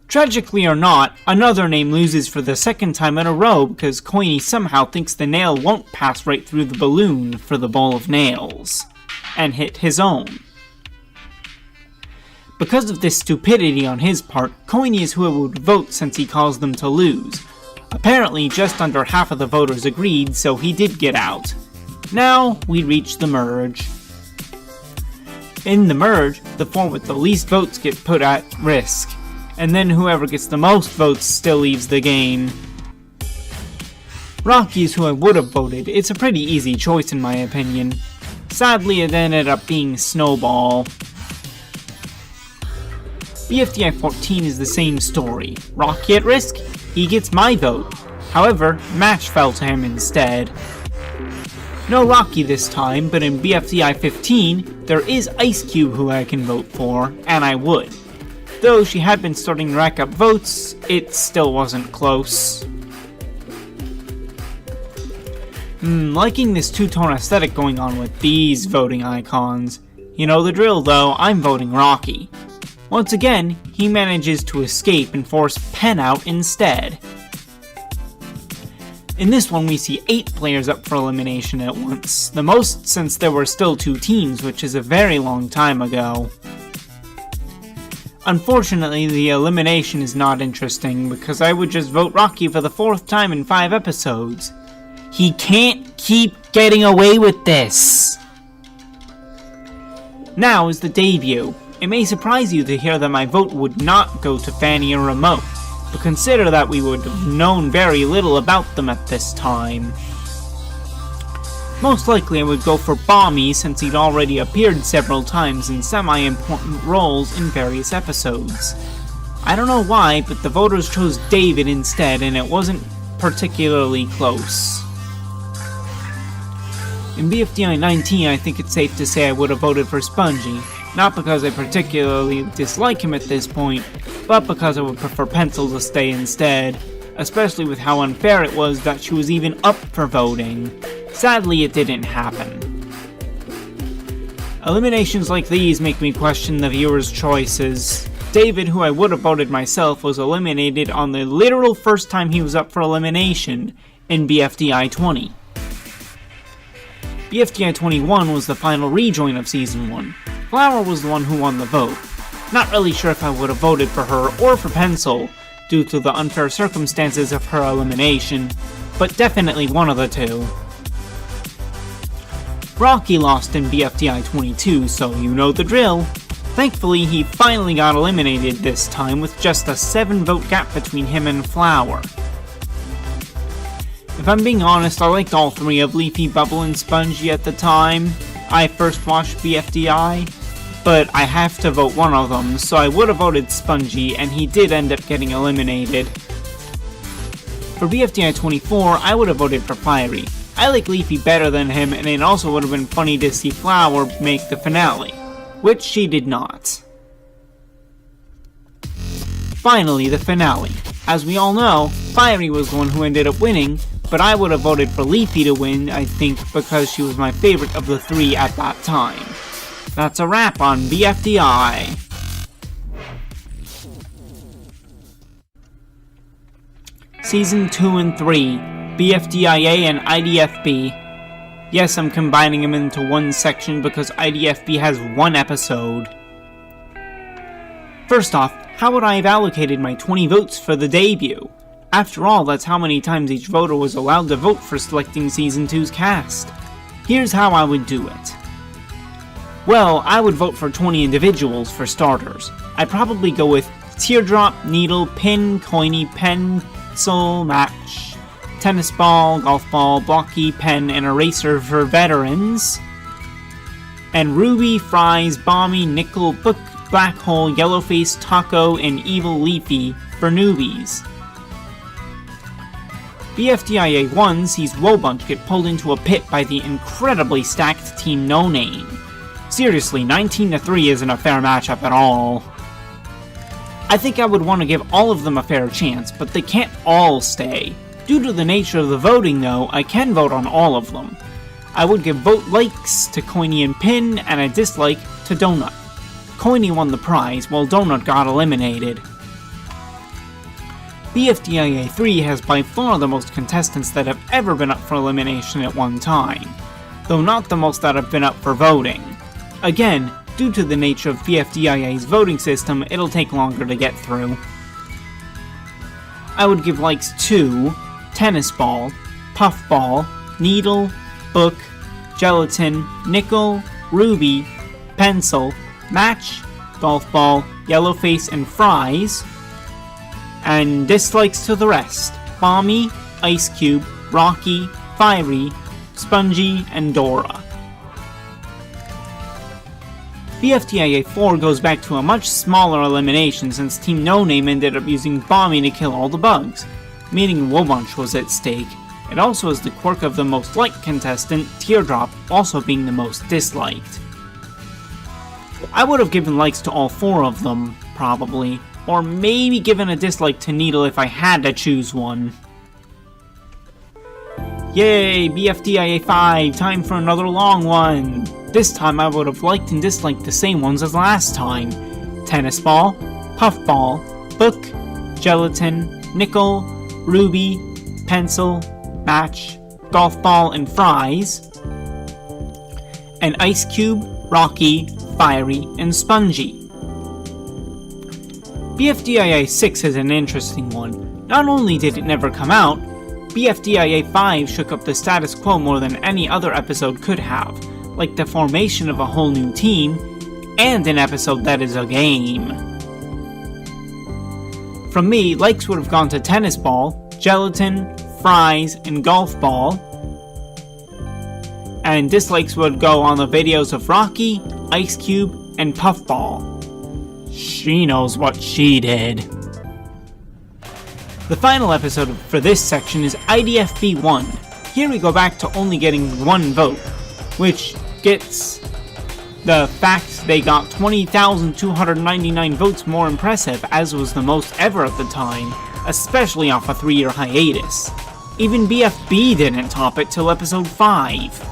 Tragically or not, Another Name loses for the second time in a row because Coiny somehow thinks the nail won't pass right through the balloon for the ball of nails, and hit his own. Because of this stupidity on his part, Coiny is who I would vote since he caused them to lose. Apparently, just under half of the voters agreed, so he did get out. Now, we reach the merge. In the merge, the four with the least votes get put at risk, and then whoever gets the most votes still leaves the game. Rocky is who I would have voted. It's a pretty easy choice in my opinion. Sadly, it ended up being Snowball. BFDI 14 is the same story. Rocky at risk? He gets my vote. However, match fell to him instead. No Rocky this time, but in BFDI 15, there is Ice Cube who I can vote for, and I would. Though she had been starting to rack up votes, it still wasn't close. Liking this two-tone aesthetic going on with these voting icons. You know the drill though, I'm voting Rocky. Once again, he manages to escape and force Penn out instead. In this one we see 8 players up for elimination at once, the most since there were still 2 teams, which is a very long time ago. Unfortunately, the elimination is not interesting because I would just vote Rocky for the 4th time in 5 episodes. He can't keep getting away with this! Now is the debut. It may surprise you to hear that my vote would not go to Fanny or Remote, but consider that we would have known very little about them at this time. Most likely I would go for Bommy since he'd already appeared several times in semi-important roles in various episodes. I don't know why, but the voters chose David instead and it wasn't particularly close. In BFDI 19, I think it's safe to say I would have voted for Spongy, not because I particularly dislike him at this point, but because I would prefer Pencil to stay instead, especially with how unfair it was that she was even up for voting. Sadly, it didn't happen. Eliminations like these make me question the viewers' choices. David, who I would have voted myself, was eliminated on the literal first time he was up for elimination, in BFDI 20. BFDI 21 was the final rejoin of Season 1. Flower was the one who won the vote. Not really sure if I would have voted for her or for Pencil, due to the unfair circumstances of her elimination, but definitely one of the two. Rocky lost in BFDI 22, so you know the drill. Thankfully, he finally got eliminated this time with just a 7-vote gap between him and Flower. If I'm being honest, I liked all 3 of Leafy, Bubble, and Spongy at the time I first watched BFDI, but I have to vote one of them, so I would have voted Spongy, and he did end up getting eliminated. For BFDI 24, I would have voted for Fiery. I like Leafy better than him, and it also would have been funny to see Flower make the finale, which she did not. Finally, the finale. As we all know, Fiery was the one who ended up winning, but I would have voted for Leafy to win, I think, because she was my favorite of the 3 at that time. That's a wrap on BFDI. Season 2 and 3, BFDIA and IDFB. Yes, I'm combining them into one section because IDFB has 1 episode. First off, how would I have allocated my 20 votes for the debut? After all, that's how many times each voter was allowed to vote for selecting Season 2's cast. Here's how I would do it. Well, I would vote for 20 individuals for starters. I'd probably go with Teardrop, Needle, Pin, Coiny, Pencil, Match, Tennis Ball, Golf Ball, Blocky, Pen, and Eraser for veterans, and Ruby, Fries, Bommy, Nickel, Book, Black Hole, Yellowface, Taco, and Evil Leafy for newbies. BFDIA 1 sees Wobunch get pulled into a pit by the incredibly stacked Team No Name. Seriously, 19-3 isn't a fair matchup at all. I think I would want to give all of them a fair chance, but they can't all stay. Due to the nature of the voting though, I can vote on all of them. I would give vote likes to Coiny and Pin, and a dislike to Donut. Coiny won the prize, while Donut got eliminated. BFDIA 3 has by far the most contestants that have ever been up for elimination at one time, though not the most that have been up for voting. Again, due to the nature of BFDIA's voting system, it'll take longer to get through. I would give likes to Tennis Ball, Puffball, Needle, Book, Gelatin, Nickel, Ruby, Pencil, Match, Golf Ball, Yellowface, and Fries. And dislikes to the rest: Bomby, Ice Cube, Rocky, Fiery, Spongy, and Dora. BFDIA 4 goes back to a much smaller elimination since Team No Name ended up using Bomby to kill all the bugs, meaning Wobunch was at stake. It also has the quirk of the most liked contestant, Teardrop, also being the most disliked. I would have given likes to all 4 of them, probably, or maybe given a dislike to Needle if I had to choose one. Yay, BFDIA 5, time for another long one! This time I would have liked and disliked the same ones as last time: Tennis Ball, Puffball, Book, Gelatin, Nickel, Ruby, Pencil, Match, Golf Ball, and Fries, and Ice Cube, Rocky, Fiery, and Spongy. BFDIA 6 is an interesting one. Not only did it never come out, BFDIA 5 shook up the status quo more than any other episode could have, like the formation of a whole new team, and an episode that is a game. From me, likes would have gone to Tennis Ball, Gelatin, Fries, and Golf Ball, and dislikes would go on the videos of Rocky, Ice Cube, and Puffball. She knows what she did. The final episode for this section is IDFB 1. Here we go back to only getting 1 vote, which gets the fact they got 20,299 votes more impressive, as was the most ever at the time, especially off a 3-year hiatus. Even BFB didn't top it till episode 5.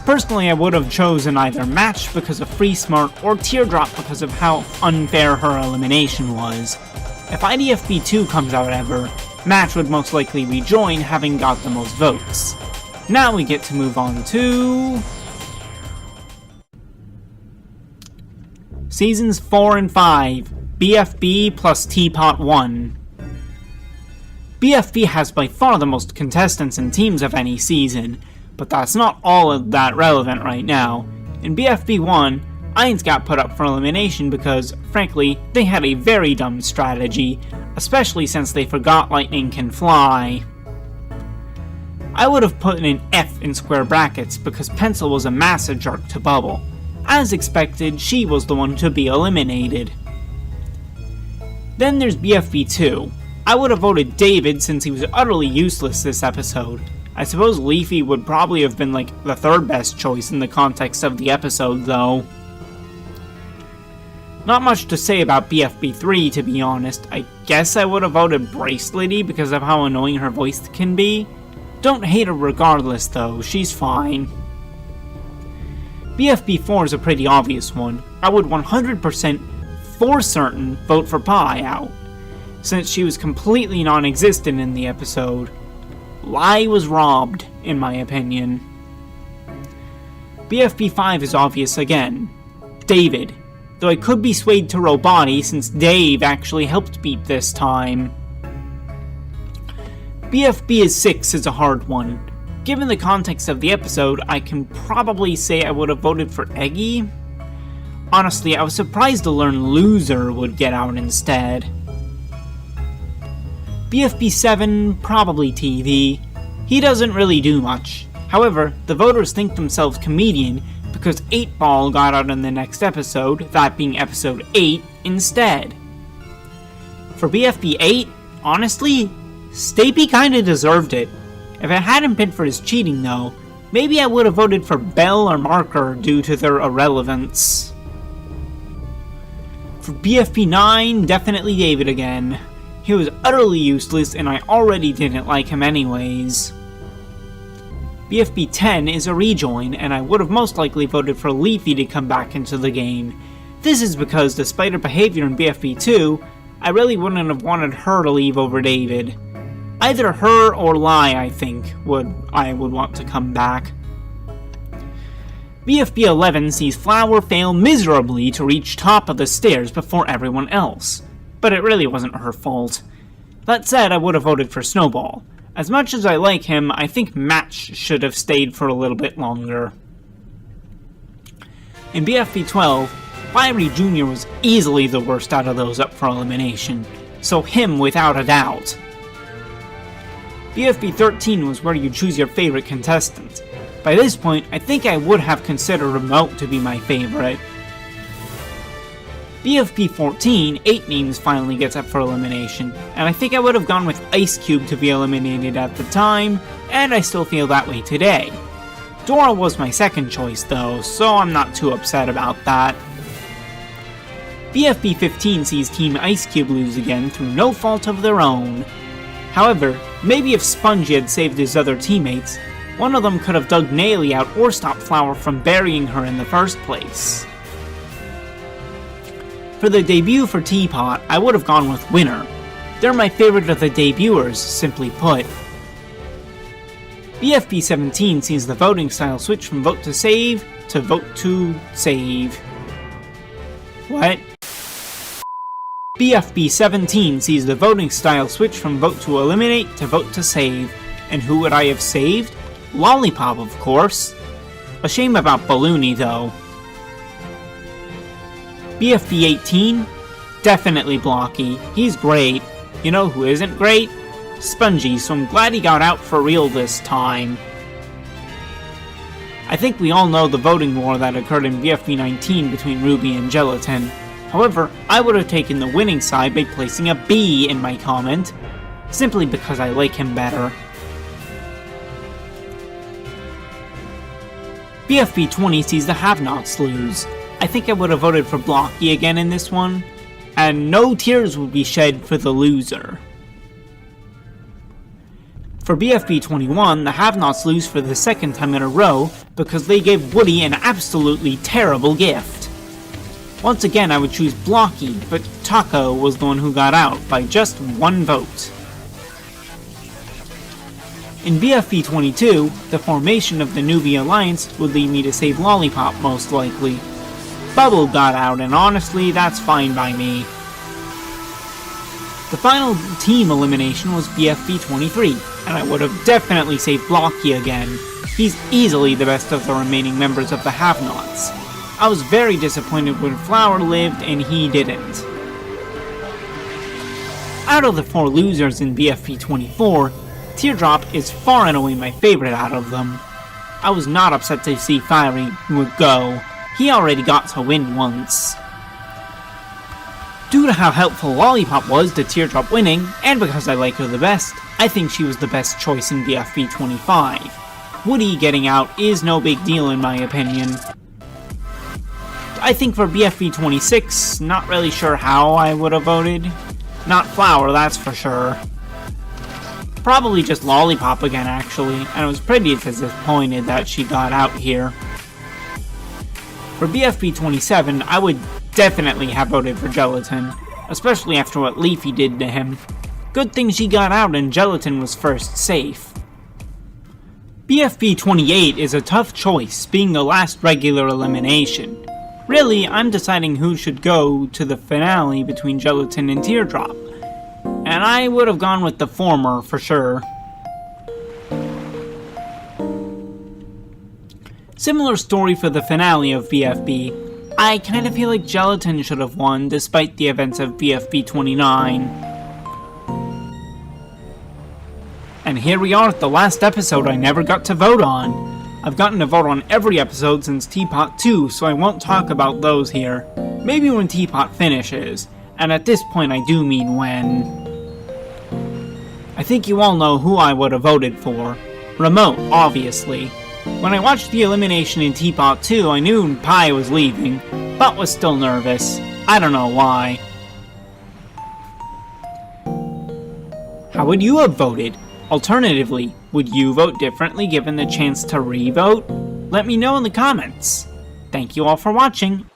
Personally, I would have chosen either Match because of Free Smart or Teardrop because of how unfair her elimination was. If IDFB 2 comes out ever, Match would most likely rejoin, having got the most votes. Now we get to move on to Seasons 4 and 5, BFB plus Teapot 1. BFB has by far the most contestants and teams of any season, but that's not all of that relevant right now. In BFB 1, Ainz got put up for elimination because, frankly, they had a very dumb strategy, especially since they forgot lightning can fly. I would have put an F in square brackets because Pencil was a massive jerk to Bubble. As expected, she was the one to be eliminated. Then there's BFB 2. I would have voted David since he was utterly useless this episode. I suppose Leafy would probably have been like the 3rd best choice in the context of the episode though. Not much to say about BFB 3 to be honest. I guess I would have voted Bracelety because of how annoying her voice can be. Don't hate her regardless though, she's fine. BFB 4 is a pretty obvious one. I would 100% for certain vote for Pie out, since she was completely non-existent in the episode. Lai was robbed, in my opinion. BFB 5 is obvious again. David, though I could be swayed to Roboti since Dave actually helped beat this time. BFB 6 is a hard one. Given the context of the episode, I can probably say I would have voted for Eggy. Honestly, I was surprised to learn Loser would get out instead. BFB 7, probably TV. He doesn't really do much. However, the voters think themselves comedian because 8 Ball got out in the next episode, that being episode 8, instead. For BFB 8, honestly, Stapy kinda deserved it. If it hadn't been for his cheating though, maybe I would have voted for Bell or Marker due to their irrelevance. For BFB 9, definitely David again. He was utterly useless and I already didn't like him anyways. BFB 10 is a rejoin, and I would have most likely voted for Leafy to come back into the game. This is because, despite her behavior in BFB 2, I really wouldn't have wanted her to leave over David. Either her or Lai, I think, I would want to come back. BFB 11 sees Flower fail miserably to reach top of the stairs before everyone else, but it really wasn't her fault. That said, I would have voted for Snowball. As much as I like him, I think Match should have stayed for a little bit longer. In BFB 12, Fiery Jr. was easily the worst out of those up for elimination, so him without a doubt. BFB 13 was where you choose your favorite contestant. By this point, I think I would have considered Remote to be my favorite. BFB 14, 8 names finally gets up for elimination, and I think I would have gone with Ice Cube to be eliminated at the time, and I still feel that way today. Dora was my second choice though, so I'm not too upset about that. BFB 15 sees Team Ice Cube lose again through no fault of their own. However, maybe if Spongy had saved his other teammates, one of them could have dug Naily out or stopped Flower from burying her in the first place. For the debut for Teapot, I would have gone with Winner. They're my favorite of the debuters, simply put. BFB 17 sees the voting style switch from vote to save to vote to save. What? BFB 17 sees the voting style switch from vote to eliminate to vote to save. And who would I have saved? Lollipop, of course. A shame about Balloony, though. BFB 18? Definitely Blocky. He's great. You know who isn't great? Spongy, so I'm glad he got out for real this time. I think we all know the voting war that occurred in BFB 19 between Ruby and Gelatin. However, I would have taken the winning side by placing a B in my comment, simply because I like him better. BFB 20 sees the Have-Nots lose. I think I would have voted for Blocky again in this one, and no tears would be shed for the loser. For BFB 21, the Have-Nots lose for the second time in a row because they gave Woody an absolutely terrible gift. Once again, I would choose Blocky, but Taco was the one who got out by just one vote. In BFB 22, the formation of the Newbie Alliance would lead me to save Lollipop most likely. Bubble got out, and honestly, that's fine by me. The final team elimination was BFB 23, and I would have definitely saved Blocky again. He's easily the best of the remaining members of the Have-Nots. I was very disappointed when Flower lived and he didn't. Out of the 4 losers in BFB 24, Teardrop is far and away my favorite out of them. I was not upset to see Fiery would go. He already got to win once. Due to how helpful Lollipop was to Teardrop winning, and because I like her the best, I think she was the best choice in BFB 25. Woody getting out is no big deal in my opinion. I think for BFB 26, not really sure how I would have voted. Not Flower, that's for sure. Probably just Lollipop again actually, and I was pretty disappointed that she got out here. For BFB 27, I would definitely have voted for Gelatin, especially after what Leafy did to him. Good thing she got out and Gelatin was first safe. BFB 28 is a tough choice, being the last regular elimination. Really, I'm deciding who should go to the finale between Gelatin and Teardrop, and I would have gone with the former for sure. Similar story for the finale of BFB. I kinda feel like Gelatin should have won despite the events of BFB 29. And here we are at the last episode I never got to vote on. I've gotten to vote on every episode since Teapot 2, so I won't talk about those here. Maybe when Teapot finishes, and at this point I do mean when. I think you all know who I would have voted for. Remote, obviously. When I watched the elimination in Teapot 2, I knew Pi was leaving, but was still nervous. I don't know why. How would you have voted? Alternatively, would you vote differently given the chance to re-vote? Let me know in the comments. Thank you all for watching,